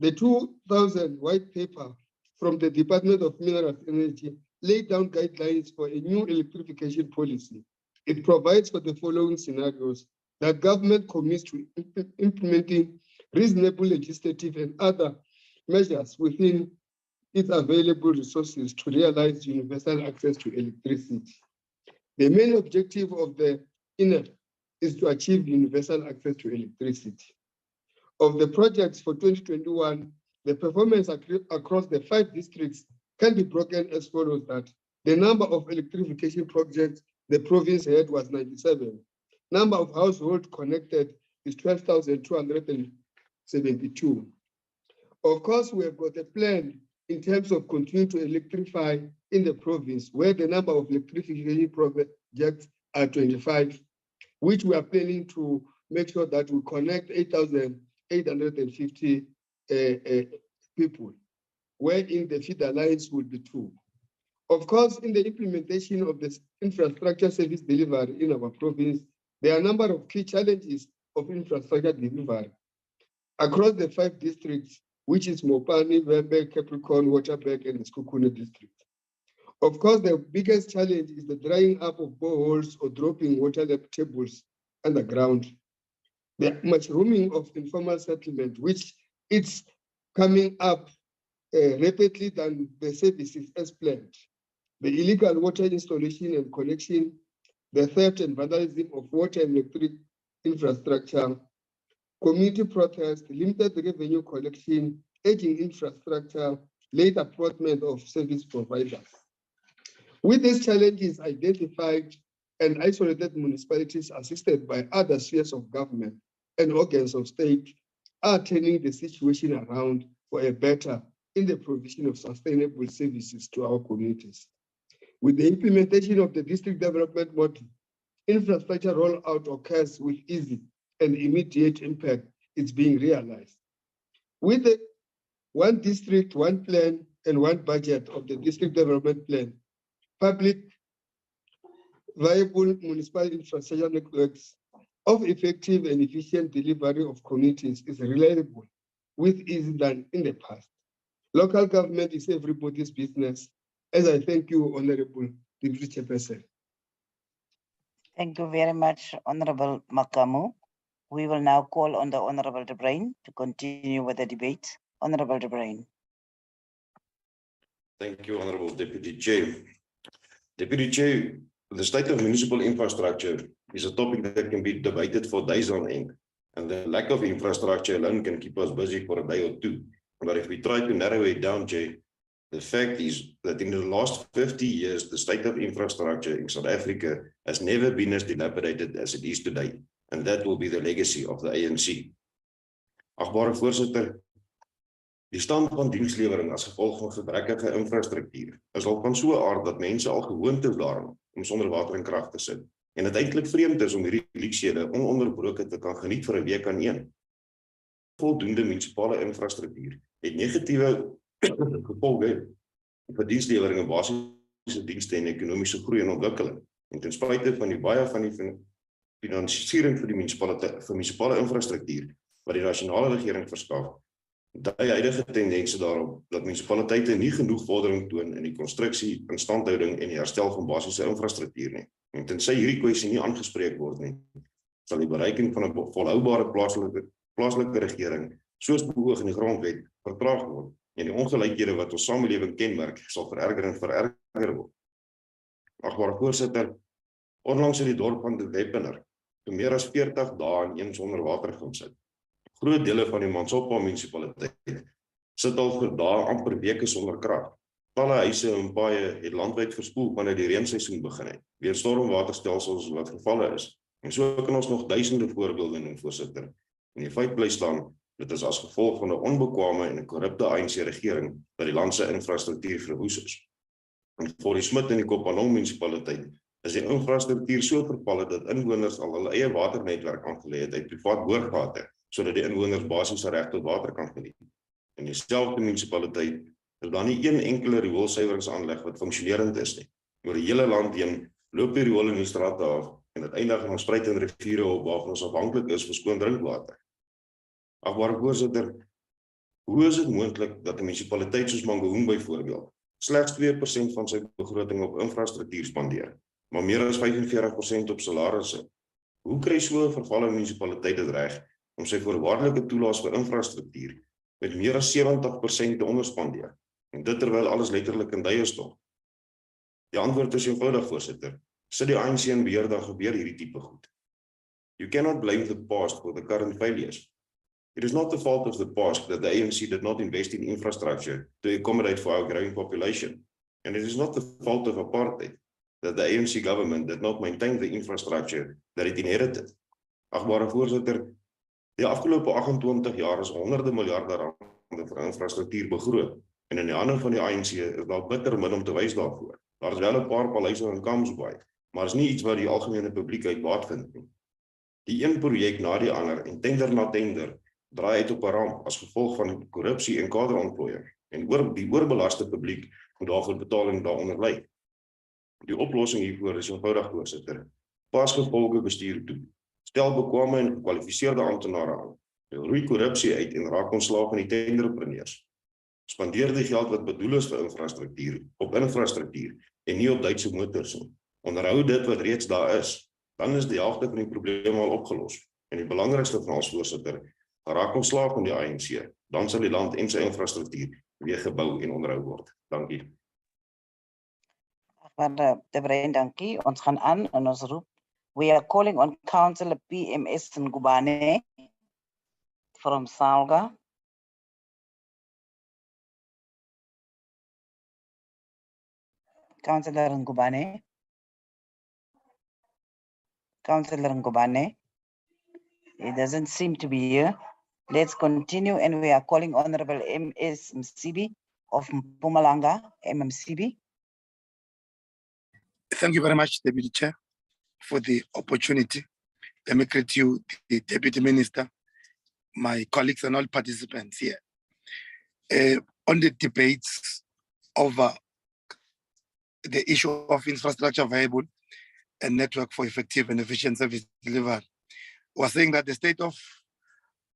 the 2000 white paper from the Department of Mineral Energy laid down guidelines for a new electrification policy. It provides for the following scenarios: that government commits to implementing reasonable legislative and other measures within its available resources to realize universal access to electricity. The main objective of the INEP is to achieve universal access to electricity. Of the projects for 2021, the performance across the 5 districts can be broken as follows: that the number of electrification projects the province had was 97. Number of households connected is 12,272. Of course, we have got a plan in terms of continuing to electrify in the province, where the number of electrification projects are 25, which we are planning to make sure that we connect 8,850 people, wherein the feeder lines will be 2. Of course, in the implementation of the infrastructure service delivery in our province, there are a number of key challenges of infrastructure delivery across the 5 districts, which is Mopani, Vembe, Capricorn, Waterberg, and the Sekhukhune district. Of course, the biggest challenge is the drying up of boreholes or dropping water tables underground. The mushrooming of informal settlement, which it's coming up rapidly than the services as planned. The illegal water installation and connection, the theft and vandalism of water and electric infrastructure, community protest, limited revenue collection, aging infrastructure, late appointment of service providers. With these challenges identified and isolated, municipalities assisted by other spheres of government and organs of state are turning the situation around for a better in the provision of sustainable services to our communities. With the implementation of the district development model, infrastructure rollout occurs with easy and immediate impact. It's being realized. With the 1 district, 1 plan, and 1 budget of the district development plan, public viable municipal infrastructure networks of effective and efficient delivery of communities is reliable with ease than in the past. Local government is everybody's business. As I thank you, Honorable Deputy Chairperson. Thank you very much, Honorable Makamu. We will now call on the Honorable De Bruin to continue with the debate. Honorable De Bruin. Thank you, Honorable Deputy Chair. Deputy Chair, the state of municipal infrastructure is a topic that can be debated for days on end, and the lack of infrastructure alone can keep us busy for a day or 2. But if we try to narrow it down, Chair, the fact is that in the last 50 years, the state of infrastructure in South Africa has never been as dilapidated as it is today, and that will be the legacy of the ANC. Agbare Voorsitter, die stand van dienslewering as gevolg van gebrekkige infrastruktuur is al van so 'n aard dat mense al gewoond is daaraan om sonder water en krag te sit, en dit eintlik vreemd is om hierdie luksede ononderbroke te kan geniet vir 'n week aan een. Voldoende munisipale infrastruktuur het negatiewe gevolge vir dienslewering en basiese dienste en ekonomiese groei en ontwikkeling. En ten spyte van die baie van die finansiering vir die munisipale infrastruktuur wat die nasionale regering verskaf, dui huidige tendense daarop dat munisipaliteite nie genoeg vordering toon in die konstruksie, instandhouding en die herstel van basiese infrastruktuur nie. En tensy hierdie kwessie nie aangespreek word nie, sal die bereiking van 'n volhoubare plaaslike regering, soos beoog in die grondwet, vertraag word en die ongelykhede wat ons samelewing kenmerk sal vererger en vererger word. Agbare Voorsitter, onlangs het die dorp van De Weppener vir meer as 40 dae in een sonder water gaan sit. Groot dele van die Mansoppa munisipaliteit sit al vir dae amper weke sonder krag. Talle huise en paaie het landwyd verspoel wanneer die reenseisoen begin het, weens stormwaterstelsels wat vervalle is. En so kan ons nog duisende voorbeelde noem, Voorsitter. En die feit bly staan, dit is as gevolg van 'n onbekwame en 'n korrupte ANC-regering dat die land se infrastruktuur verwoes is. En voor die Smit in die Kopanong munisipaliteit is die infrastruktuur so vervalle dat inwoners al hulle eie waternetwerk aangelê het uit privaat boorgate sodat die inwoners basiese reg tot water kan geniet. In dieselfde munisipaliteit is daar nie een enkele rioolsuiweringsaanleg wat funksionerend is nie. Oor die hele land heen loop die riool in die strate af en dit eindig in ons spruit en riviere op waarvan ons afhanklik is vir skoon drinkwater. Agbare voorsitter, hoe is dit moontlik dat 'n munisipaliteit soos Mangaung byvoorbeeld slegs 2% van sy begroting op infrastruktuur spandeer, maar meer as 45% op salarisse? Hoe kry so 'n vervalle munisipaliteit dit reg om sy voorwaardelike toelaas vir infrastruktuur met meer as 70% te onderspandeer? En dit terwyl alles letterlik in duie stop. Die antwoord is eenvoudig, voorsitter. Sit die ANC in beheer, dan gebeur hierdie tipe goed. You cannot blame the past for the current failures. It is not the fault of the past that the ANC did not invest in infrastructure to accommodate for our growing population. And it is not the fault of apartheid that the ANC government did not maintain the infrastructure that it inherited. Agbare voorsitter, die afgelope 28 jaar is honderde miljarde rande vir infrastruktuur begroot. En in die hande van die ANC is daar bitter min om te wys daarvoor. Daar is wel 'n paar paleise in Kamsbaai, maar is nie iets wat die algemene publiek uit baat vind nie. Die een projek na die ander en tender na tender draai uit op 'n ramp as gevolg van korrupsie en kaderontplooiing. En die oorbelaste publiek moet daarvoor betaling daaronder ly. Die oplossing hiervoor is eenvoudig, voorsitter. Pas gevolge bestuur toe. Stel bekwame en gekwalifiseerde amptenare aan. Roei korrupsie uit en raak ontslae van die tenderpreneurs. Spandeer die geld wat bedoel is vir infrastruktuur op infrastruktuur en nie op Duitse motors nie. Onderhou dit wat reeds daar is, dan is die helfte van die probleme al opgelos. En die belangrikste van ons, voorsitter, raak ontslae van die ANC, dan sal die land en sy infrastruktuur weer gebou en onderhou word. Dankie. De Bruin, dankie. Ons gaan aan en ons roep. We are calling on Councillor PMS Ngubane from Salga. Councillor Ngubane. Councillor Ngubane. He doesn't seem to be here. Let's continue, and we are calling Honorable M.S. Msibi of Mpumalanga, MMCB. Thank you very much, Deputy Chair, for the opportunity. Let me greet you, the Deputy Minister, my colleagues and all participants here. On the debates over the issue of infrastructure viable and network for effective and efficient service delivery, we're saying that the state of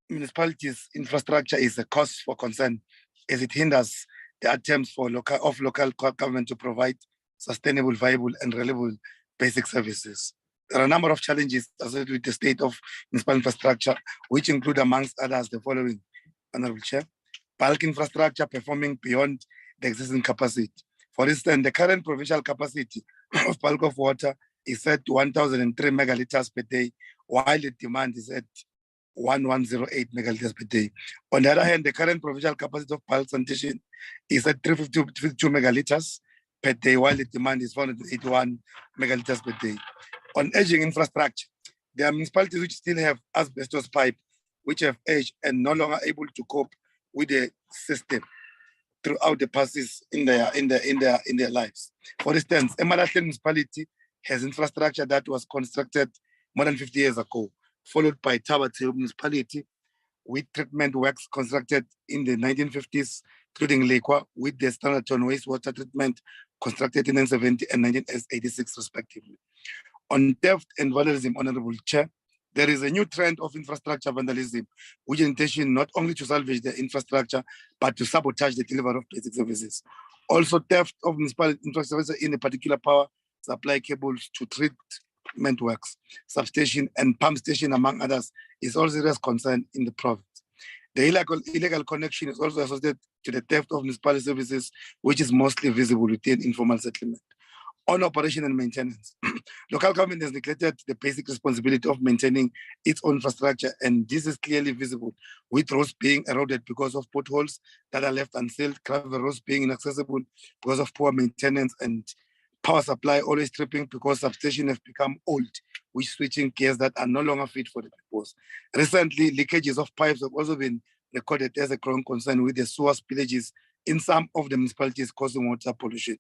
municipalities' infrastructure is a cause for concern as it hinders the attempts for local government to provide sustainable, viable, and reliable basic services. There are a number of challenges associated with the state of municipal infrastructure, which include, amongst others, the following, Honorable Chair. Bulk infrastructure performing beyond the existing capacity. For instance, the current provincial capacity of bulk of water is set to 1,003 megaliters per day, while the demand is at 1,108 megaliters per day. On the other hand, the current provincial capacity of bulk sanitation is at 352 megaliters per day, while the demand is 481 megaliters per day. On aging infrastructure, there are municipalities which still have asbestos pipe, which have aged and no longer able to cope with the system throughout the passes in their lives. For instance, Emalahleni municipality has infrastructure that was constructed more than 50 years ago, followed by Tabatse municipality with treatment works constructed in the 1950s, including Lekwa with the standard on wastewater treatment constructed in 1970 and 1986 respectively. On theft and vandalism, Honorable Chair, there is a new trend of infrastructure vandalism, which is intention not only to salvage the infrastructure, but to sabotage the delivery of basic services. Also, theft of municipal infrastructure in a particular power supply cables to treatment works, substation and pump station, among others, is also a serious concern in the province. The illegal connection is also associated to the theft of municipal services, which is mostly visible within informal settlement. On operation and maintenance, local government has neglected the basic responsibility of maintaining its own infrastructure, and this is clearly visible, with roads being eroded because of potholes that are left unsealed, gravel roads being inaccessible because of poor maintenance, and power supply always tripping because substations have become old, with switching gears that are no longer fit for the purpose. Recently, leakages of pipes have also been recorded as a growing concern, with the sewer spillages in some of the municipalities causing water pollution.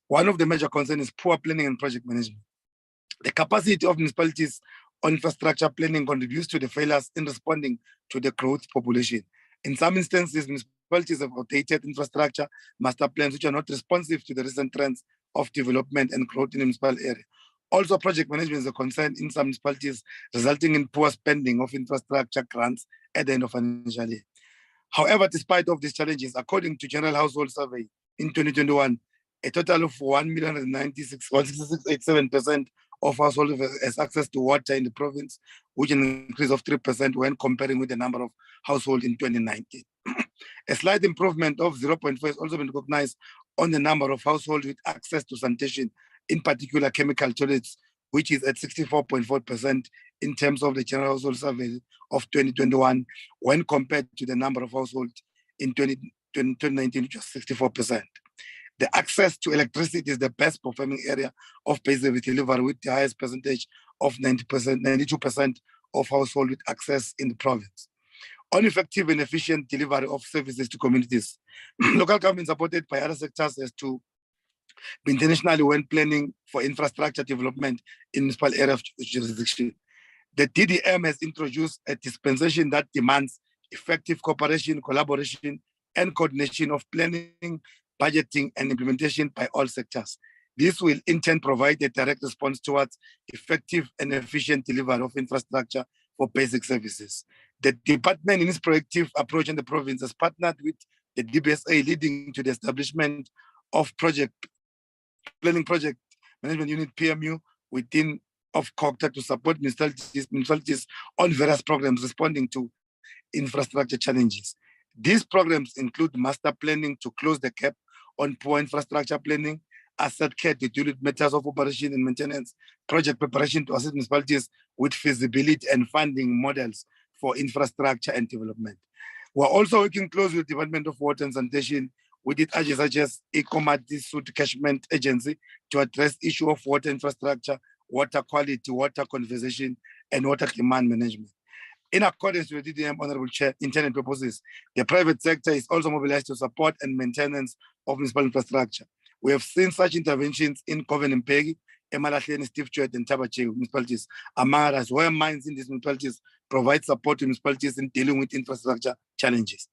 One of the major concerns is poor planning and project management. The capacity of municipalities on infrastructure planning contributes to the failures in responding to the growth population. In some instances, municipalities have outdated infrastructure master plans which are not responsive to the recent trends of development and growth in the municipal area. Also, project management is a concern in some municipalities, resulting in poor spending of infrastructure grants at the end of financial year. However, despite of these challenges, according to General Household Survey in 2021, a total of 1,096,166.87% of households has access to water in the province, which is an increase of 3% when comparing with the number of households in 2019. A slight improvement of 0.4 has also been recognized on the number of households with access to sanitation, in particular chemical toilets, which is at 64.4% in terms of the General Household Survey of 2021, when compared to the number of households in 2019, which was 64%. The access to electricity is the best performing area of basic service delivery with the highest percentage of 92% of households with access in the province. On effective and efficient delivery of services to communities, local government supported by other sectors as to be internationally when planning for infrastructure development in municipal area of jurisdiction. The DDM has introduced a dispensation that demands effective cooperation, collaboration, and coordination of planning, budgeting, and implementation by all sectors. This will in turn provide a direct response towards effective and efficient delivery of infrastructure for basic services. The department in its proactive approach in the province has partnered with the DBSA, leading to the establishment of planning project management unit PMU within of COCTA to support municipalities on various programs responding to infrastructure challenges. These programs include master planning to close the gap on poor infrastructure planning, asset care to deal with matters of operation and maintenance, project preparation to assist municipalities with feasibility and funding models for infrastructure and development. We're also working closely with the Department of Water and Sanitation with its agencies such as ECOMAT, Suit Catchment Agency, to address issue of water infrastructure, water quality, water conservation, and water demand management. In accordance with DDM, Honorable Chair, intended purposes, the private sector is also mobilized to support and maintenance of municipal infrastructure. We have seen such interventions in Coven and Peggy, Emalahleni, Steve Church, and Tabache municipalities, among others, where mines in these municipalities provide support to municipalities in dealing with infrastructure challenges.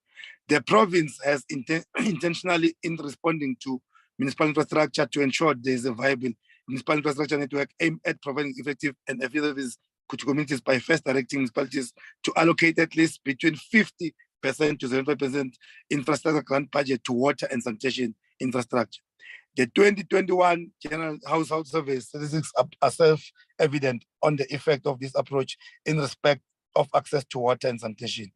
The province has intentionally in responding to municipal infrastructure to ensure there is a viable municipal infrastructure network aimed at providing effective and effective services to communities by first directing municipalities to allocate at least between 50% to 75% infrastructure grant budget to water and sanitation infrastructure. The 2021 General Household Survey statistics are self-evident on the effect of this approach in respect of access to water and sanitation.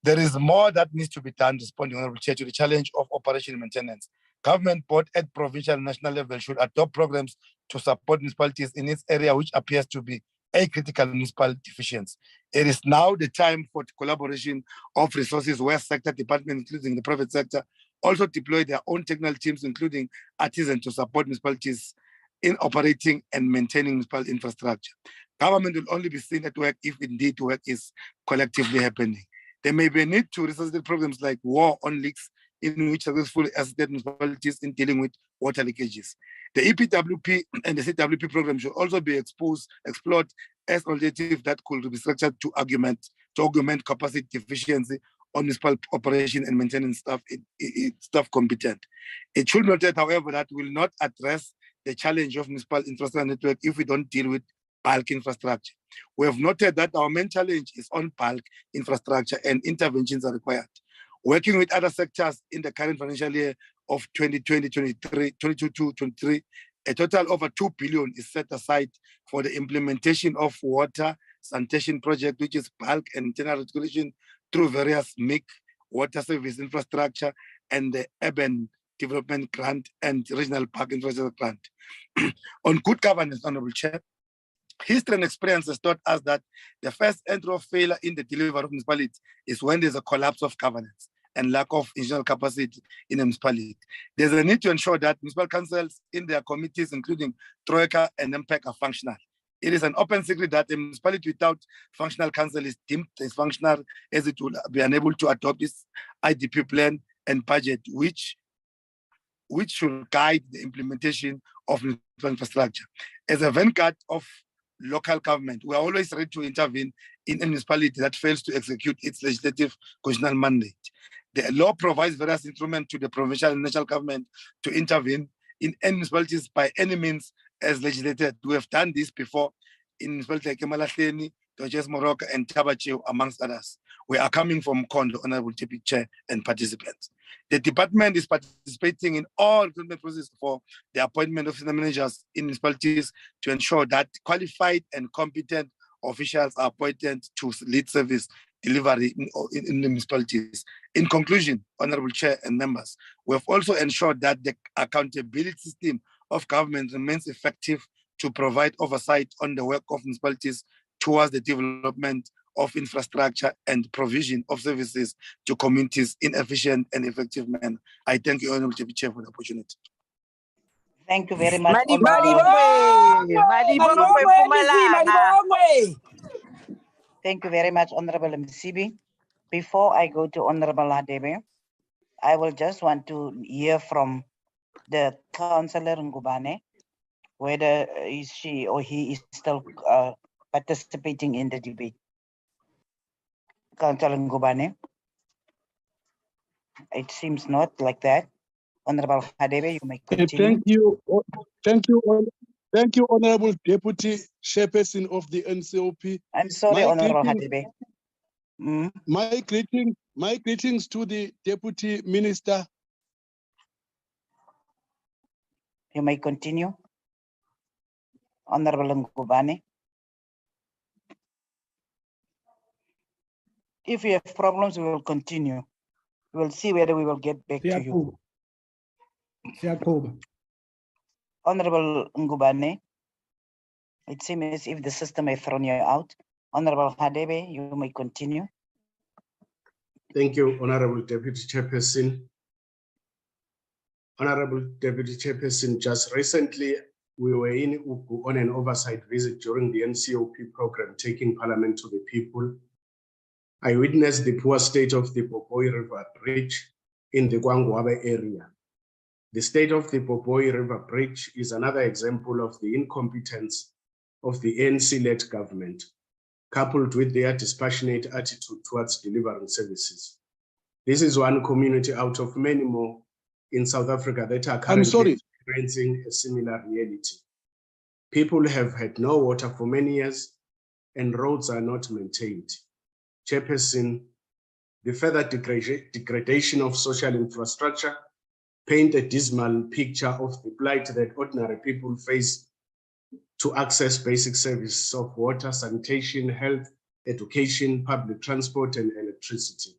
There is more that needs to be done responding, Honorable Chair, to the challenge of operation and maintenance. Government, both at provincial and national level, should adopt programs to support municipalities in this area, which appears to be a critical municipal deficiency. It is now the time for the collaboration of resources where sector departments, including the private sector, also deploy their own technical teams, including artisans, to support municipalities in operating and maintaining municipal infrastructure. Government will only be seen at work if indeed work is collectively happening. There may be a need to resuscitate programs like War on Leaks, in which successfully assisted municipalities in dealing with water leakages. The EPWP and the CWP program should also be explored as alternatives that could be structured to augment capacity deficiency on municipal operation and maintenance staff competent. It should be noted, however, that will not address the challenge of municipal infrastructure network if we don't deal with bulk infrastructure. We have noted that our main challenge is on bulk infrastructure and interventions are required. Working with other sectors in the current financial year of 2022-23, a total over 2 billion is set aside for the implementation of water sanitation project, which is bulk and internal regulation through various MIC, water service infrastructure, and the urban development grant and regional park infrastructure grant. On good governance, Honorable Chair, history and experience has taught us that the first entry of failure in the delivery of municipality is when there's a collapse of governance and lack of institutional capacity in a municipality. There's a need to ensure that municipal councils in their committees, including Troika and MPEC, are functional. It is an open secret that a municipality without functional council is deemed dysfunctional, as it will be unable to adopt this IDP plan and budget, which should guide the implementation of municipal infrastructure. As a vanguard of local government. We are always ready to intervene in a municipality that fails to execute its legislative constitutional mandate. The law provides various instruments to the provincial and national government to intervene in any municipalities by any means as legislated. We have done this before in municipalities like Emalahleni, Dodges Moroka, and Tabachew, amongst others. We are coming from Kondo, Honorable Deputy Chair and participants. The department is participating in all recruitment processes for the appointment of senior managers in municipalities to ensure that qualified and competent officials are appointed to lead service delivery in the municipalities. In conclusion, Honorable Chair and members, we have also ensured that the accountability system of government remains effective to provide oversight on the work of municipalities towards the development of infrastructure and provision of services to communities in efficient and effective manner. I thank you, Honorable Deputy Chair, for the opportunity. Thank you very much. Thank you very much, Honorable Msibi. Before I go to Honorable Hadebe, I will just want to hear from the Councillor Ngubane, whether she or he is still participating in the debate. Councillor Ngubane. It seems not like that. Honorable Hadebe, you may continue. Thank you, Honorable Deputy Chairperson of the NCOP. I'm sorry, Honorable Hadebe. My greetings to the Deputy Minister. You may continue. Honorable Ngubane. If you have problems, we will continue. We will see whether we will get back to you. Honorable Ngubane, it seems as if the system has thrown you out. Honorable Hadebe, you may continue. Thank you, Honorable Deputy Chairperson. Honorable Deputy Chairperson, just recently we were in Ugu on an oversight visit during the NCOP program, Taking Parliament to the People. I witnessed the poor state of the Popoi River Bridge in the Gwangwabe area. The state of the Popoi River Bridge is another example of the incompetence of the ANC-led government, coupled with their dispassionate attitude towards delivering services. This is one community out of many more in South Africa that are currently experiencing a similar reality. People have had no water for many years and roads are not maintained. Chairperson, the further degradation of social infrastructure paint a dismal picture of the plight that ordinary people face to access basic services of water, sanitation, health, education, public transport, and electricity.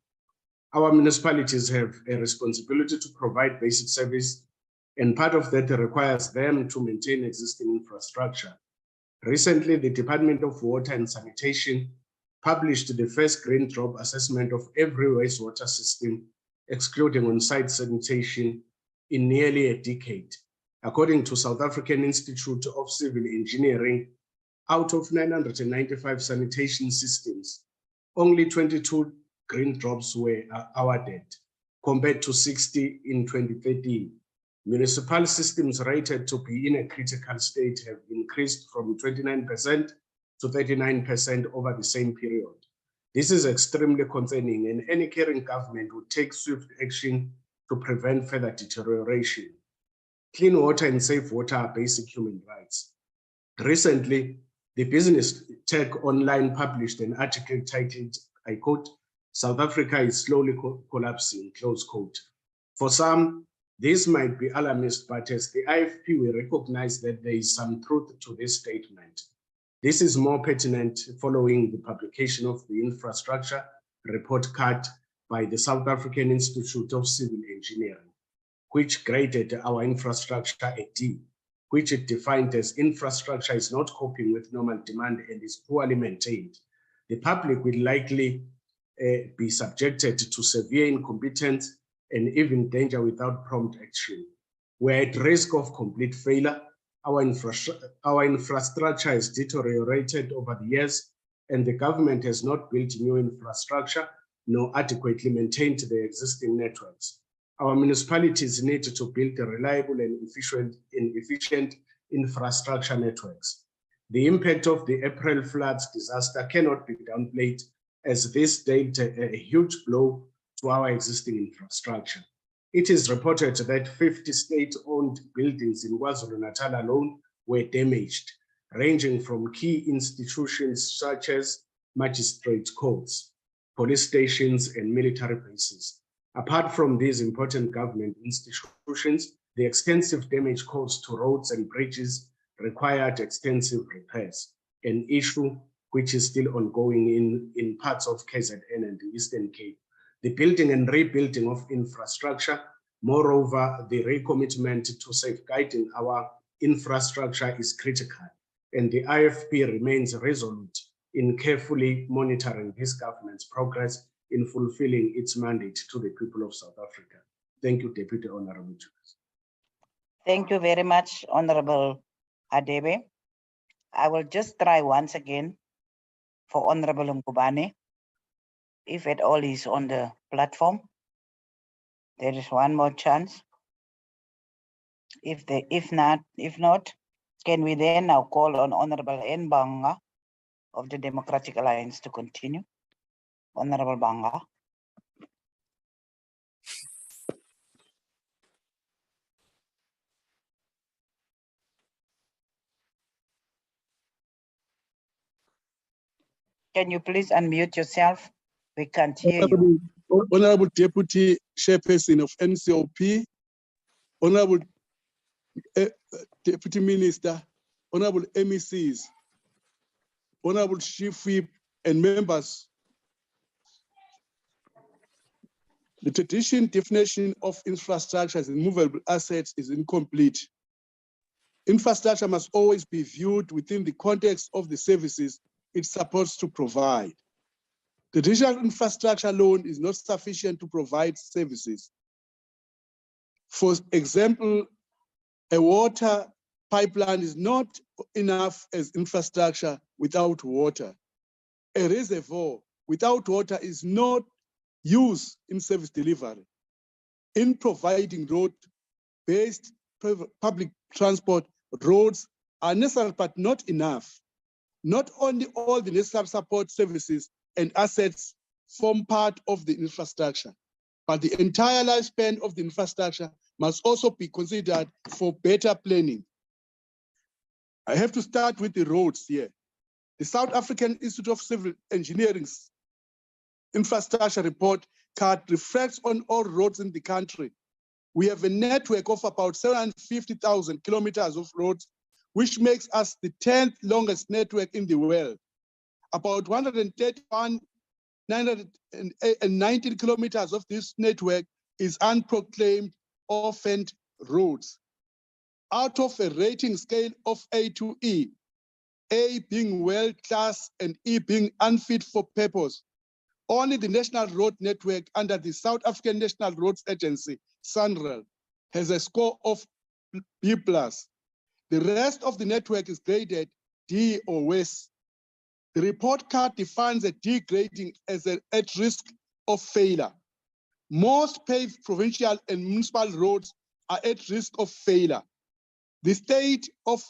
Our municipalities have a responsibility to provide basic service, and part of that requires them to maintain existing infrastructure. Recently, the Department of Water and Sanitation published the first green drop assessment of every wastewater system, excluding on-site sanitation, in nearly a decade. According to South African Institute of Civil Engineering, out of 995 sanitation systems, only 22 green drops were awarded, compared to 60 in 2013. Municipal systems rated to be in a critical state have increased from 29% to 39% over the same period. This is extremely concerning, and any caring government would take swift action to prevent further deterioration. Clean water and safe water are basic human rights. Recently, the Business Tech Online published an article titled, I quote, "South Africa is slowly collapsing," close quote. For some, this might be alarmist, but as the IFP, we recognize that there is some truth to this statement. This is more pertinent following the publication of the infrastructure report card by the South African Institute of Civil Engineering, which graded our infrastructure a D, which it defined as infrastructure is not coping with normal demand and is poorly maintained. The public will likely be subjected to severe incompetence and even danger without prompt action. We're at risk of complete failure. Our infrastructure has deteriorated over the years, and the government has not built new infrastructure nor adequately maintained the existing networks. Our municipalities need to build reliable and efficient infrastructure networks. The impact of the April floods disaster cannot be downplayed, as this dealt a huge blow to our existing infrastructure. It is reported that 50 state-owned buildings in KwaZulu-Natal alone were damaged, ranging from key institutions such as magistrate courts, police stations, and military bases. Apart from these important government institutions, the extensive damage caused to roads and bridges required extensive repairs, an issue which is still ongoing in parts of KZN and the Eastern Cape. The building and rebuilding of infrastructure, moreover, the recommitment to safeguarding our infrastructure is critical, and the IFP remains resolute in carefully monitoring this government's progress in fulfilling its mandate to the people of South Africa. Thank you, Deputy Honorable Chair. Thank you very much, Honorable Hadebe. I will just try once again for Honorable Mkubane, if at all he's on the platform. There is one more chance. If not, can we then now call on Honorable N. Banga of the Democratic Alliance to continue? Honorable Banga. Can you please unmute yourself? We can't hear you. Honorable Deputy Chairperson of NCOP, Honorable Deputy Minister, Honorable MECs, Honorable Chief Whip, and members. The traditional definition of infrastructure as immovable assets is incomplete. Infrastructure must always be viewed within the context of the services it's supposed to provide. The traditional infrastructure alone is not sufficient to provide services. For example, a water pipeline is not enough as infrastructure without water. A reservoir without water is not used in service delivery. In providing road-based public transport, roads are necessary but not enough. Not only all the necessary support services and assets form part of the infrastructure, but the entire lifespan of the infrastructure must also be considered for better planning. I have to start with the roads here. The South African Institute of Civil Engineering's infrastructure report card reflects on all roads in the country. We have a network of about 750,000 kilometers of roads, which makes us the 10th longest network in the world. About 919 kilometers of this network is unproclaimed orphaned roads. Out of a rating scale of A to E, A being world-class and E being unfit for purpose, only the National Road Network under the South African National Roads Agency, SANRAL, has a score of B+. The rest of the network is graded D or worse. The report card defines a D grading as at risk of failure. Most paved provincial and municipal roads are at risk of failure. The state of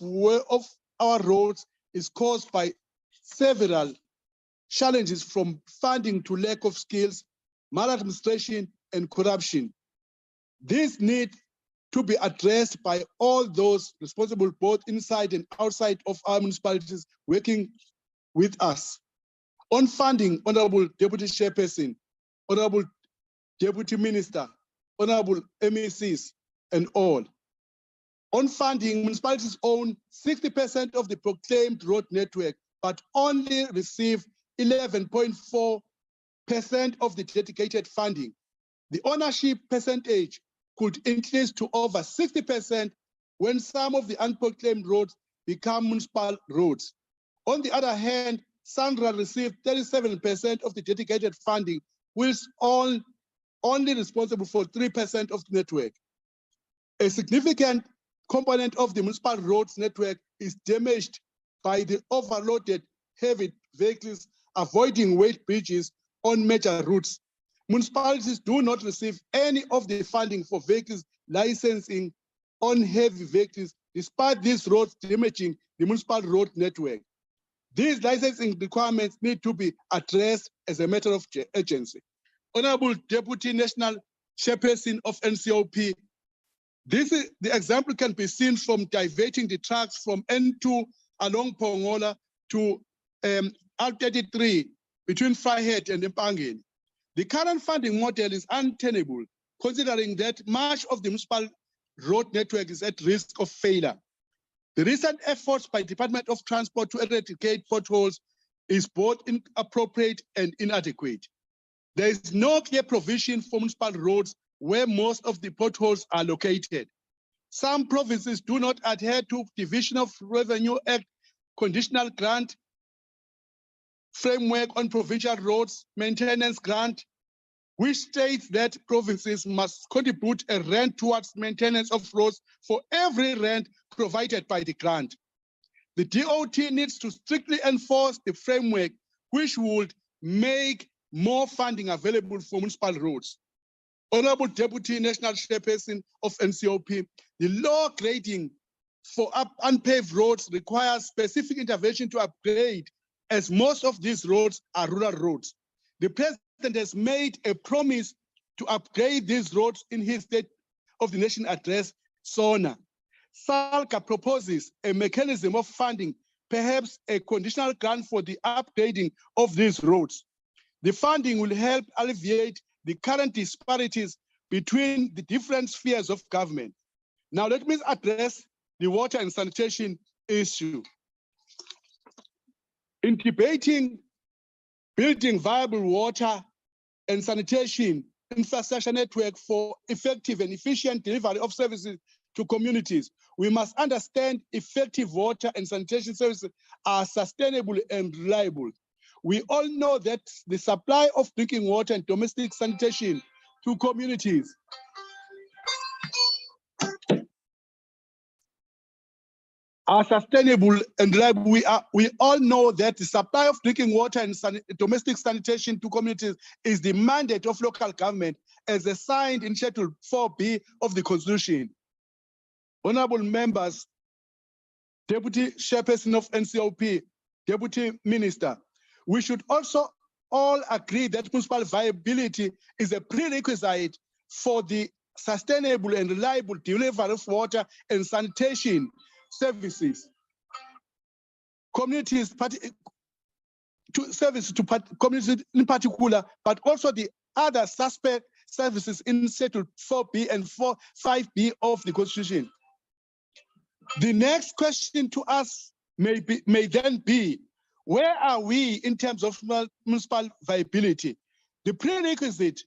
our roads is caused by several challenges, from funding to lack of skills, maladministration, and corruption. These need to be addressed by all those responsible, both inside and outside of our municipalities, working with us. On funding, Honorable Deputy Chairperson, Honorable Deputy Minister, Honorable MECs, and all. On funding, municipalities own 60% of the proclaimed road network, but only receive 11.4% of the dedicated funding. The ownership percentage could increase to over 60% when some of the unproclaimed roads become municipal roads. On the other hand, SANRAL received 37% of the dedicated funding, which is only responsible for 3% of the network. A significant component of the municipal roads network is damaged by the overloaded heavy vehicles avoiding weight bridges on major routes. Municipalities do not receive any of the funding for vehicles licensing on heavy vehicles, despite these roads damaging the municipal road network. These licensing requirements need to be addressed as a matter of urgency. Honorable Deputy National Chairperson of NCOP, the example can be seen from diverting the tracks from N2 along Pongola to R33 between Fryhead and Mpangeni. The current funding model is untenable, considering that much of the municipal road network is at risk of failure. The recent efforts by Department of Transport to eradicate potholes is both inappropriate and inadequate. There is no clear provision for municipal roads where most of the potholes are located. Some provinces do not adhere to Division of Revenue Act conditional grant framework on provincial roads maintenance grant, which states that provinces must contribute a rand towards maintenance of roads for every rand provided by the grant. The DOT needs to strictly enforce the framework, which would make more funding available for municipal roads. Honorable Deputy National Chairperson of NCOP, the law grading for unpaved roads requires specific intervention to upgrade, as most of these roads are rural roads. The President has made a promise to upgrade these roads in his State of the Nation address, SONA. SALCA proposes a mechanism of funding, perhaps a conditional grant for the upgrading of these roads. The funding will help alleviate the current disparities between the different spheres of government. Now let me address the water and sanitation issue. In debating building viable water and sanitation infrastructure network for effective and efficient delivery of services to communities, we must understand effective water and sanitation services are sustainable and reliable. We all know that the supply of drinking water and domestic sanitation to communities are sustainable and reliable. We all know that the supply of drinking water and domestic sanitation to communities is the mandate of local government as assigned in Schedule 4B of the Constitution. Honorable members, Deputy Chairperson of NCOP, Deputy Minister, we should also all agree that municipal viability is a prerequisite for the sustainable and reliable delivery of water and sanitation services. Communities, services to communities in particular, but also the other suspect services in Schedule 4B and 5B of the Constitution. The next question to us may then be, where are we in terms of municipal viability? The prerequisite,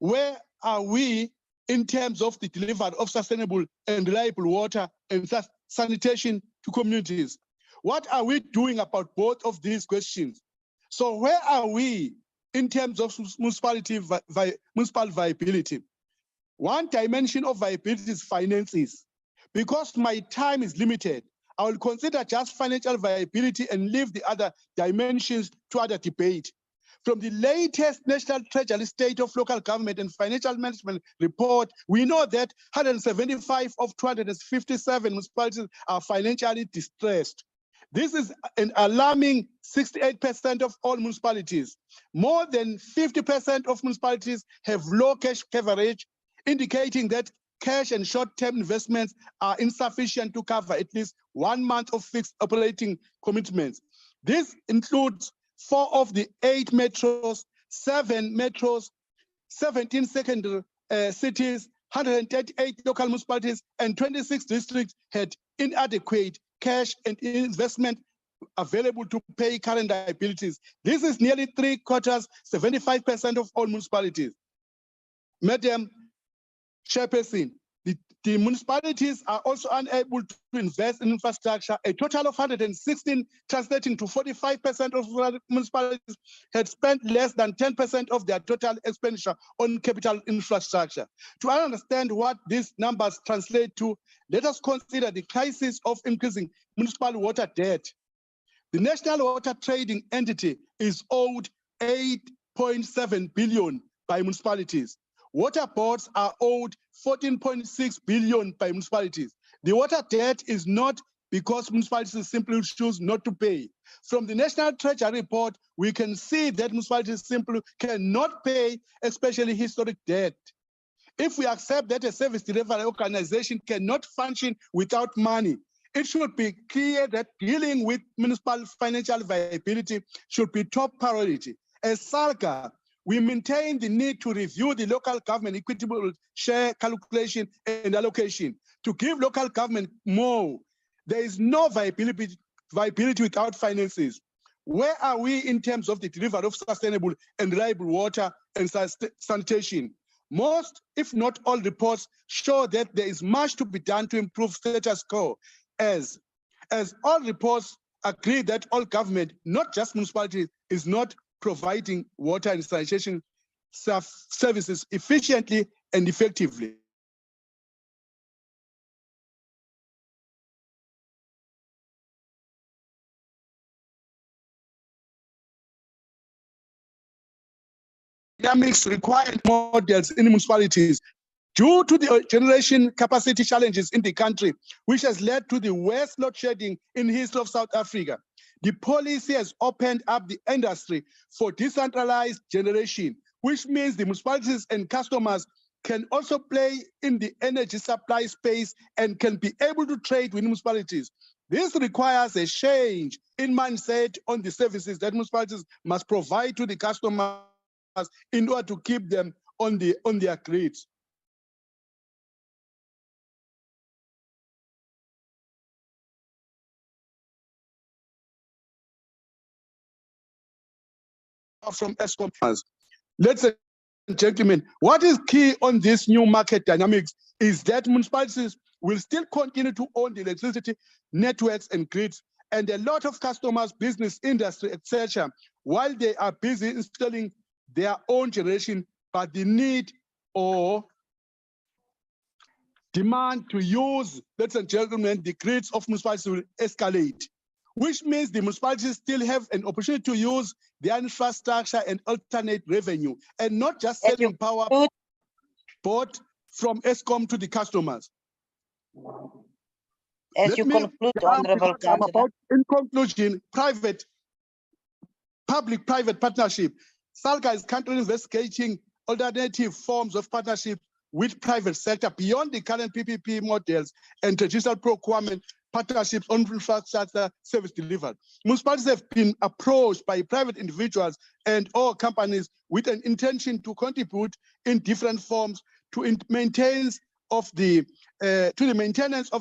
where are we in terms of the delivery of sustainable and reliable water and sanitation to communities? What are we doing about both of these questions? So where are we in terms of municipal viability? One dimension of viability is finances. Because my time is limited, I will consider just financial viability and leave the other dimensions to other debate. From the latest National Treasury State of Local Government and Financial Management report, we know that 175 of 257 municipalities are financially distressed. This is an alarming 68% of all municipalities. More than 50% of municipalities have low cash coverage, indicating that cash and short-term investments are insufficient to cover at least 1 month of fixed operating commitments. This includes 4 of the 8 metros, 7 metros, 17 secondary cities, 138 local municipalities, and 26 districts had inadequate cash and investment available to pay current liabilities. This is nearly 3/4, 75% of all municipalities. Madam Chairperson, the municipalities are also unable to invest in infrastructure. A total of 116, translating to 45% of municipalities, had spent less than 10% of their total expenditure on capital infrastructure. To understand what these numbers translate to, let us consider the crisis of increasing municipal water debt. The National Water Trading Entity is owed 8.7 billion by municipalities. Water boards are owed 14.6 billion by municipalities. The water debt is not because municipalities simply choose not to pay. From the National Treasury report, we can see that municipalities simply cannot pay, especially historic debt. If we accept that a service delivery organization cannot function without money, it should be clear that dealing with municipal financial viability should be top priority. As SALGA, we maintain the need to review the local government equitable share calculation and allocation to give local government more. There is no viability without finances. Where are we in terms of the delivery of sustainable and reliable water and sanitation? Most, if not all, reports show that there is much to be done to improve status quo, as all reports agree that all government, not just municipalities, is not providing water and sanitation services efficiently and effectively. Dynamics required models in municipalities due to the generation capacity challenges in the country, which has led to the worst load shedding in the history of South Africa. The policy has opened up the industry for decentralized generation, which means the municipalities and customers can also play in the energy supply space and can be able to trade with municipalities. This requires a change in mindset on the services that municipalities must provide to the customers in order to keep them on their grids. From NCOP. Ladies and gentlemen, what is key on this new market dynamics is that municipalities will still continue to own the electricity networks and grids, and a lot of customers, business, industry, etc., while they are busy installing their own generation, but the need or demand to use, ladies and gentlemen, the grids of municipalities will escalate, which means the municipalities still have an opportunity to use their infrastructure and alternate revenue, and not just selling power bought from ESCOM to the customers. As you conclude, Honorable Councillor. In conclusion, public-private partnership. SALGA is currently investigating alternative forms of partnership with private sector beyond the current PPP models and traditional procurement partnerships on infrastructure service delivery. Municipalities have been approached by private individuals and or companies with an intention to contribute in different forms to the maintenance of the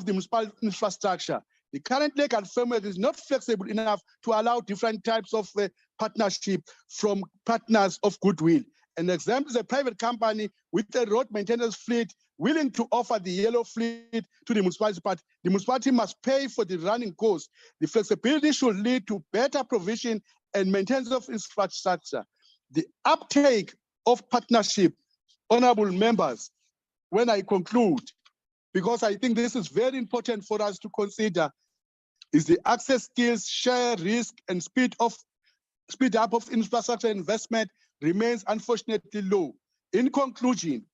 municipal infrastructure. The current legal framework is not flexible enough to allow different types of partnership from partners of goodwill. An example is a private company with a road maintenance fleet willing to offer the yellow fleet to the municipality, but the municipality must pay for the running costs. The flexibility should lead to better provision and maintenance of infrastructure. The uptake of partnership, honorable members, when I conclude, because I think this is very important for us to consider, is the access, skills, share, risk, and speed up of infrastructure investment remains unfortunately low. In conclusion,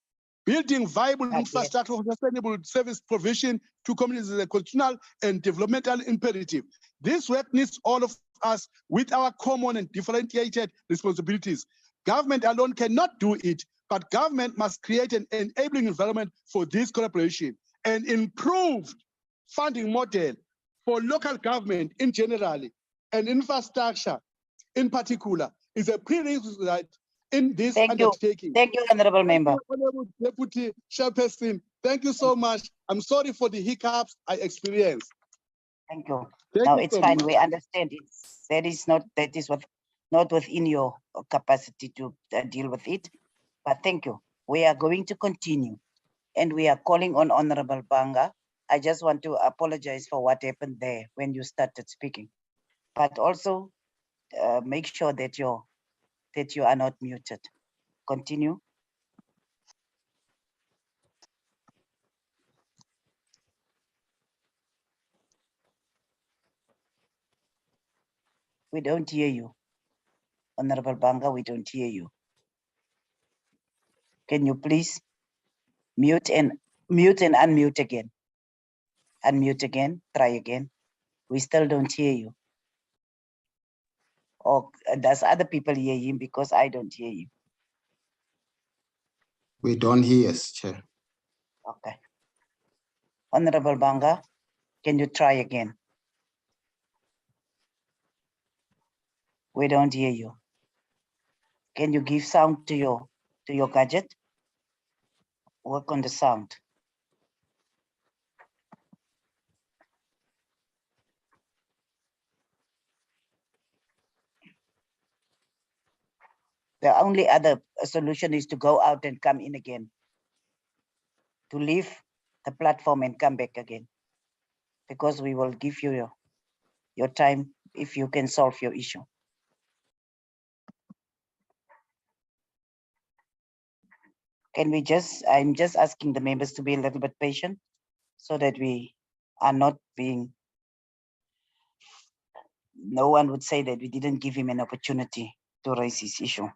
building viable infrastructure for sustainable service provision to communities is a constitutional and developmental imperative. This work needs all of us with our common and differentiated responsibilities. Government alone cannot do it, but government must create an enabling environment for this collaboration. An improved funding model for local government in general and infrastructure in particular is a prerequisite in this undertaking. Thank you, Honorable Member. Honorable Deputy Chairperson, thank you so much. I'm sorry for the hiccups I experienced. Thank you. No, it's fine. We understand that is not within your capacity to deal with it. But thank you. We are going to continue, and we are calling on Honorable Banga. I just want to apologize for what happened there when you started speaking, but also make sure that you are not muted. Continue. We don't hear you. Honorable Banga, we don't hear you. Can you please mute and unmute again? unmute again, try again. We still don't hear you. Or does other people hear him because I don't hear you? We don't hear us, Chair. Okay. Honorable Banga, can you try again? We don't hear you. Can you give sound to your gadget? Work on the sound. The only other solution is to go out and come in again. To leave the platform and come back again. Because we will give you your time if you can solve your issue. Can we I'm just asking the members to be a little bit patient so that we are not being, no one would say that we didn't give him an opportunity to raise his issue.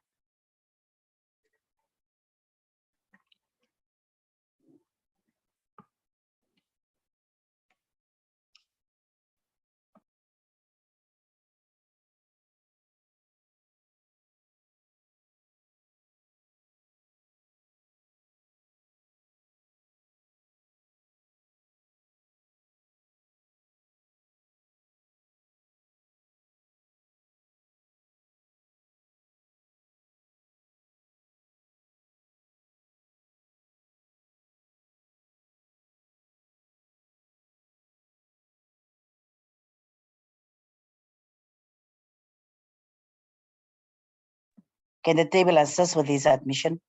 Can the table assist with his admission?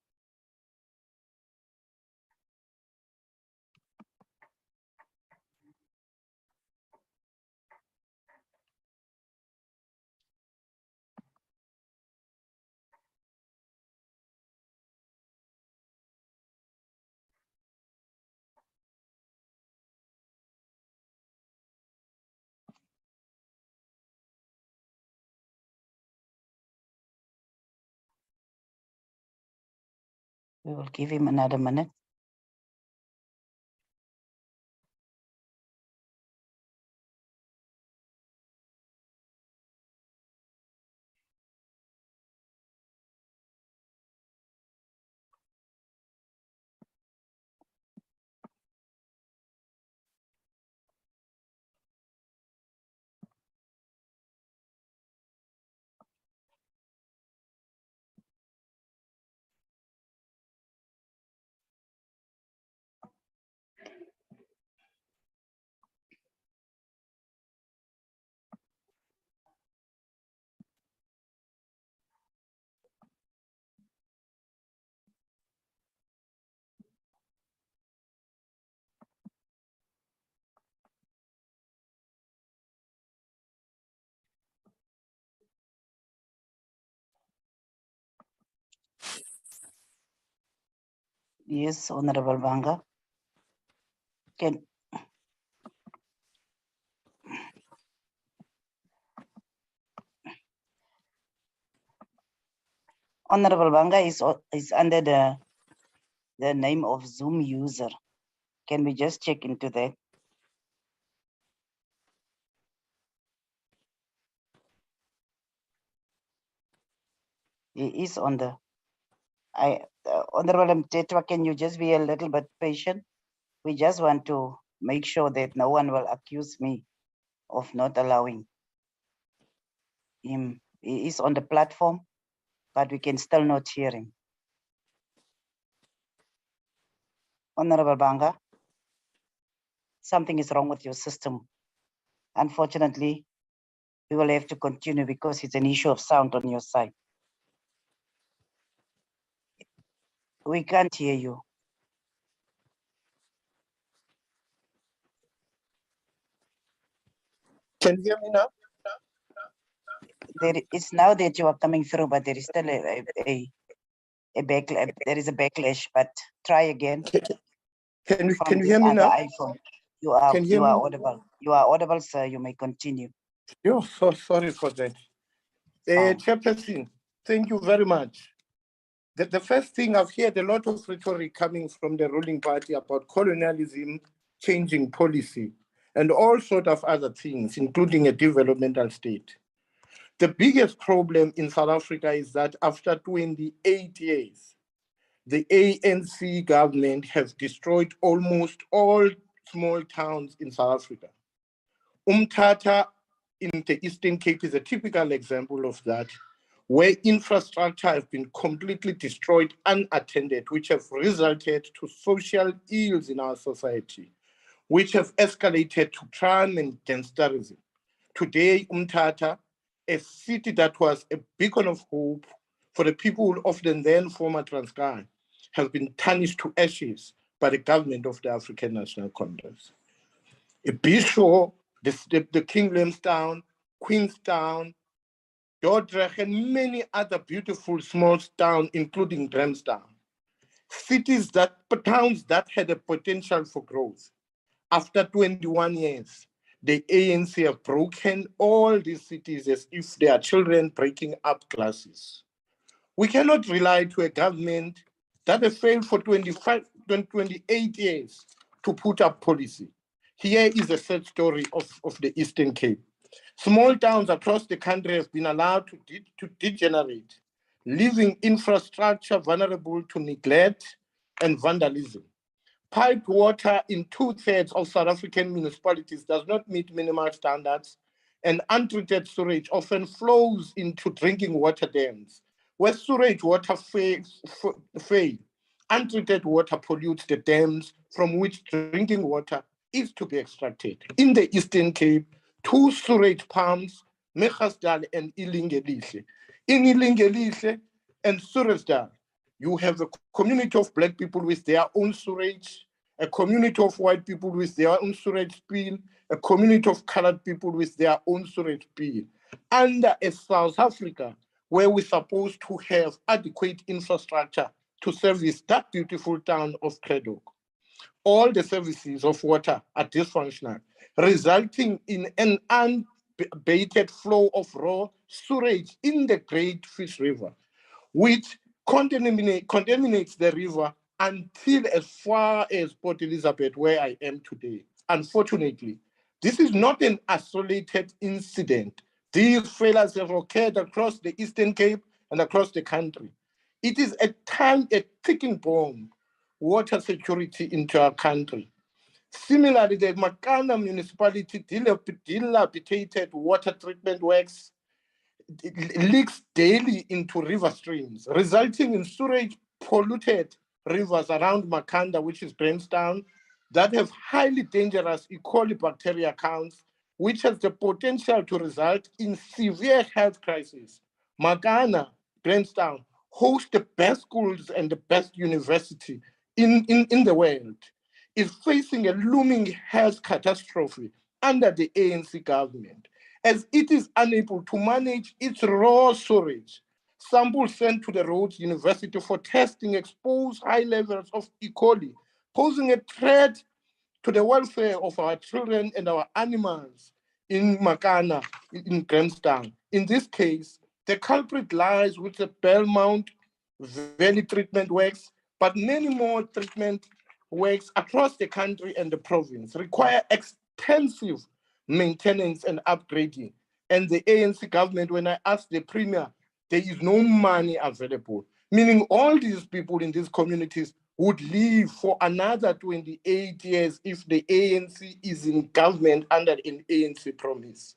We will give him another minute. Yes, Honorable Banga. Honorable Banga is under the name of Zoom user. Can we just check into that? He is on the, Honorable Mtetwa, can you just be a little bit patient? We just want to make sure that no one will accuse me of not allowing him. He is on the platform, but we can still not hear him. Honorable Banga, something is wrong with your system. Unfortunately, we will have to continue because it's an issue of sound on your side. We can't hear you. Can you hear me now? It's now that you are coming through, but there is still a backlash. There is a backlash, but try again. Can you hear me now? iPhone. You are audible. You are audible, sir. You may continue. You're so sorry for that. Chairperson, thank you very much. The first thing, I've heard a lot of rhetoric coming from the ruling party about colonialism changing policy. and all sorts of other things, including a developmental state. The biggest problem in South Africa is that after 28 years, the ANC government has destroyed almost all small towns in South Africa. Umtata in the Eastern Cape is a typical example of that, where infrastructure has been completely destroyed, unattended, which have resulted to social ills in our society, which have escalated to crime and gangsterism. Today, Umtata, a city that was a beacon of hope for the people of the then former Transkei, has been tarnished to ashes by the government of the African National Congress. Bishop, the King Williamstown, Queenstown, Dordrecht, and many other beautiful small towns, including Grahamstown. Towns that had a potential for growth. After 21 years, the ANC have broken all these cities as if they are children breaking up classes. We cannot rely to a government that has failed for 28 years to put up policy. Here is a sad story of the Eastern Cape. Small towns across the country have been allowed to degenerate, leaving infrastructure vulnerable to neglect and vandalism. Piped water in 2/3 of South African municipalities does not meet minimal standards, and untreated sewage often flows into drinking water dams. Where sewage water fail, untreated water pollutes the dams from which drinking water is to be extracted. In the Eastern Cape, 2 sewage pumps, Megasdal and Ilingelihle. In Ilingelihle and Suresdal, you have a community of Black people with their own sewage, a community of white people with their own sewage spill, a community of colored people with their own sewage spill. Under a South Africa, where we're supposed to have adequate infrastructure to service that beautiful town of Kredok. All the services of water are dysfunctional, resulting in an unabated flow of raw sewage in the Great Fish River, which contaminates the river until as far as Port Elizabeth, where I am today. Unfortunately, this is not an isolated incident. These failures have occurred across the Eastern Cape and across the country. It is a ticking bomb, water security into our country. Similarly, the Makana municipality dilapidated water treatment works leaks daily into river streams, resulting in sewage polluted rivers around Makanda, which is Grahamstown, that have highly dangerous E. coli bacteria counts, which has the potential to result in severe health crises. Makana, Grahamstown, host the best schools and the best university in the world, is facing a looming health catastrophe under the ANC government, as it is unable to manage its raw sewage. Samples sent to the Rhodes University for testing expose high levels of E. coli, posing a threat to the welfare of our children and our animals in Makana, in Grahamstown. In this case, the culprit lies with the Belmont Valley treatment works, but many more treatment works across the country and the province require extensive maintenance and upgrading. And the ANC government, when I asked the premier, there is no money available, meaning all these people in these communities would live for another 28 years if the ANC is in government under an ANC promise.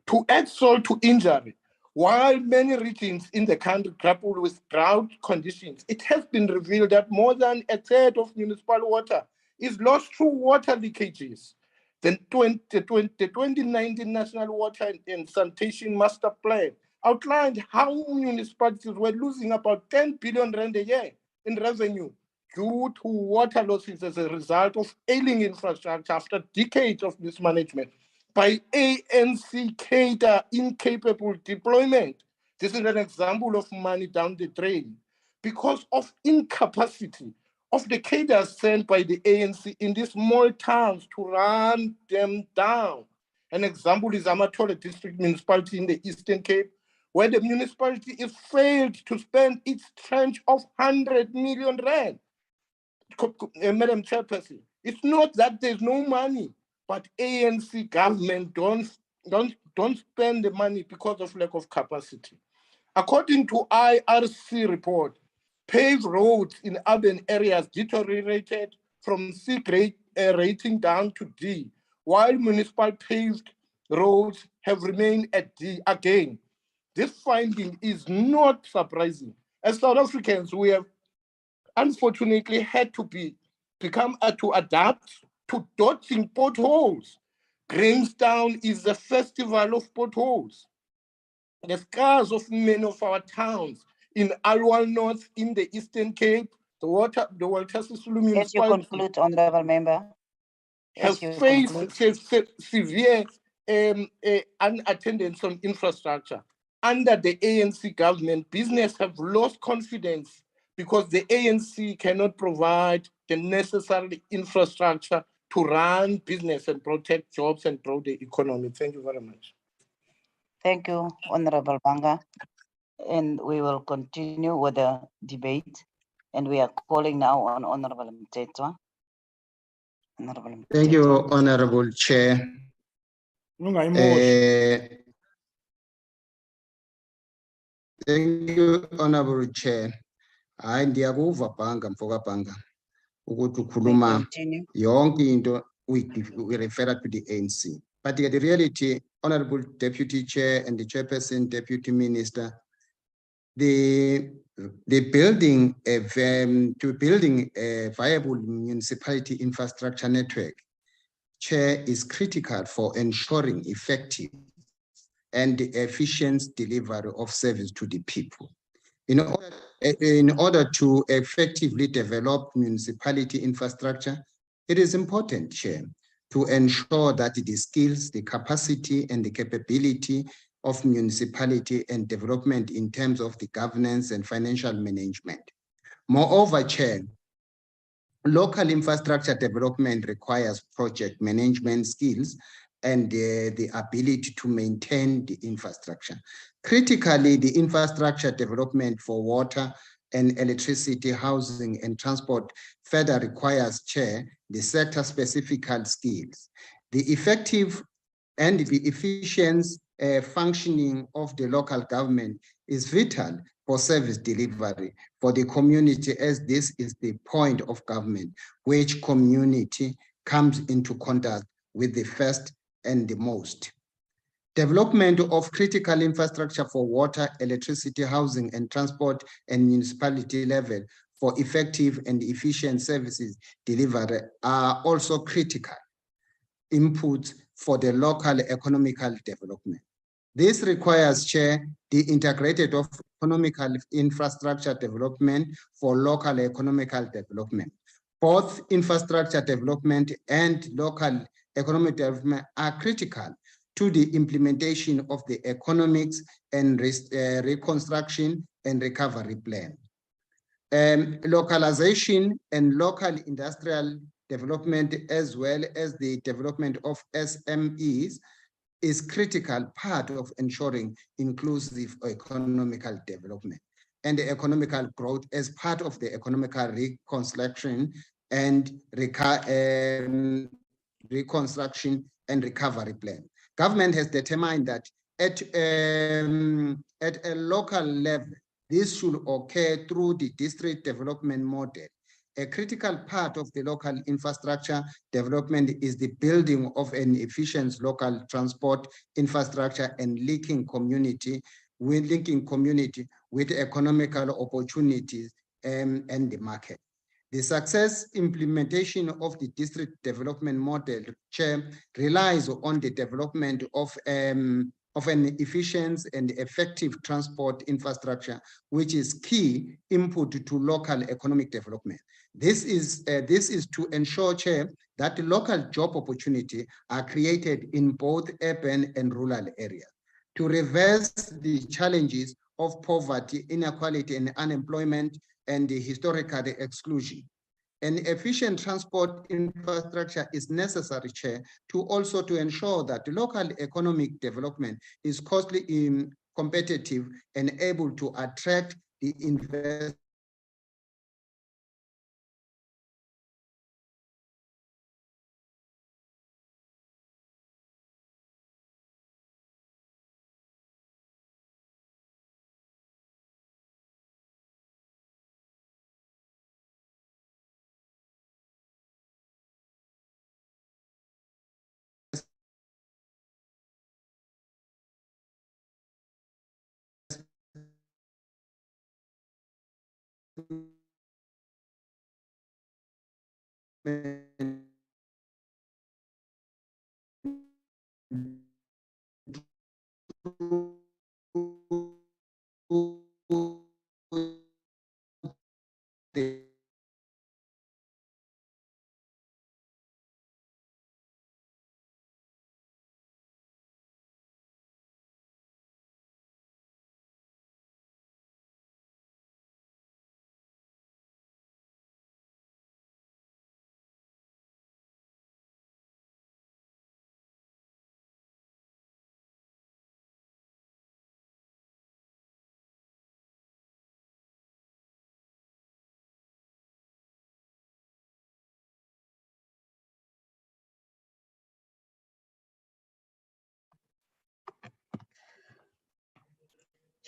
To add salt to injury, while many regions in the country grapple with drought conditions, it has been revealed that more than a third of municipal water is lost through water leakages. The 2019 National Water and Sanitation Master Plan outlined how municipalities were losing about 10 billion rand a year in revenue due to water losses as a result of ailing infrastructure after decades of mismanagement by ANC cadre incapable deployment. This is an example of money down the drain because of incapacity of the cadres sent by the ANC in these small towns to run them down. An example is Amatole District Municipality in the Eastern Cape, where the municipality is failed to spend its tranche of 100 million rand. Madam Chairperson, it's not that there's no money. but ANC government don't spend the money because of lack of capacity. According to IRC report, paved roads in urban areas deteriorated from C grade rating down to D, while municipal paved roads have remained at D again. This finding is not surprising. As South Africans, we have unfortunately had to to adapt to dodging potholes. Grahamstown is a festival of potholes. The scars of many of our towns in Alwal North, in the Eastern Cape, the Walter Sisulu Municipality. As you conclude, Honorable Member. Has faced severe unattendance on infrastructure. Under the ANC government, business have lost confidence because the ANC cannot provide the necessary infrastructure to run business and protect jobs and grow the economy. Thank you very much. Thank you, Honorable Banga. And we will continue with the debate. And we are calling now on Honorable Mtetwa. Thank you, Honorable Chair. Thank you, Honorable Chair. Hayi ndiyakuva Bhanga mfoka Bhanga ukuthi ukhuluma yonke into we refer to the ANC. But the reality, Honorable Deputy Chair and the Chairperson, Deputy Minister, the building a viable municipality infrastructure network, Chair, is critical for ensuring effective and efficient delivery of service to the people. In order to effectively develop municipality infrastructure, it is important, Chair, to ensure that the skills, the capacity, and the capability of municipality and development in terms of the governance and financial management. Moreover, Chair, local infrastructure development requires project management skills and the ability to maintain the infrastructure. Critically, the infrastructure development for water and electricity, housing, and transport further requires, Chair, the sector-specific skills. The effective and the efficient functioning of the local government is vital for service delivery for the community, as this is the point of government which community comes into contact with the first and the most. Development of critical infrastructure for water, electricity, housing, and transport and municipality level for effective and efficient services delivery are also critical inputs for the local economical development. This requires, Chair, the integrated of economical infrastructure development for local economical development. Both infrastructure development and local economic development are critical to the implementation of the economics and reconstruction and recovery plan. Localization and local industrial development, as well as the development of SMEs, is critical part of ensuring inclusive economical development and the economical growth as part of the economical reconstruction and reconstruction and recovery plan. Government has determined that at a local level, this should occur through the district development model. A critical part of the local infrastructure development is the building of an efficient local transport infrastructure and linking community with economical opportunities and the market. The success implementation of the district development model, Chair, relies on the development of an efficient and effective transport infrastructure, which is key input to local economic development. This is to ensure, Chair, that the local job opportunity are created in both urban and rural areas. To reverse the challenges of poverty, inequality, and unemployment, and the historical exclusion. An efficient transport infrastructure is necessary, Chair, to ensure that the local economic development is costly, competitive, and able to attract the investment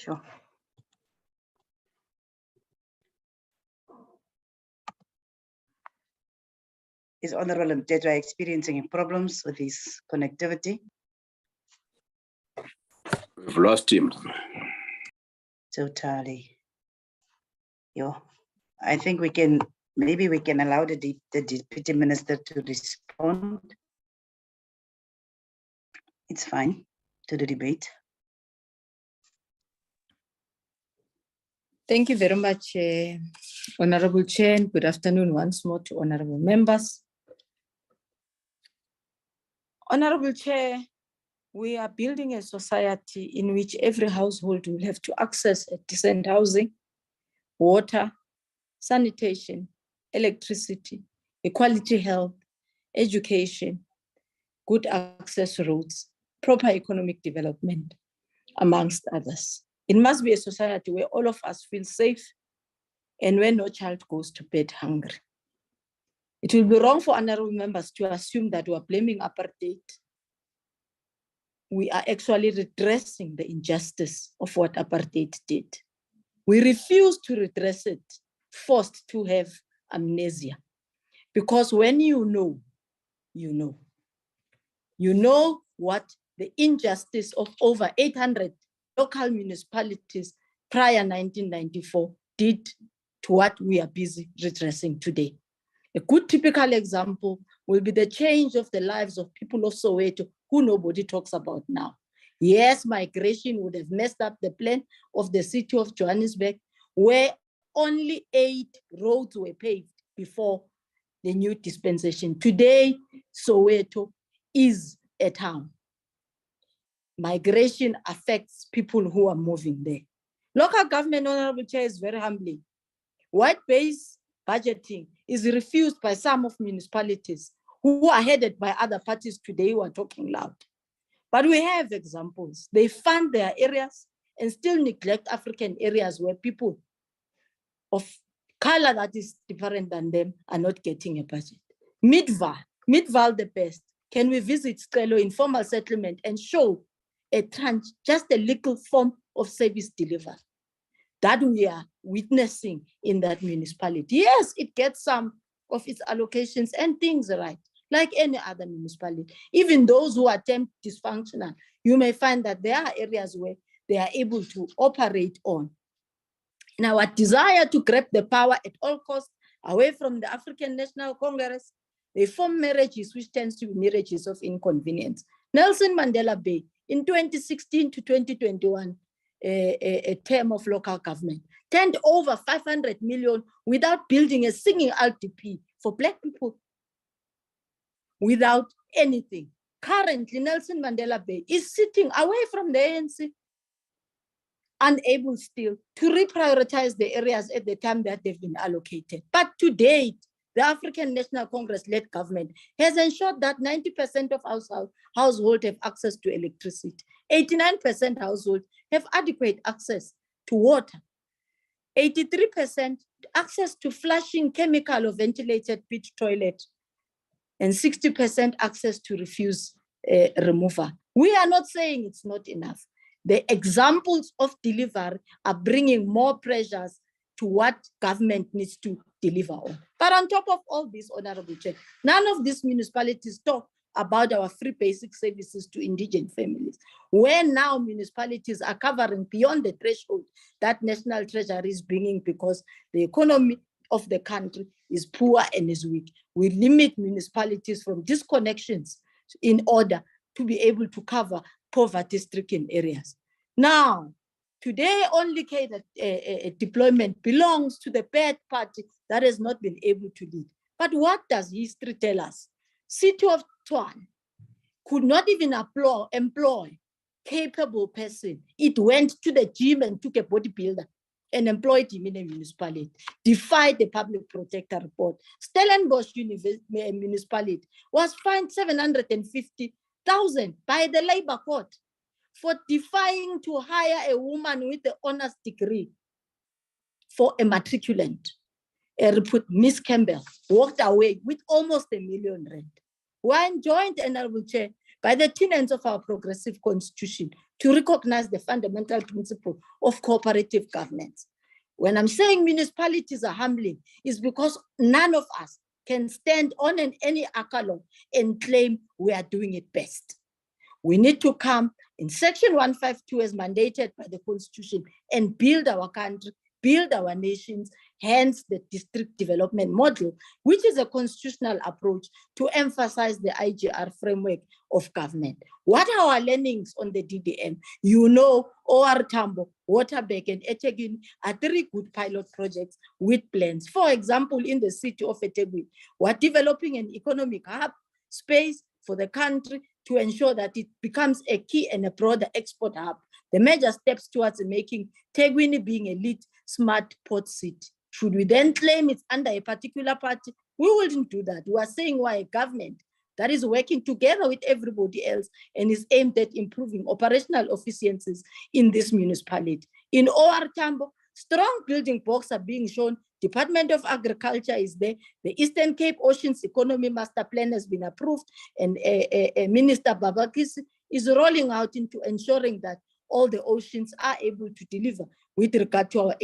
Sure. Is Honorable Mtetwa experiencing problems with his connectivity? We've lost him. Totally. Yeah, I think maybe we can allow the Deputy Minister to respond. It's fine to the debate. Thank you very much, Honorable Chair, and good afternoon once more to honorable members. Honorable Chair, we are building a society in which every household will have to access a decent housing, water, sanitation, electricity, equality health, education, good access roads, proper economic development, amongst others. It must be a society where all of us feel safe and where no child goes to bed hungry. It will be wrong for honorable members to assume that we are blaming apartheid. We are actually redressing the injustice of what apartheid did. We refuse to redress it, forced to have amnesia. Because when you know, you know. You know what the injustice of over 800 local municipalities prior 1994 did to what we are busy redressing today. A good typical example will be the change of the lives of people of Soweto who nobody talks about now. Yes, migration would have messed up the plan of the city of Johannesburg, where only 8 roads were paved before the new dispensation. Today, Soweto is a town. Migration affects people who are moving there. Local government, Honorable Chair, is very humbling. White-based budgeting is refused by some of municipalities who are headed by other parties today who are talking loud. But we have examples. They fund their areas and still neglect African areas where people of color that is different than them are not getting a budget. Midval the best. Can we visit Skelo informal settlement and show a tranche, just a little form of service delivery that we are witnessing in that municipality? Yes, it gets some of its allocations and things right, like any other municipality. Even those who attempt dysfunctional, you may find that there are areas where they are able to operate on. Now, our desire to grab the power at all costs away from the African National Congress, they form marriages which tends to be marriages of inconvenience. Nelson Mandela Bay, in 2016 to 2021, a term of local government, turned over 500 million without building a single RDP for Black people, without anything. Currently, Nelson Mandela Bay is sitting away from the ANC, unable still to reprioritize the areas at the time that they've been allocated. But to date, the African National Congress-led government has ensured that 90% of households have access to electricity. 89% households have adequate access to water. 83% access to flushing chemical or ventilated pit toilet. And 60% access to refuse removal. We are not saying it's not enough. The examples of delivery are bringing more pressures to what government needs to deliver on. But on top of all this, Honorable Chair, none of these municipalities talk about our free basic services to indigent families. When now municipalities are covering beyond the threshold that National Treasury is bringing because the economy of the country is poor and is weak. We limit municipalities from disconnections in order to be able to cover poverty-stricken areas. Now, today only deployment belongs to the bad party that has not been able to lead. But what does history tell us? City of Tshwane could not even employ capable person. It went to the gym and took a bodybuilder and employed him in a municipality, defied the public protector report. Stellenbosch municipality was fined 750,000 by the labor court for defying to hire a woman with the honors degree for a matriculant. Miss Campbell walked away with almost R1 million. We are enjoined, Honorable Chair, by the tenets of our progressive constitution to recognize the fundamental principle of cooperative governance. When I'm saying municipalities are humbling, it's because none of us can stand on any accolade and claim we are doing it best. We need to come in Section 152 as mandated by the Constitution and build our country, build our nations, hence the district development model, which is a constitutional approach to emphasize the IGR framework of government. What are our learnings on the DDM? You know, OR Tambo, Waterberg, and eThekwini are 3 good pilot projects with plans. For example, in the city of eThekwini, we're developing an economic hub space for the country to ensure that it becomes a key and a broader export hub. The major steps towards making eThekwini being a lead smart port city. Should we then claim it's under a particular party? We wouldn't do that. We are saying we're a government that is working together with everybody else and is aimed at improving operational efficiencies in this municipality. In OR Tambo, strong building blocks are being shown. Department of Agriculture is there. The Eastern Cape Oceans Economy Master Plan has been approved, and Minister Babakisi is rolling out into ensuring that all the oceans are able to deliver with regard to our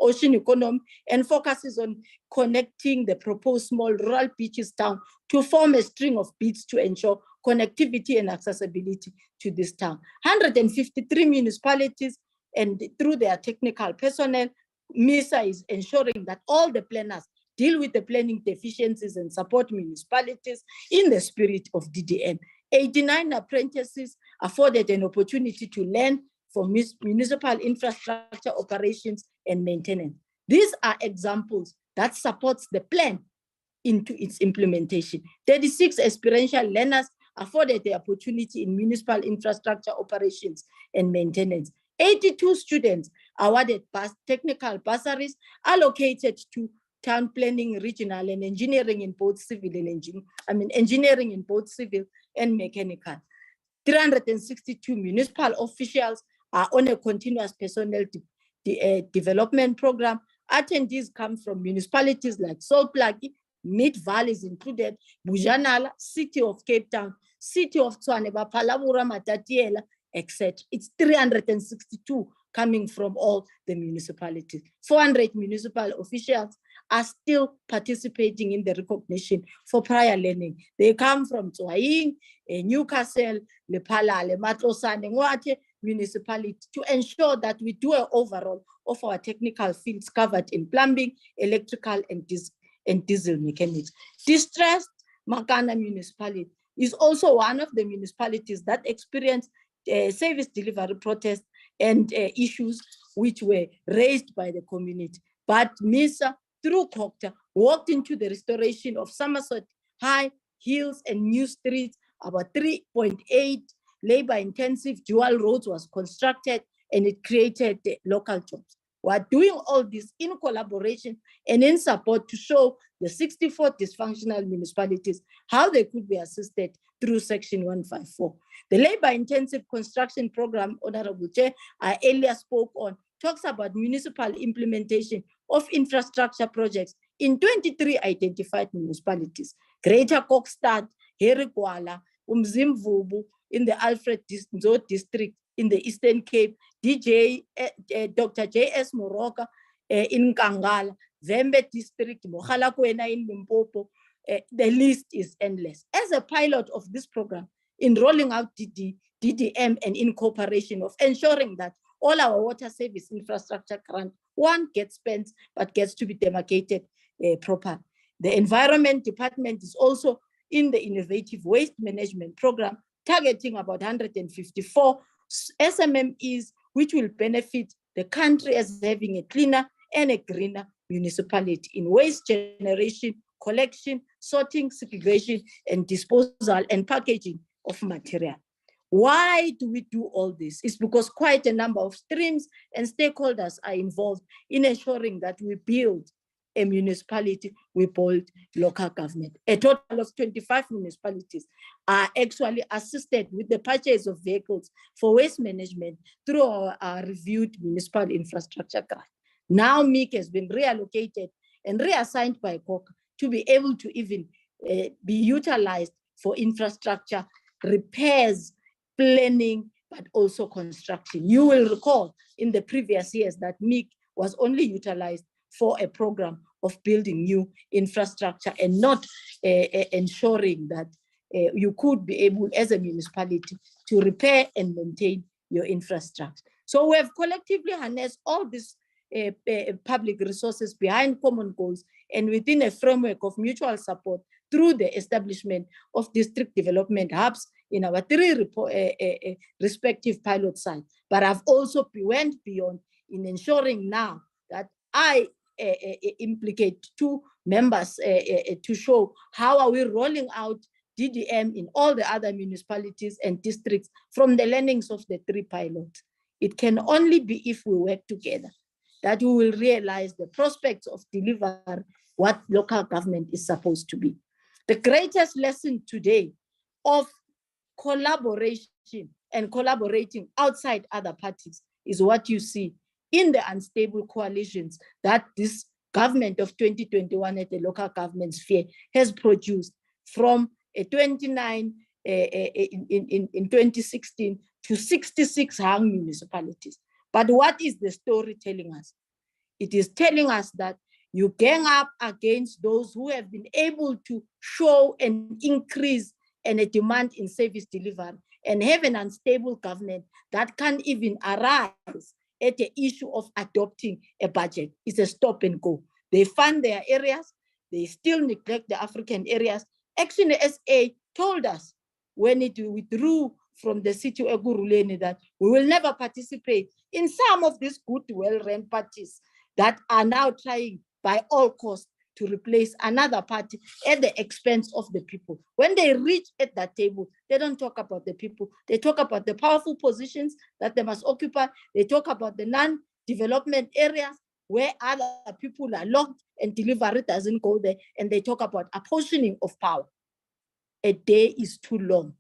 ocean economy, and focuses on connecting the proposed small rural beaches town to form a string of beaches to ensure connectivity and accessibility to this town. 153 municipalities, and through their technical personnel, MISA is ensuring that all the planners deal with the planning deficiencies and support municipalities in the spirit of DDM. 89 apprentices afforded an opportunity to learn for municipal infrastructure operations and maintenance. These are examples that supports the plan into its implementation. 36 experiential learners afforded the opportunity in municipal infrastructure operations and maintenance. 82 students awarded technical bursaries allocated to town planning, regional, and engineering in both civil and engineering in both civil and mechanical. 362 municipal officials are on a continuous personnel development program. Attendees come from municipalities like Salt Lake, Mid-Valley is included, Bujanala, City of Cape Town, City of Tshwane, Palabura, Matatiela, etc. It's 362 coming from all the municipalities. 400 municipal officials are still participating in the recognition for prior learning. They come from Tshwane, Newcastle, Lephalale, Matlosane, Ngwathe municipality to ensure that we do an overall of our technical fields covered in plumbing, electrical, and diesel mechanics. Distressed Makana municipality is also one of the municipalities that experienced service delivery protests and issues which were raised by the community. But MISA, through COCTA, walked into the restoration of Somerset High, Hills, and New Streets. About 3.8 labor-intensive dual roads was constructed, and it created local jobs. We are doing all this in collaboration and in support to show the 64 dysfunctional municipalities how they could be assisted through Section 154. The labor-intensive construction program, Honorable Chair, I earlier spoke on, talks about municipal implementation of infrastructure projects in 23 identified municipalities. Greater Kokstad, Herigwala, Umzimvubu in the Alfred Nzo district in the Eastern Cape, Dr. J.S. Moroka in Kangala, Vembe district, Mogalakwena in Limpopo, the list is endless. As a pilot of this program, in rolling out DDM and in cooperation of ensuring that all our water service infrastructure grant, one gets spent, but gets to be demarcated proper. The Environment Department is also in the Innovative Waste Management Program, targeting about 154 SMMEs, which will benefit the country as having a cleaner and a greener municipality in waste generation, collection, sorting, segregation, and disposal and packaging of material. Why do we do all this? It's because quite a number of streams and stakeholders are involved in ensuring that we build a municipality, we build local government. A total of 25 municipalities are actually assisted with the purchase of vehicles for waste management through our reviewed municipal infrastructure grant. Now MIC has been reallocated and reassigned by COC to be able to even be utilized for infrastructure repairs, planning, but also construction. You will recall in the previous years that MIC was only utilized for a program of building new infrastructure and not ensuring that you could be able as a municipality to repair and maintain your infrastructure. So we have collectively harnessed all these public resources behind common goals and within a framework of mutual support through the establishment of district development hubs in our three respective pilot sites. But I've also went beyond in ensuring now that I implicate two members to show how are we rolling out DDM in all the other municipalities and districts from the learnings of the three pilots. It can only be if we work together that we will realize the prospects of deliver what local government is supposed to be. The greatest lesson today of collaboration and collaborating outside other parties is what you see in the unstable coalitions that this government of 2021 at the local government sphere has produced, from a 29 in 2016 to 66 hung municipalities. But what is the story telling us? It is telling us that you gang up against those who have been able to show an increase and a demand in service delivery and have an unstable government that can even arise at the issue of adopting a budget. It's a stop and go. They fund their areas, they still neglect the African areas. Action SA told us when it withdrew from the city of Eguruleni that we will never participate in some of these good, well-run parties that are now trying by all costs to replace another party at the expense of the people. When they reach at that table, they don't talk about the people. They talk about the powerful positions that they must occupy. They talk about the non-development areas where other people are locked and delivery doesn't go there. And they talk about apportioning of power. A day is too long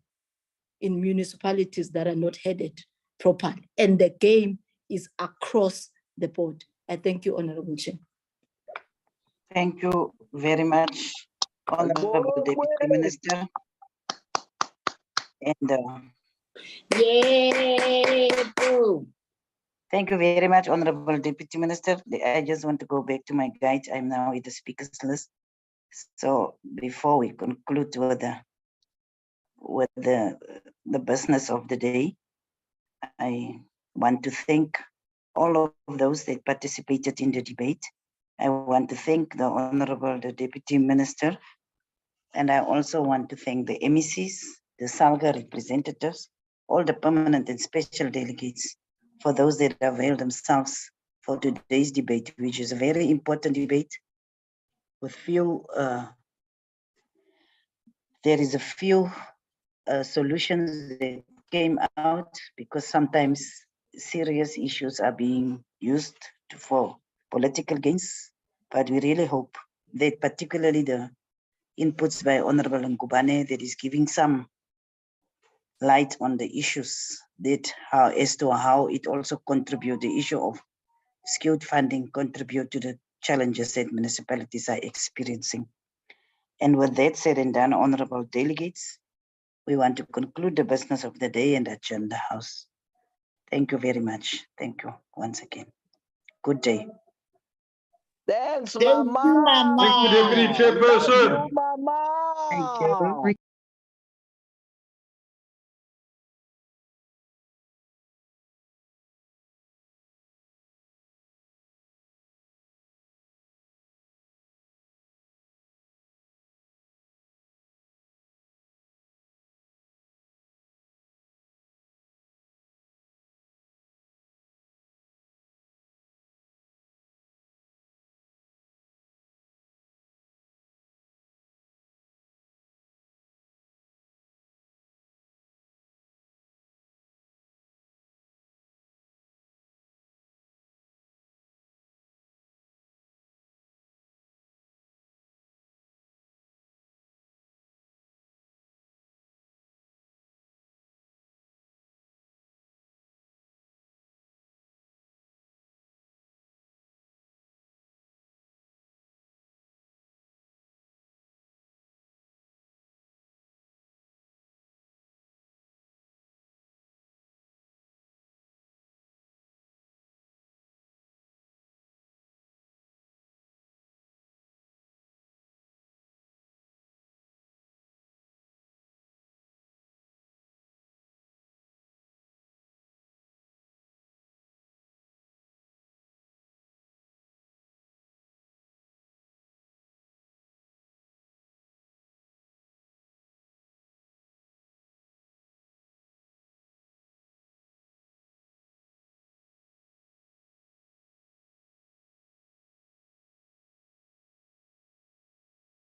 in municipalities that are not headed properly. And the game is across the board. I thank you, Honorable Chair. Thank you very much, Honorable Deputy Minister. And thank you very much, Honorable Deputy Minister. I just want to go back to my guide. I'm now in the speakers list. So before we conclude with the business of the day, I want to thank all of those that participated in the debate. I want to thank the Honorable Deputy Minister, and I also want to thank the MECs, the SALGA representatives, all the permanent and special delegates, for those that availed themselves for today's debate, which is a very important debate with few, there is a few solutions that came out, because sometimes serious issues are being used for political gains. But we really hope that particularly the inputs by Honorable Nkubane that is giving some light on the issues that as to how it also contribute, the issue of skewed funding contribute to the challenges that municipalities are experiencing. And with that said and done, honorable delegates, we want to conclude the business of the day and adjourn the House. Thank you very much. Thank you once again. Good day. Thanks, Thank Mama. you, Mama. Thank you, Deputy Chairperson. Mama. Thank you.